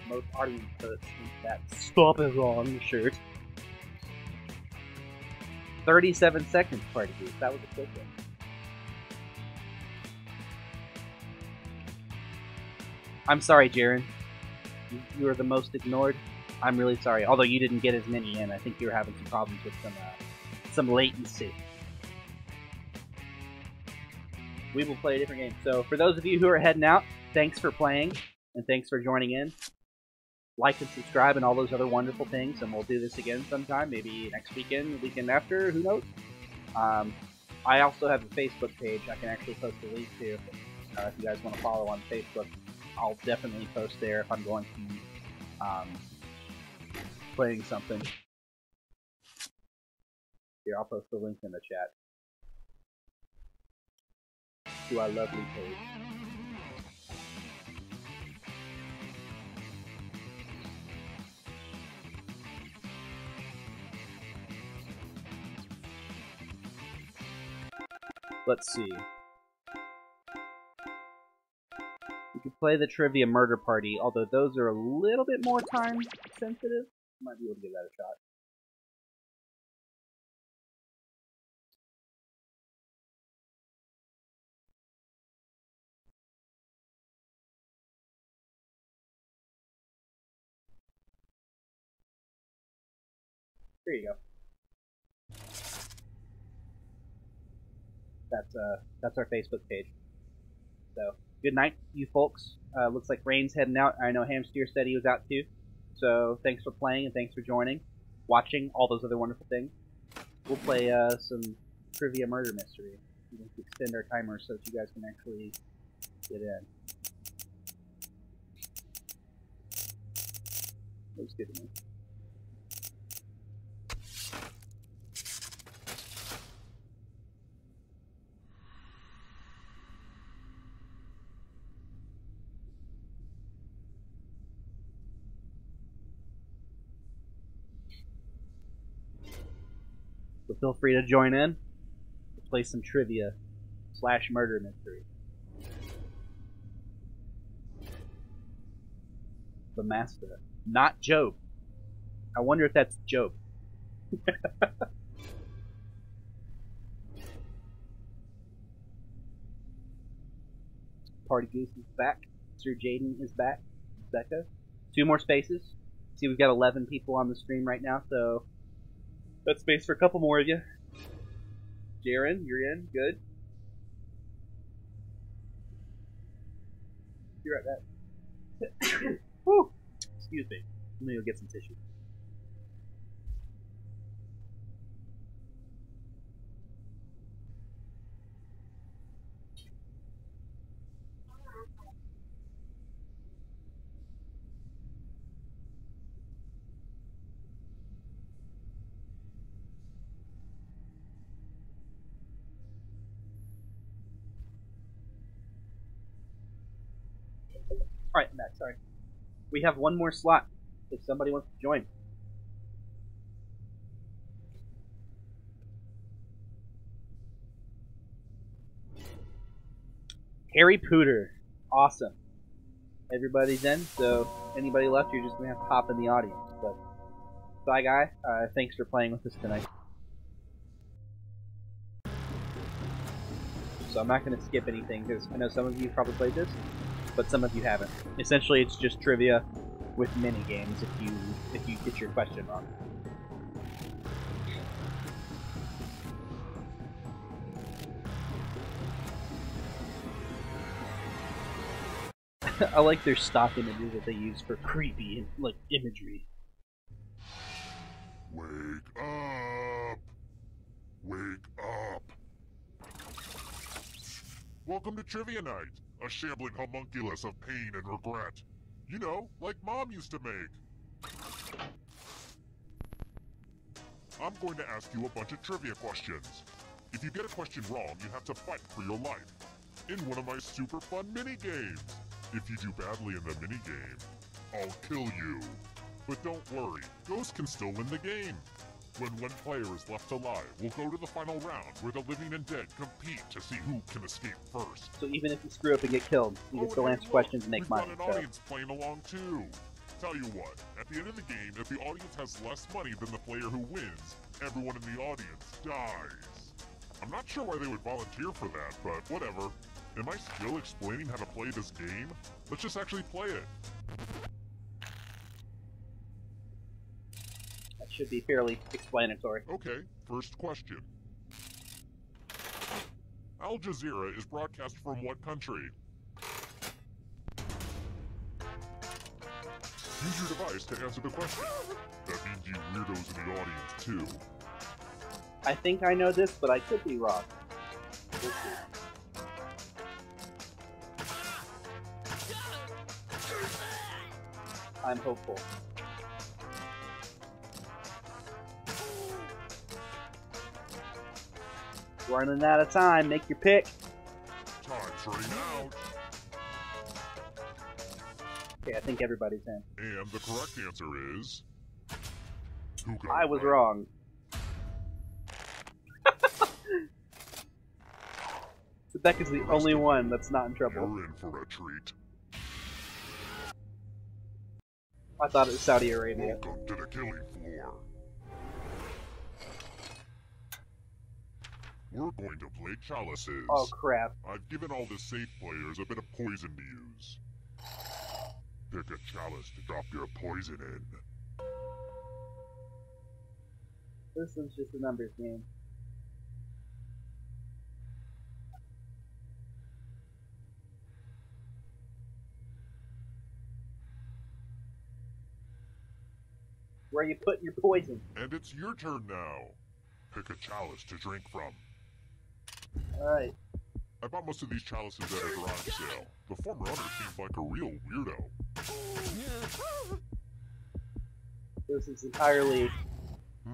Most audience votes think that "Stop is on" shirt. 37 seconds, party group. That was a quick one. I'm sorry, Jaren. You were the most ignored. I'm really sorry. Although you didn't get as many in, I think you were having some problems with some latency. We will play a different game. So for those of you who are heading out, thanks for playing, and thanks for joining in. Like and subscribe and all those other wonderful things, and we'll do this again sometime, maybe next weekend, the weekend after, who knows. I also have a Facebook page I can actually post a link to. If you guys want to follow on Facebook, I'll definitely post there if I'm going to playing something. Here, I'll post the link in the chat to our lovely page. Let's see. We could play the Trivia Murder Party, although those are a little bit more time sensitive. Might be able to give that a shot. There you go. That's our Facebook page. So, good night, you folks. Looks like Rain's heading out. I know Hamsteer said he was out too. So, thanks for playing and thanks for joining, watching, all those other wonderful things. We'll play some Trivia Murder Mystery. We can extend our timer so that you guys can actually get in. Looks good to me. So feel free to join in. We'll play some trivia / murder mystery. The Master. Not Job. I wonder if that's Job. Party Goose is back. Sir Jaden is back. Becca. 2 more spaces. See, we've got 11 people on the stream right now, so that's space for a couple more of you. Jaren, you're in. Good. You're right back. Woo! Excuse me. Let me go get some tissue. Alright, I'm back. Sorry. We have 1 more slot if somebody wants to join. Harry Pooter. Awesome. Everybody's in, so anybody left, you're just going to have to hop in the audience. But, bye, guy. Thanks for playing with us tonight. So I'm not going to skip anything, because I know some of you probably played this, but some of you haven't. Essentially, it's just trivia with mini games if you get your question wrong. I like their stock images that they use for creepy imagery. Wake up! Wake up! Welcome to Trivia Night, a shambling homunculus of pain and regret. You know, like Mom used to make. I'm going to ask you a bunch of trivia questions. If you get a question wrong, you have to fight for your life in one of my super fun mini-games. If you do badly in the mini-game, I'll kill you. But don't worry, ghosts can still win the game. When one player is left alive, we'll go to the final round where the living and dead compete to see who can escape first. So even if you screw up and get killed, you can still answer questions and make money. We've got an audience playing along too. Tell you what, at the end of the game, if the audience has less money than the player who wins, everyone in the audience dies. I'm not sure why they would volunteer for that, but whatever. Am I still explaining how to play this game? Let's just actually play it. That should be fairly explanatory. Okay, first question. Al Jazeera is broadcast from what country? Use your device to answer the question. That means you weirdos in the audience too. I think I know this, but I could be wrong. We'll see. I'm hopeful. Running out of time. Make your pick. Time's running out. Okay, I think everybody's in. And the correct answer is... Who got I it was right? wrong. Becca's the only one that's not in trouble. You're in for a treat. I thought it was Saudi Arabia. Welcome to the killing floor. We're going to play chalices. Oh crap. I've given all the safe players a bit of poison to use. Pick a chalice to drop your poison in. This is just a numbers game. Where are you putting your poison? And it's your turn now. Pick a chalice to drink from. Alright. I bought most of these chalices at a garage sale. The former owner seems like a real weirdo. This is entirely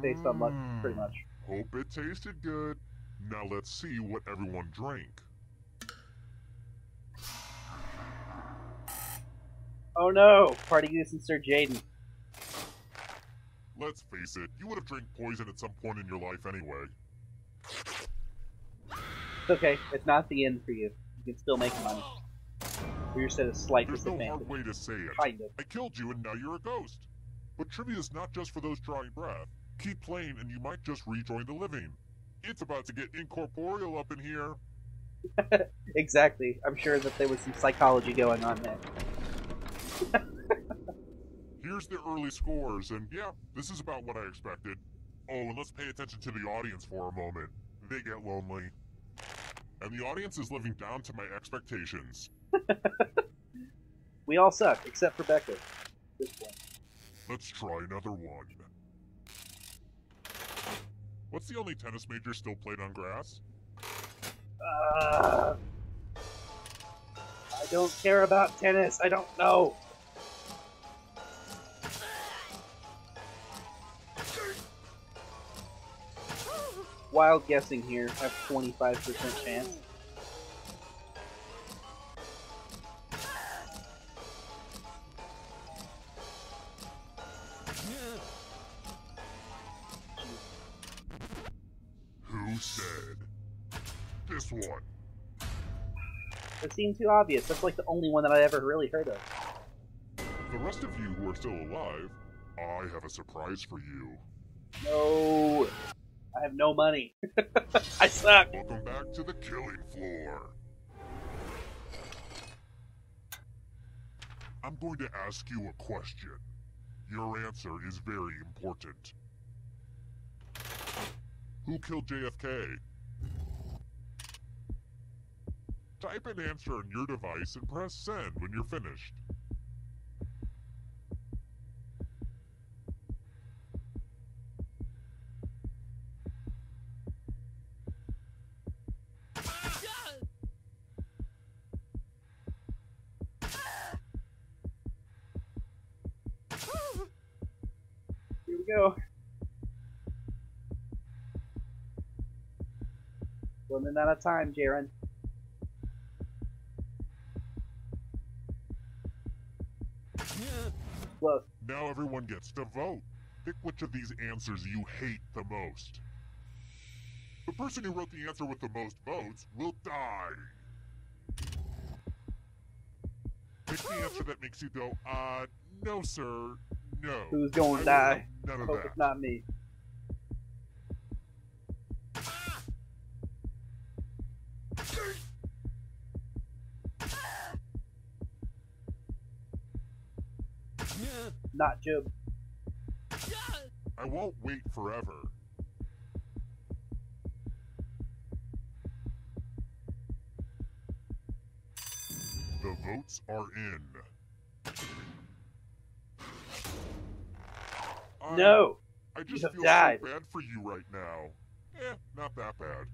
based on luck, pretty much. Hope it tasted good. Now let's see what everyone drank. Oh no! Party Goose and Sir Jaden. Let's face it, you would have drank poison at some point in your life anyway. It's okay. It's not the end for you. You can still make money. We're just at a slight There's no disadvantage. hard way to say it. Kind of. I killed you and now you're a ghost. But trivia is not just for those drawing breath. Keep playing and you might just rejoin the living. It's about to get incorporeal up in here. Exactly. I'm sure that there was some psychology going on there. Here's the early scores, and yeah, this is about what I expected. Oh, and let's pay attention to the audience for a moment. They get lonely. And the audience is living down to my expectations. We all suck, except for Becca. This point. Let's try another one. What's the only tennis major still played on grass? I don't care about tennis. I don't know. Wild guessing here. I have 25% chance. Who said? This one. It seemed too obvious. That's like the only one that I ever really heard of. The rest of you who are still alive, I have a surprise for you. No. I have no money. I suck. Welcome back to the killing floor. I'm going to ask you a question. Your answer is very important. Who killed JFK? Type an answer on your device and press send when you're finished. Here we go. Running out of time, Jaren. Close. Now everyone gets to vote. Pick which of these answers you hate the most. The person who wrote the answer with the most votes will die. Pick the answer that makes you go, no sir, no. Who's going to I die? want none of Hope that. it's not me. Not Job. I won't wait forever. The votes are in. No! I just You have feel died. so bad for you right now. Not that bad.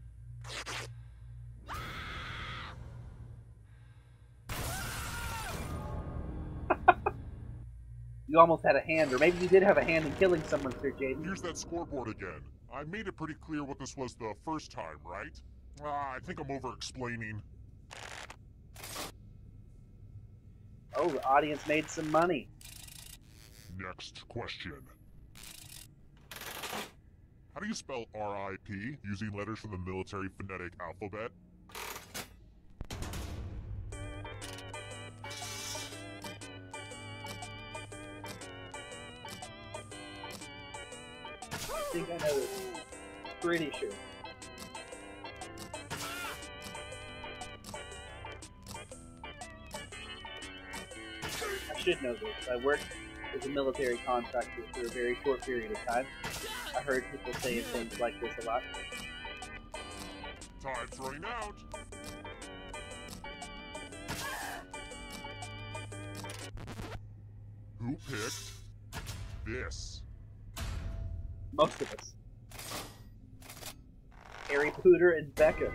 You almost had a hand, or maybe you did have a hand in killing someone, Sir Jaden. Here's that scoreboard again. I made it pretty clear what this was the first time, right? I think I'm over-explaining. Oh, the audience made some money. Next question. How do you spell RIP using letters from the military phonetic alphabet? I think I know this. Pretty sure. I should know this. I worked as a military contractor for a very short period of time. I heard people saying things like this a lot. Time's running out. Who picked this? Most of us. Harry Pooter and Becca.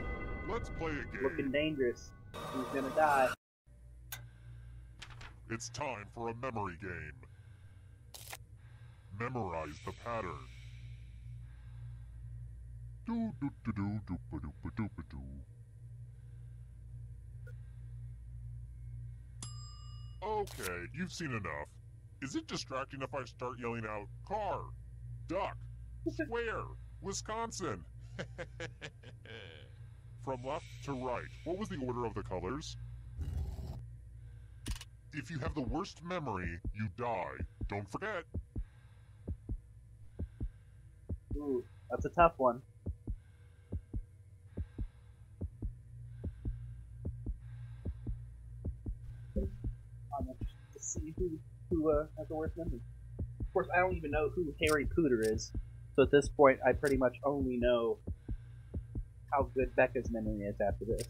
Let's play a game. Looking dangerous. Who's gonna die? It's time for a memory game. Memorize the pattern. Do do do do do ba do ba do ba do. Okay, you've seen enough. Is it distracting if I start yelling out car, duck, square, Wisconsin? From left to right, what was the order of the colors? If you have the worst memory, you die. Don't forget. Ooh, that's a tough one. I'm interested to see who has the worst memory. Of course, I don't even know who Harry Pooter is, so at this point, I pretty much only know how good Becca's memory is after this.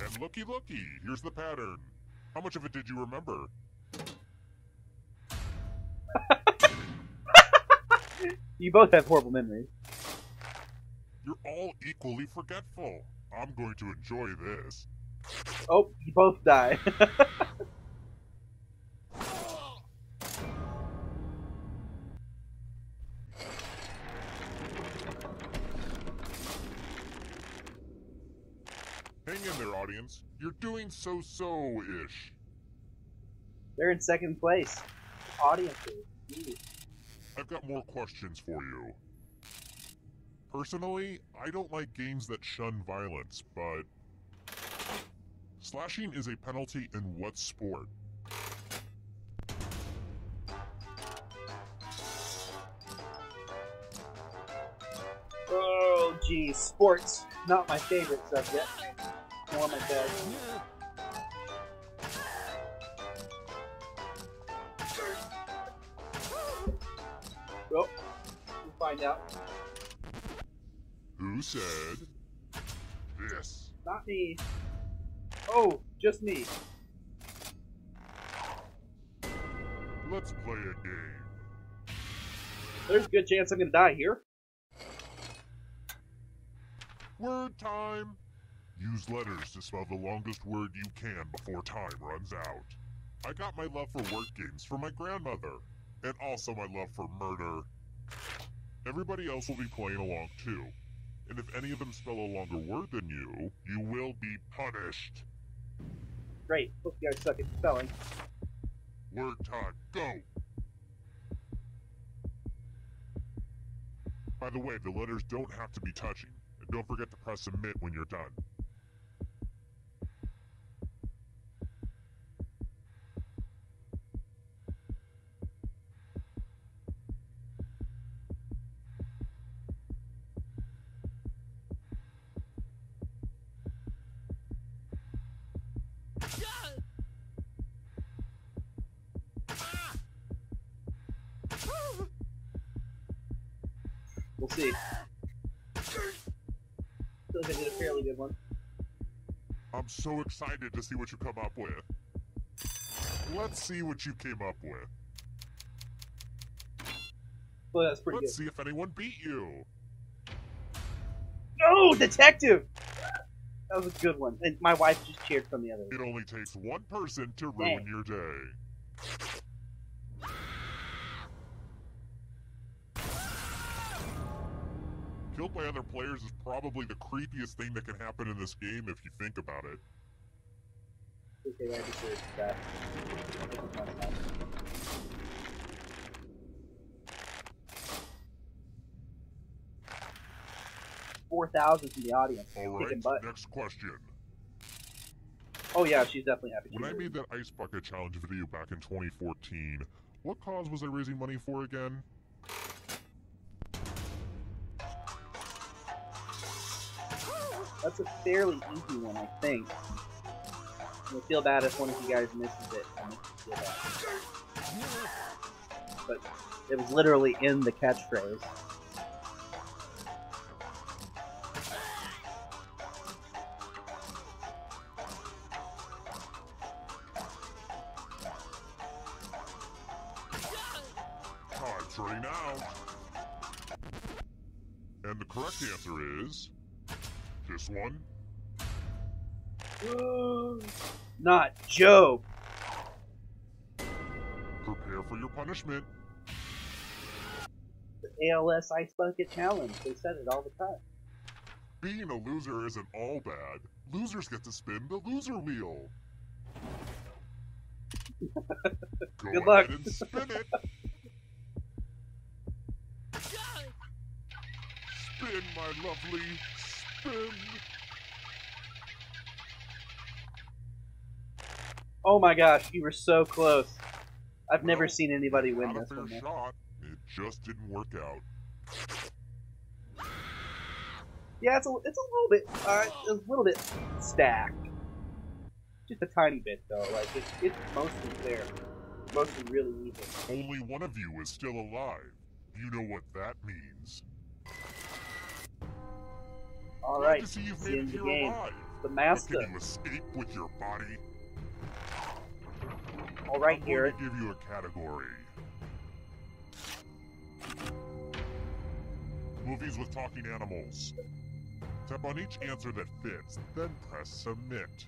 And looky, here's the pattern. How much of it did you remember? You both have horrible memories. You're all equally forgetful. I'm going to enjoy this. Oh, you both die. Hang in there, audience. You're doing so-so-ish. They're in second place. Audiences. Ooh. I've got more questions for you. Personally, I don't like games that shun violence, but... slashing is a penalty in what sport? Oh, geez. Sports. Not my favorite subject. More my bad. Well, we'll find out. Who said this? Not me. Oh, just me. Let's play a game. There's a good chance I'm gonna die here. Word time! Use letters to spell the longest word you can before time runs out. I got my love for word games from my grandmother, and also my love for murder. Everybody else will be playing along too, and if any of them spell a longer word than you, you will be punished. Great. Hope you guys suck at spelling. Word time, go! By the way, the letters don't have to be touching, and don't forget to press submit when you're done. We'll see. Feel like I did a fairly good one. I'm so excited to see what you come up with. Let's see what you came up with. Well, that's pretty Let's good. see if anyone beat you. No, detective! That was a good one. And my wife just cheered from the other It one. only takes one person to ruin Dang. your day. Killed by other players is probably the creepiest thing that can happen in this game if you think about it. Okay, I deserve that. This is my time. $4,000 from the audience. Kicking Alright, butt. next question. Oh yeah, she's definitely happy. When I made that Ice Bucket Challenge video back in 2014, what cause was I raising money for again? That's a fairly easy one, I think. I feel bad if one of you guys misses it. I make you feel bad. But it was literally in the catchphrase. Time's running out. And the correct answer is this one. Not Joe. Prepare for your punishment. The ALS Ice Bucket Challenge. They said it all the time. Being a loser isn't all bad. Losers get to spin the loser wheel. Go Good luck. ahead and spin it. Spin, my lovely, spin. Oh my gosh, you were so close. I've never Well, seen anybody win not a this fair one. shot. It just didn't work out. Yeah, it's a little bit stacked. Just a tiny bit though. Like it's mostly fair, mostly really even. Only one of you is still alive. You know what that means. All Glad right, to see you've it's made the it end of the here game. alive. The But master. can you escape with your body? All right, I'm here. going to give you a category. Movies with talking animals. Tap on each answer that fits, then press submit.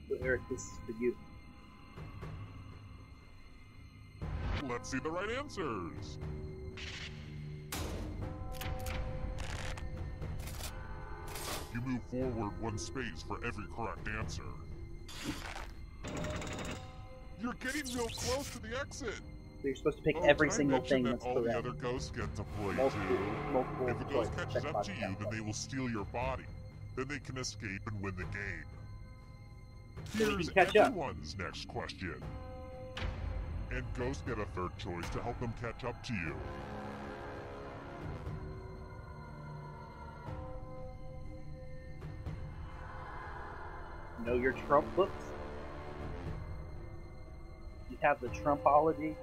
So Eric, this is for you. Let's see the right answers. You move forward one space for every correct answer. You're getting real close to the exit. So you're supposed to pick Oh, every did I single mention thing that that's all the correct. other ghosts get to play Multiple too. If a choice. ghost catches Checkbox up to you, count. then they will steal your body. Then they can escape and win the game. So we Here's can catch up. everyone's next question. And ghosts get a third choice to help them catch up to you. Know your Trump books? You have the Trumpology?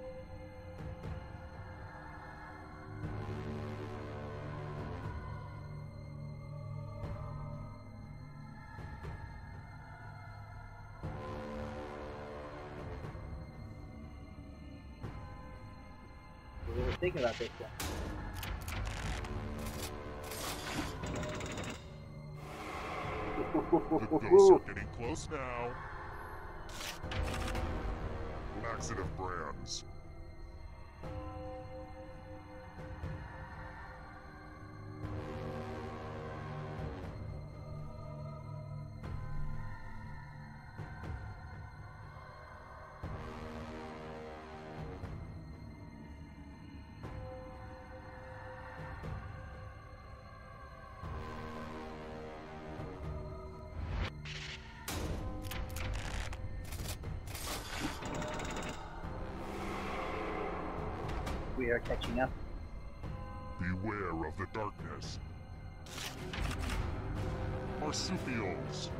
What do you think about this one? The ghosts are getting close now. Laxative brands. We are catching up. Beware of the darkness. Marsupials.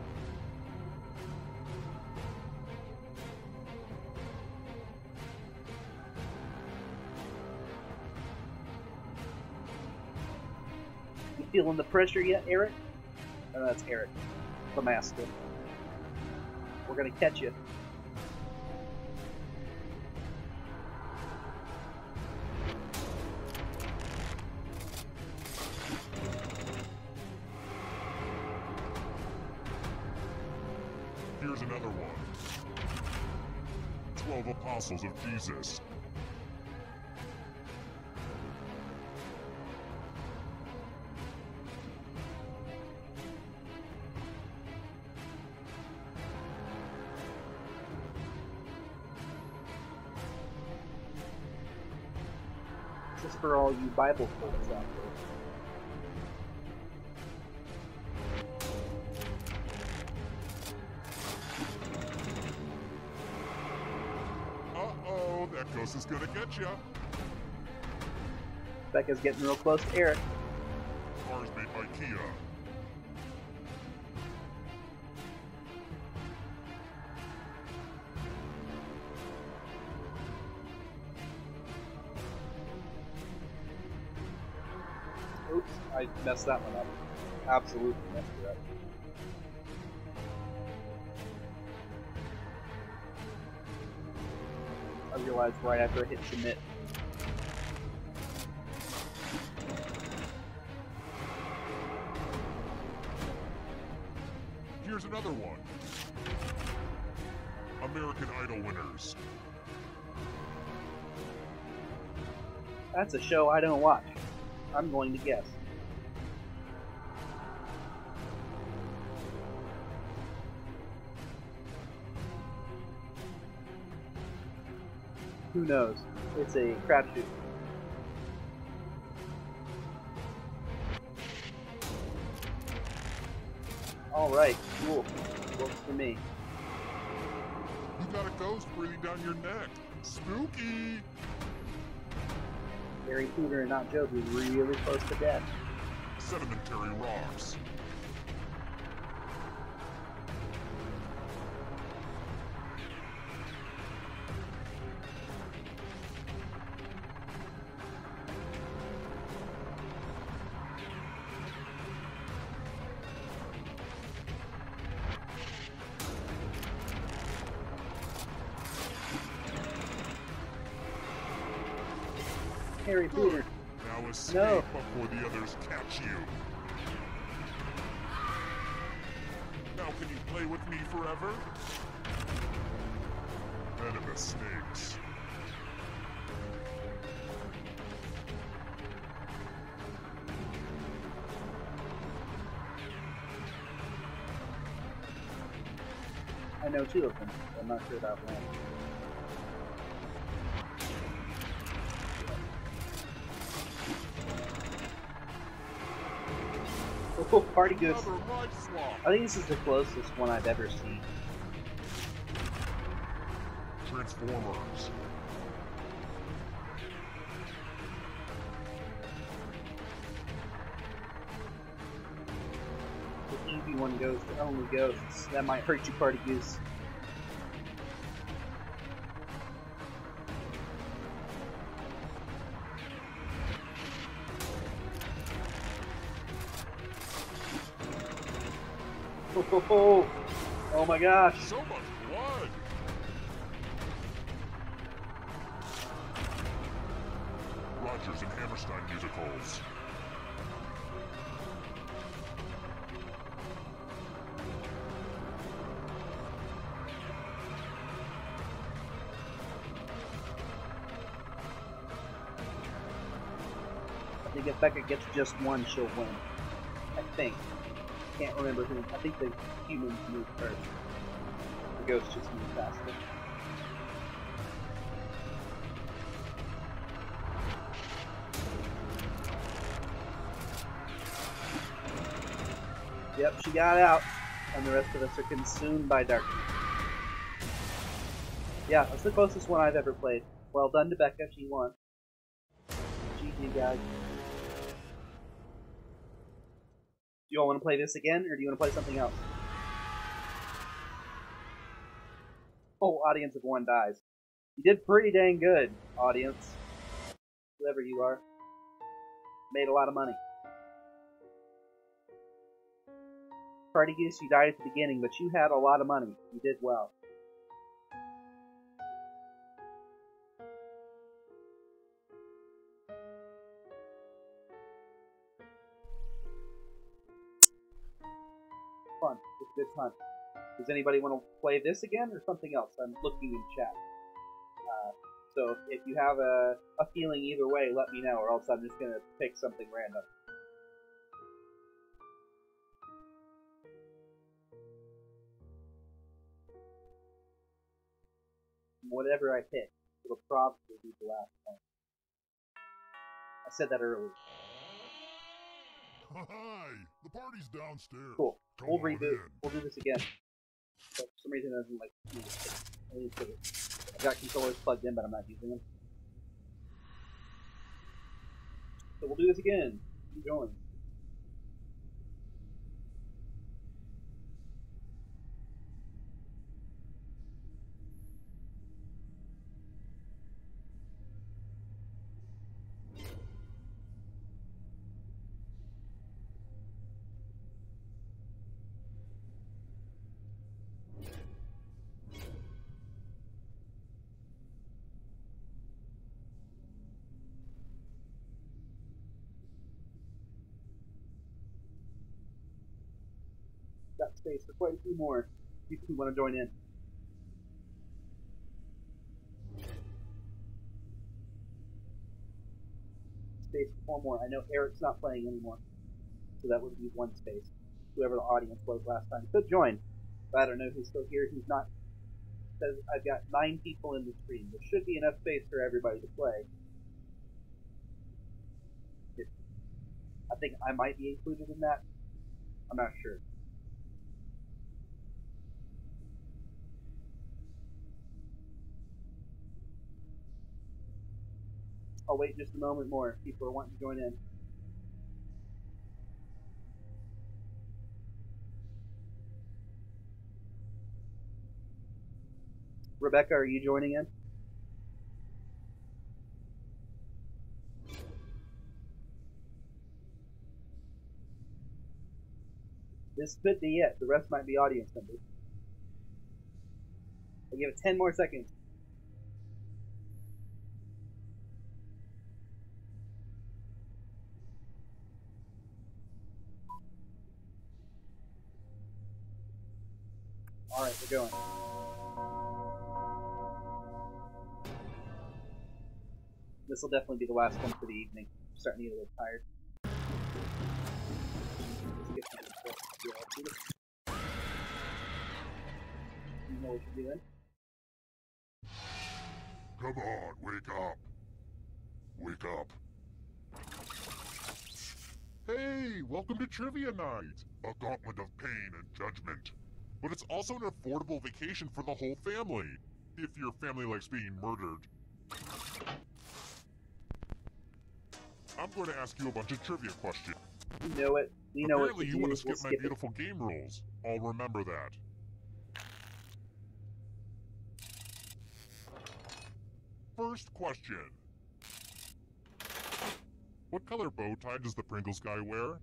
You feeling the pressure yet, Eric? Oh, that's Eric, the master. We're gonna catch you. Here's another one. 12 Apostles of Jesus. This is for all you Bible folks out ghost is gonna get ya. Becca's getting real close to Eric. Cars made by Kia. Oops, I messed that one up. Absolutely messed it up. I realized right after I hit submit. Here's another one. American Idol winners. That's a show I don't watch. I'm going to guess. Who knows? It's a crapshoot. Alright, cool. Works for me. You got a ghost breathing down your neck. Spooky! Harry Potter and not Joe be really close to death. Sedimentary rocks. Harry Potter. Now escape No. before the others catch you. Now can you play with me forever? Venomous snakes. I know two of them. I'm not sure about one. Oh, Party Goose. Another life swap. I think this is the closest one I've ever seen. Transformers. The easy one goes to only ghosts. That might hurt you, Party Goose. Oh my gosh. So much blood. Rogers and Hammerstein musicals. I think if Becca gets just one, she'll win. I think. Can't remember who. I think the humans move first. The ghosts just move faster. Yep, she got out, and the rest of us are consumed by darkness. Yeah, that's the closest one I've ever played. Well done to Becca, she won. GG, guys. Do you all want to play this again, or do you want to play something else? Oh, audience of one dies. You did pretty dang good, audience. Whoever you are. Made a lot of money. Party Goose, you died at the beginning, but you had a lot of money. You did well. Fun. It's a good hunt. Does anybody want to play this again or something else? I'm looking in chat. So if you have a feeling either way, let me know, or else I'm just going to pick something random. Whatever I pick, it'll probably be the last one. I said that earlier. Hi, the party's downstairs. Cool. Come We'll on reboot. in. We'll do this again. Let's some reason it doesn't like I need to I've got controllers plugged in, but I'm not using them. So we'll do this again. Keep going. Got space for quite a few more people who want to join in. Space for 4 more. I know Eric's not playing anymore, so that would be 1 space. Whoever the audience was last time could join, but I don't know who's still here, who's not. Says I've got 9 people in the stream. There should be enough space for everybody to play. I think I might be included in that. I'm not sure. I'll wait just a moment more if people are wanting to join in. Rebecca, are you joining in? This could be it. The rest might be audience members. I'll give it 10 more seconds. Alright, we're going. This will definitely be the last one for the evening. I'm starting to get a little tired. You know what you're doing? Come on, wake up. Wake up. Hey, welcome to Trivia Night! A gauntlet of pain and judgment. But it's also an affordable vacation for the whole family, if your family likes being murdered. I'm going to ask you a bunch of trivia questions. You know it. We know Apparently what you want to we'll skip my beautiful game rules. I'll remember that. First question. What color bow tie does the Pringles guy wear?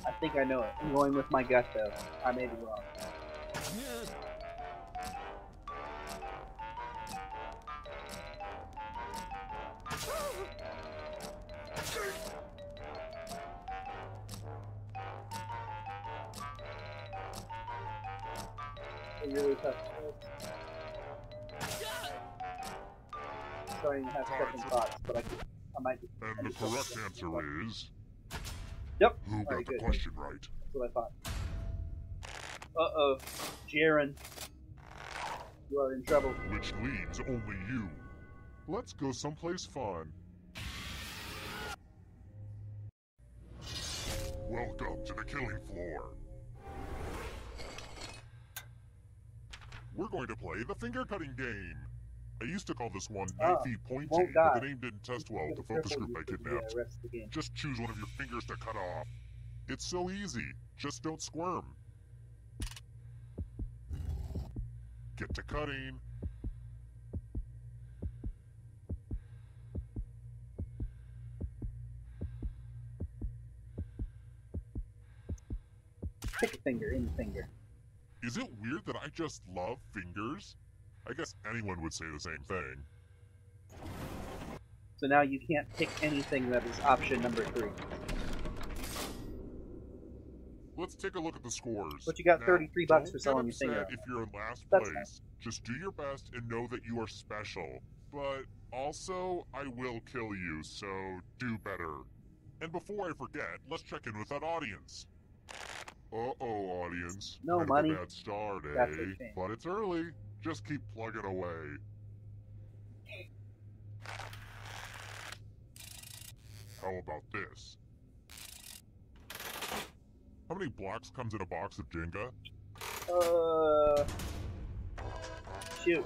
I think I know it. I'm going with my gut, though. I may be wrong. A really tough choice. Starting to have second thoughts, but I might be. And the correct answer is... Yep. Who got the question right? That's what I thought. Uh-oh. Jaren. You are in trouble. Which leads only you. Let's go someplace fun. Welcome to the killing floor. We're going to play the finger-cutting game. I used to call this one knifey pointy, but the name didn't test well with the focus group I kidnapped. Just choose one of your fingers to cut off. It's so easy. Just don't squirm. Get to cutting. Pick a finger, any finger. Is it weird that I just love fingers? I guess anyone would say the same thing. So now you can't pick anything that is option number 3. Let's take a look at the scores. But you got now, $33 for selling your finger. If you're in last That's place, just do your best and know that you are special. But also, I will kill you, so do better. And before I forget, let's check in with that audience. Uh-oh, audience. No Kind money. of a bad start, eh? That's a shame. But it's early. Just keep plugging away. How about this? How many blocks comes in a box of Jenga? Shoot.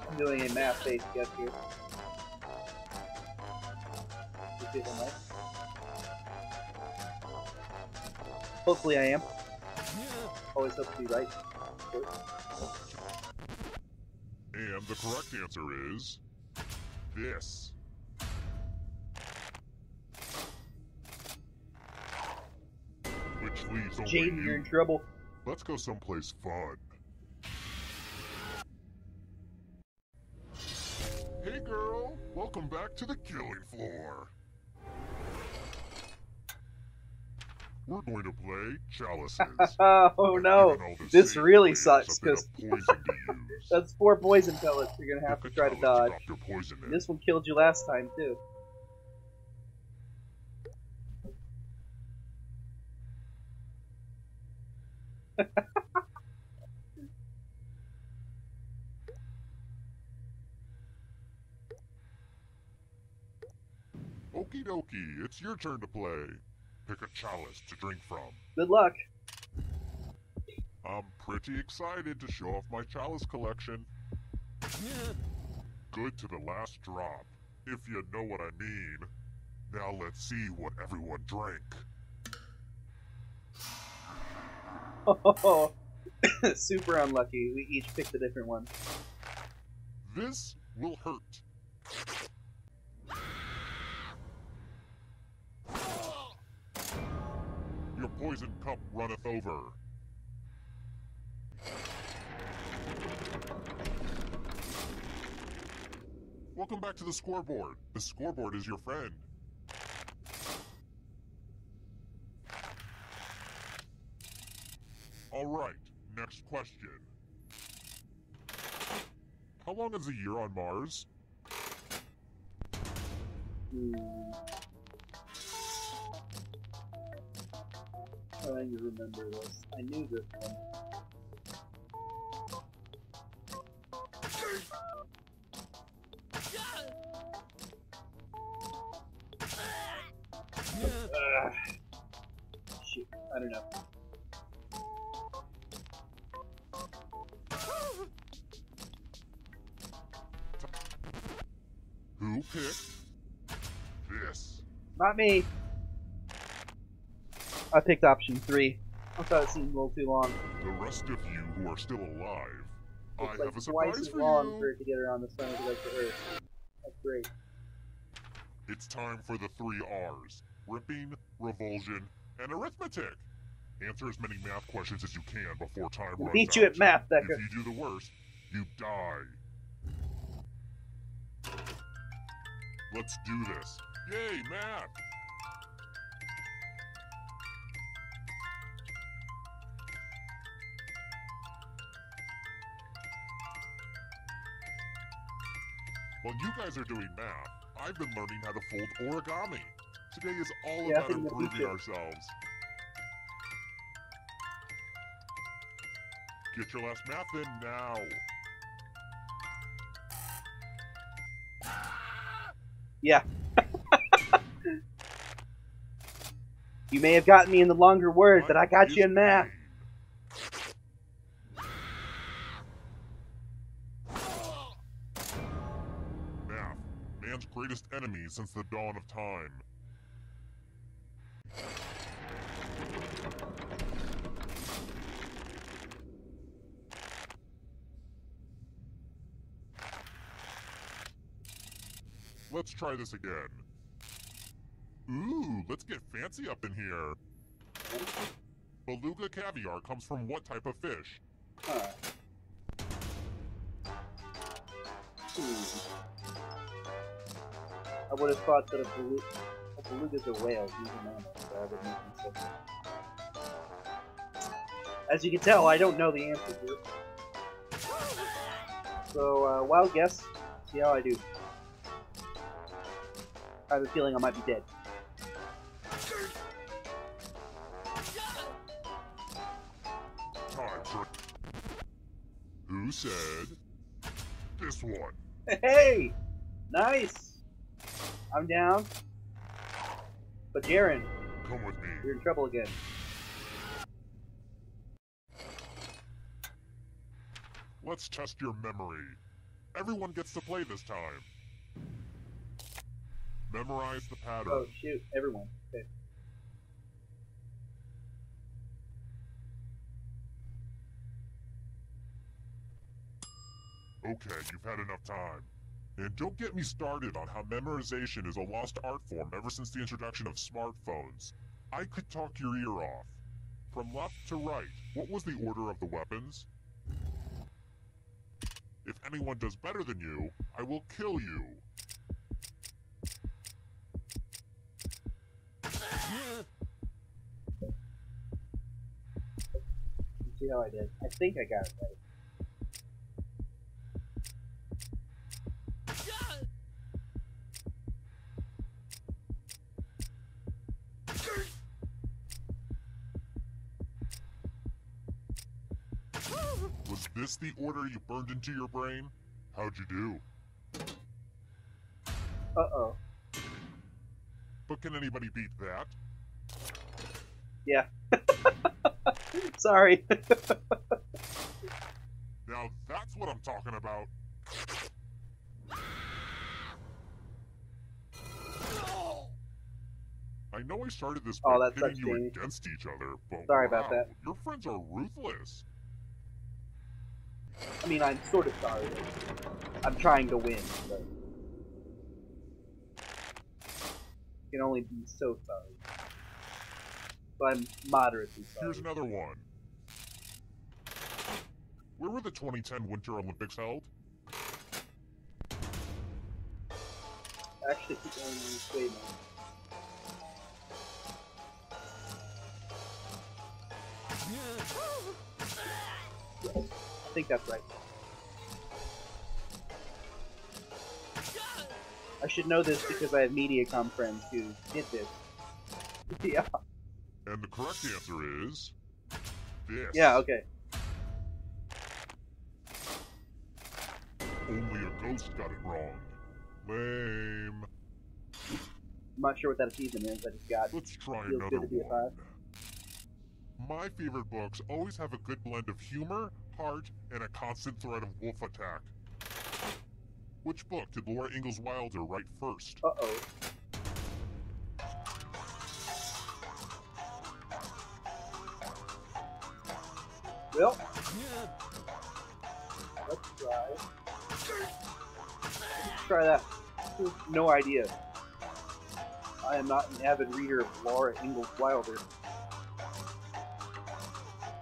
I'm doing a math-based guess here. You feel nice? Hopefully I am. Always hope to be right. And the correct answer is this. Which leaves only Jaden, you're you. in trouble. Let's go someplace fun. Hey girl, welcome back to the killing floor. We're going to play chalices. Oh no, this really sucks because poison to use. that's 4 poison pellets you're gonna have to Pick a try to chalice dodge. drop your poison in. This one killed you last time too. Okie dokie, it's your turn to play. Pick a chalice to drink from. Good luck. I'm pretty excited to show off my chalice collection. Good to the last drop, if you know what I mean. Now let's see what everyone drank. Oh, super unlucky. We each picked a different one. This will hurt. Your poison cup runneth over. Welcome back to the scoreboard. The scoreboard is your friend. Alright, next question. How long is a year on Mars? Trying to remember this. I knew this one. Shoot, I don't know. Who picked this? Not me. I picked option 3. I thought it seemed a little too long. The rest of you who are still alive, It's I like have a twice surprise as for long you. for it to get around the sun as it does for Earth. That's great. It's time for the 3 R's. Ripping, revulsion, and arithmetic. Answer as many math questions as you can before time We'll runs beat out. you at math, If Becker. you do the worst, you die. Let's do this. Yay, math! While you guys are doing math, I've been learning how to fold origami. Today is all Yeah, I about think that'd be improving good. ourselves. Get your last math in now. Yeah. You may have gotten me in the longer word, but I got you in math. Math, man's greatest enemy since the dawn of time. Let's try this again. Ooh, let's get fancy up in here. Beluga caviar comes from what type of fish? Huh. I would have thought that a beluga's a whale. He's a mammal, so I would make him so. As you can tell, I don't know the answer here. So, wild guess. See how I do. I have a feeling I might be dead. Time for... Who said this one? Hey! Nice! I'm down. But Jaren, Come with me. you're in trouble again. Let's test your memory. Everyone gets to play this time. Memorize the pattern. Oh shoot, everyone. Okay. Okay, you've had enough time. And don't get me started on how memorization is a lost art form ever since the introduction of smartphones. I could talk your ear off. From left to right, what was the order of the weapons? If anyone does better than you, I will kill you. Let's see how I did. I think I got it right. Was this the order you burned into your brain? How'd you do? Uh-oh. But can anybody beat that? Yeah. Sorry. Now that's what I'm talking about. I know I started this by Oh, that pitting sucks, you Jamie. against each other, but Sorry wow, about that. your friends are ruthless. I mean, I'm sort of sorry. I'm trying to win, but I can only be so sorry. So I'm moderately sorry. Here's another one. Where were the 2010 Winter Olympics held? Actually, wait a minute. I think that's right. I should know this because I have Mediacom friends who did this. Yeah. And the correct answer is this. Yeah, okay. Only a ghost got it wrong. Lame. I'm not sure what that achievement is. I just got Let's try feels another good to be a one. 5. My favorite books always have a good blend of humor, heart, and a constant threat of wolf attack. Which book did Laura Ingalls Wilder write first? Uh-oh. Well, let's try that. No idea. I am not an avid reader of Laura Ingalls Wilder.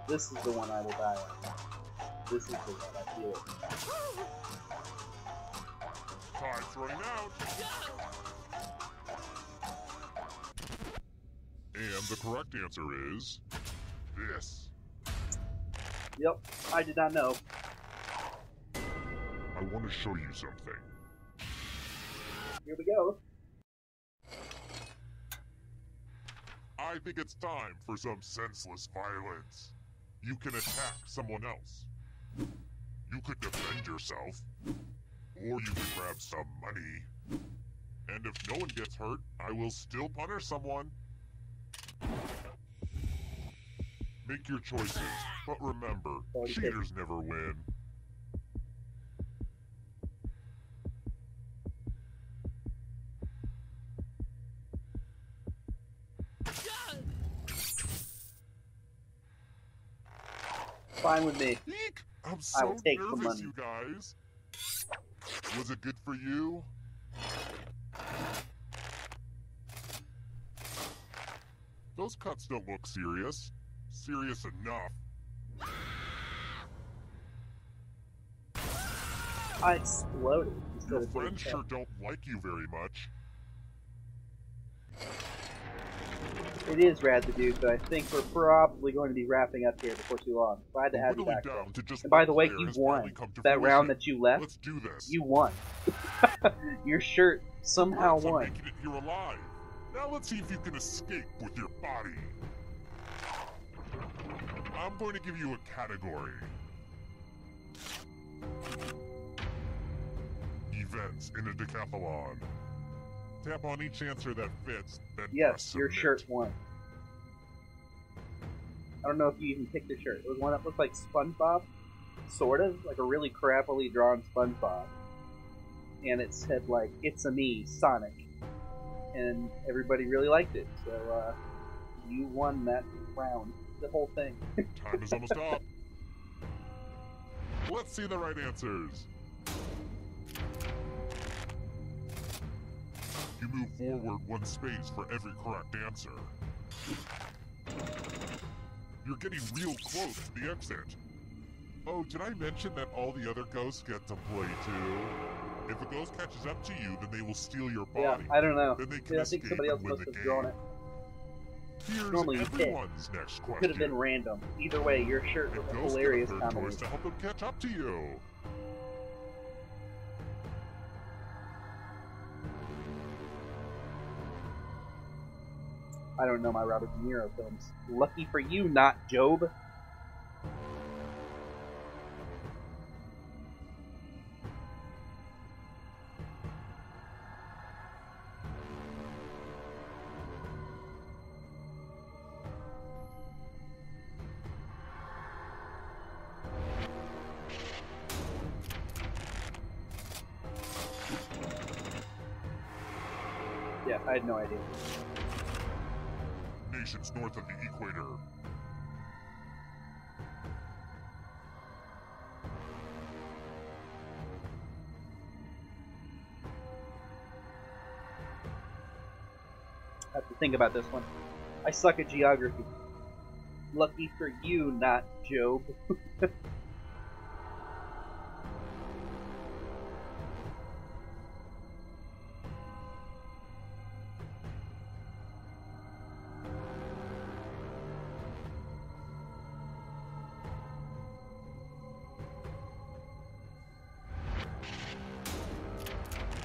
This is the one I will die on. This is the one I feel it. Time's running out. And the correct answer is this. Yep, I did not know. I want to show you something. Here we go. I think it's time for some senseless violence. You can attack someone else. You could defend yourself. Or you could grab some money. And if no one gets hurt, I will still punish someone. Make your choices, but remember, cheaters never win. Fine with me. Eek! I'm I so will take the nervous, money. you guys. Was it good for you? Those cuts don't look serious. Serious enough. I exploded instead Your of doing friends that. sure don't like you very much. It is rad to do, but I think we're probably going to be wrapping up here before too long. Glad to have you Whittling back. down to just And by one the way, player you has won. finally come to That round fruition. that you left, Let's do this. you won. Your shirt somehow Congrats on won. making it here alive. Now let's see if you can escape with your body. I'm going to give you a category. events in a decathlon. Tap on each answer that fits, then press Yes, submit. your shirt won. I don't know if you even picked the shirt. It was one that looked like SpongeBob, sort of, like a really crappily drawn SpongeBob. And it said, like, "It's a me, Sonic." And everybody really liked it, so, you won that round. The whole thing. Time is almost up. Let's see the right answers. You move forward one space for every correct answer. You're getting real close to the exit. Oh, did I mention that all the other ghosts get to play too? If a ghost catches up to you, then they will steal your body. Yeah, I don't know. Then they can I think escape somebody else and win must the have drawn game. it. Here's Normally you pick. everyone's next It question. could have been random. Either way, your shirt And was a ghosts hilarious get a third choice combination. to help them catch up to you. I don't know my Robert De Niro films. Lucky for you, not Job. Yeah, I had no idea. Nations north of the equator. I have to think about this one. I suck at geography. Lucky for you, not Job.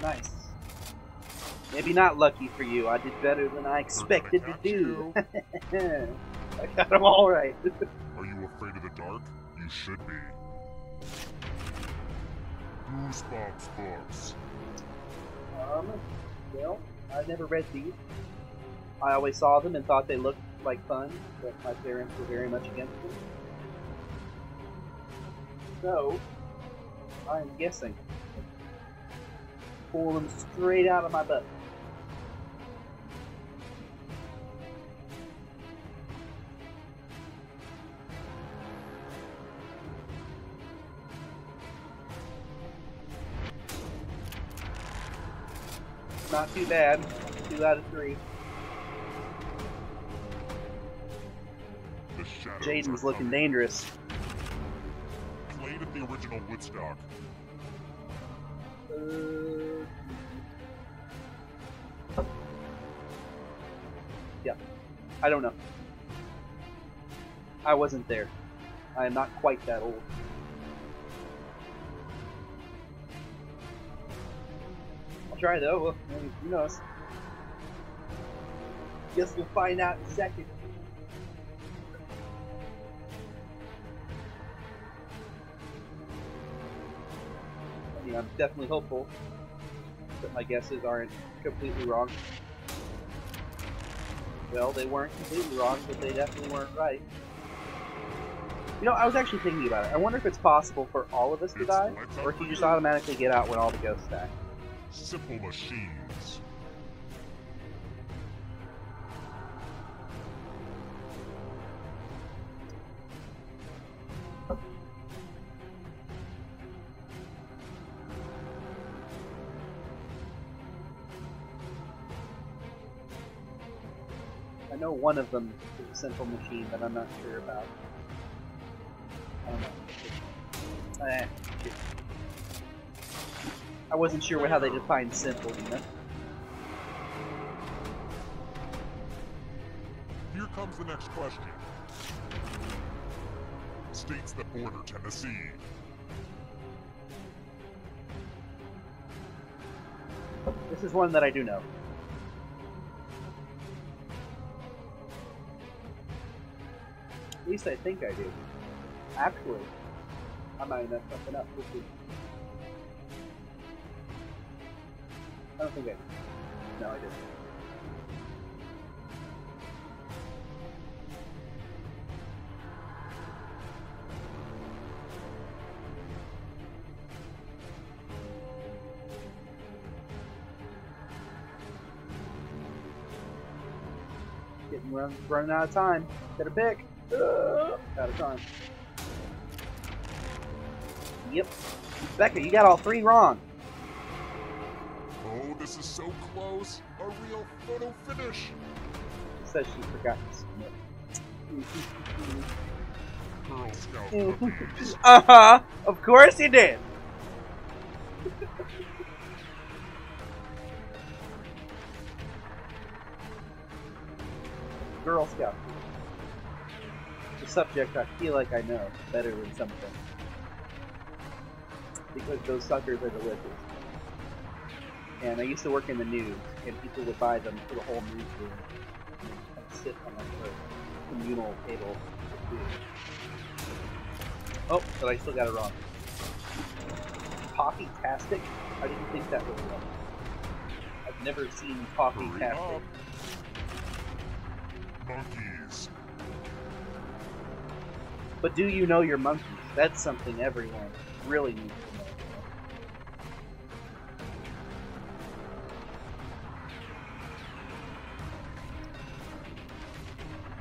Nice. Maybe not lucky for you. I did better than I expected to do. I got them all right. Are you afraid of the dark? You should be. Goosebumps books. Well, I never read these. I always saw them and thought they looked like fun, but my parents were very much against them. So, I'm guessing. Pull them straight out of my butt. Not too bad. 2 out of 3. The shadows Jaden's are looking coming. dangerous. Played at the original Woodstock. Yeah. I don't know. I wasn't there. I am not quite that old. I'll try though. Well, maybe, who knows? Guess we'll find out in a second. I mean, I'm definitely hopeful that my guesses aren't completely wrong. Well, they weren't completely wrong, but they definitely weren't right. You know, I was actually thinking about it. I wonder if it's possible for all of us to It's die, lights out or if for you just you. automatically get out when all the ghosts die. Simple machines. I know one of them is a simple machine, but I'm not sure about. I don't know. Shit. I wasn't sure how they define simple, you know? Here comes the next question. States that border Tennessee. This is one that I do know. At least I think I do. Actually, I might have messed something up. I don't think I did. No, I didn't. Running out of time. Better pick. Out of time. Yep. Becca, you got all 3 wrong. Oh, this is so close. A real photo finish. She says she forgot to submit. Girl Scout cookies. Uh-huh. Of course you did. Girl Scout. The subject I feel like I know better than something. Because those suckers are delicious. And I used to work in the news, and people would buy them for the whole newsroom. And just kind of sit on like a communal table with food. Oh, but I still got it wrong. Coffee-tastic? I didn't think that was wrong. I've never seen coffee-tastic. Monkeys. But do you know your monkeys? That's something everyone really needs to know.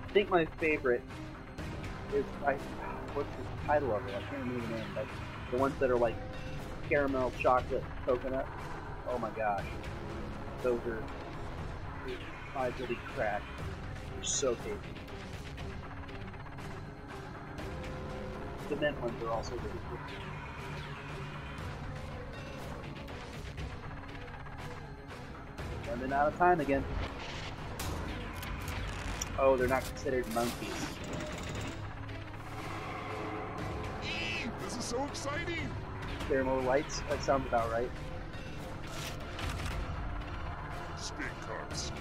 I think my favorite is what's the title of it? I can't remember the name, but the ones that are like caramel, chocolate, coconut. Oh my gosh, those are eyes will be cracked. They're so tasty. The mint ones are also really good. Running out of time again. Oh, they're not considered monkeys. This is so exciting! Caramel lights? That sounds about right. Steak cups.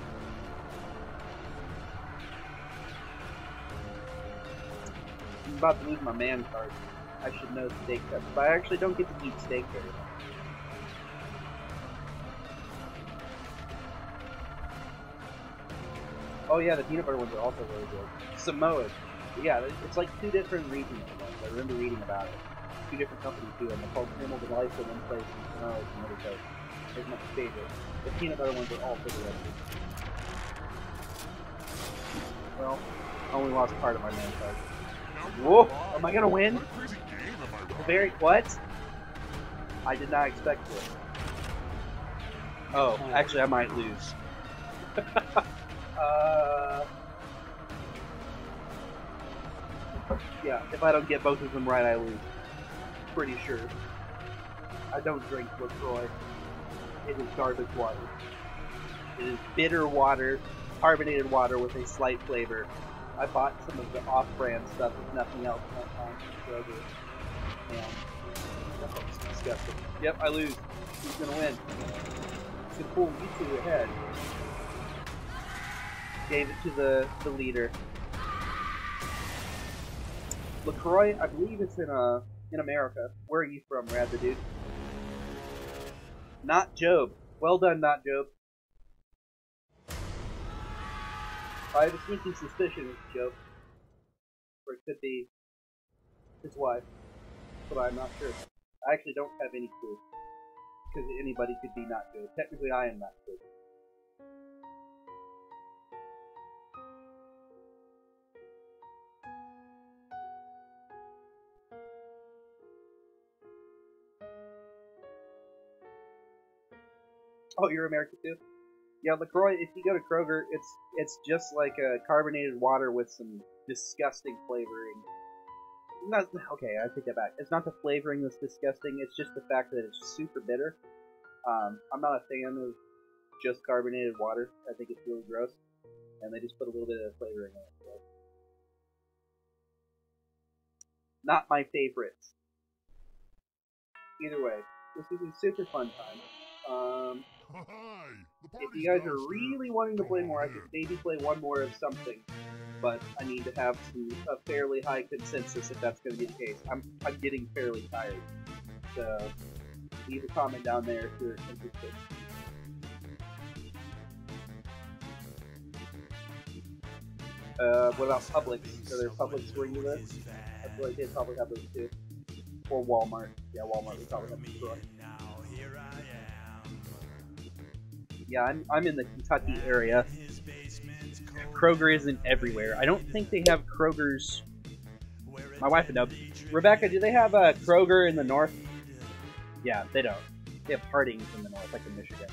I'm about to lose my man card. I should know steak cups, but I actually don't get to eat steak very much. Oh yeah, the peanut butter ones are also really good. Samoa's. Yeah, it's like 2 different regional ones. I remember reading about it. 2 different companies do them. They're called Camel Delight in one place and Samoa's in another place. It's my favorite. The peanut butter ones are also delicious. Well, I only lost part of my man card. Whoa! Am I gonna win? What a crazy game, am I wrong? Very what? I did not expect this. Oh, actually, I might lose. Yeah, if I don't get both of them right, I lose. Pretty sure. I don't drink LaCroix. It is garbage water. It is bitter water, carbonated water with a slight flavor. I bought some of the off-brand stuff with nothing else on Kroger. And that's disgusting. Yep, I lose. Who's gonna win? It's gonna pull you 2 ahead. Gave it to the leader. LaCroix, I believe it's in America. Where are you from, Rad the Dude? Not Job. Well done, Not Job. I have a sneaking suspicion it's Job. Or it could be his wife. But I'm not sure. I actually don't have any clue. Because anybody could be Not Job. Technically, I am Not Job. Oh, you're American too? Yeah, LaCroix, if you go to Kroger, it's just like a carbonated water with some disgusting flavoring. Not, okay, I take that back. It's not the flavoring that's disgusting, it's just the fact that it's super bitter. I'm not a fan of just carbonated water. I think it's really gross. And they just put a little bit of flavoring in it. So. Not my favorites. Either way, this was a super fun time. If you guys are really wanting to play more, I could maybe play one more of something, but I need to have a fairly high consensus if that's going to be the case. I'm getting fairly tired, so leave a comment down there if you're interested. What about Publix? Are there Publix where you live? I feel like they probably have those too. Or Walmart. Yeah, Walmart would probably have them too. Yeah, I'm in the Kentucky area. Kroger isn't everywhere. I don't think they have Kroger's. My wife would know. Rebecca, do they have a Kroger in the north? Yeah, they don't. They have Harding's in the north, like in Michigan.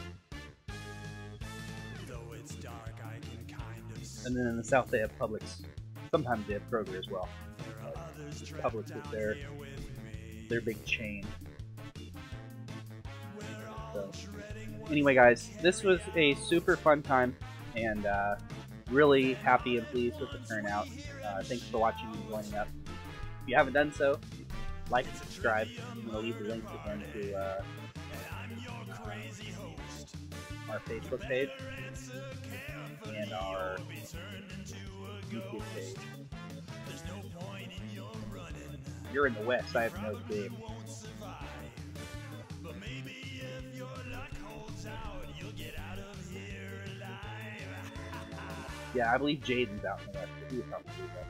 And then in the south they have Publix. Sometimes they have Kroger as well. Publix is their big chain. So, anyway, guys, this was a super fun time, and really happy and pleased with the turnout. Thanks for watching and joining up. If you haven't done so, like and subscribe. I'm going to leave the links again to our Facebook page and our YouTube page. You're in the West, I have no clue. Yeah, I believe Jaden's out in the West, but he would probably do that.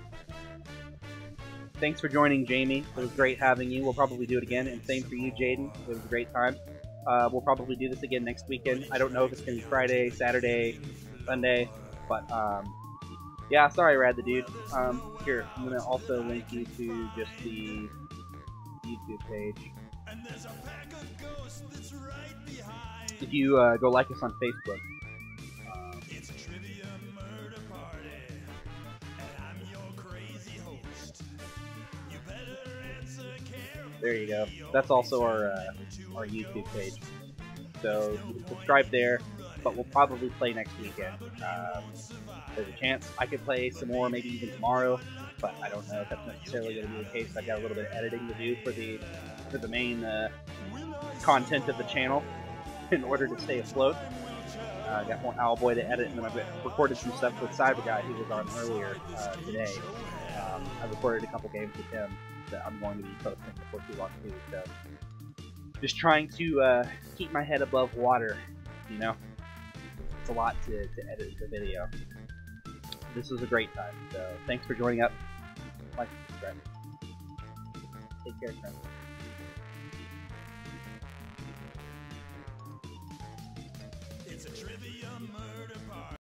Thanks for joining, Jamie. It was great having you. We'll probably do it again, and same for you, Jaden. It was a great time. We'll probably do this again next weekend. I don't know if it's going to be Friday, Saturday, Sunday, but yeah, sorry, Rad the Dude. Here, I'm going to also link you to just the YouTube page. If you go like us on Facebook. There you go. That's also our YouTube page. So you can subscribe there, but we'll probably play next weekend. There's a chance I could play some more, maybe even tomorrow, but I don't know if that's necessarily going to be the case. I've got a little bit of editing to do for the main content of the channel in order to stay afloat. I got more Owlboy to edit, and then I've recorded some stuff with Cyber Guy, who was on earlier today. I recorded a couple games with him that I'm going to be posting before too long too. So just trying to keep my head above water, you know. It's a lot to edit the video. This was a great time, so thanks for joining up. Like and subscribe. Take care, friends. It's a trivia murder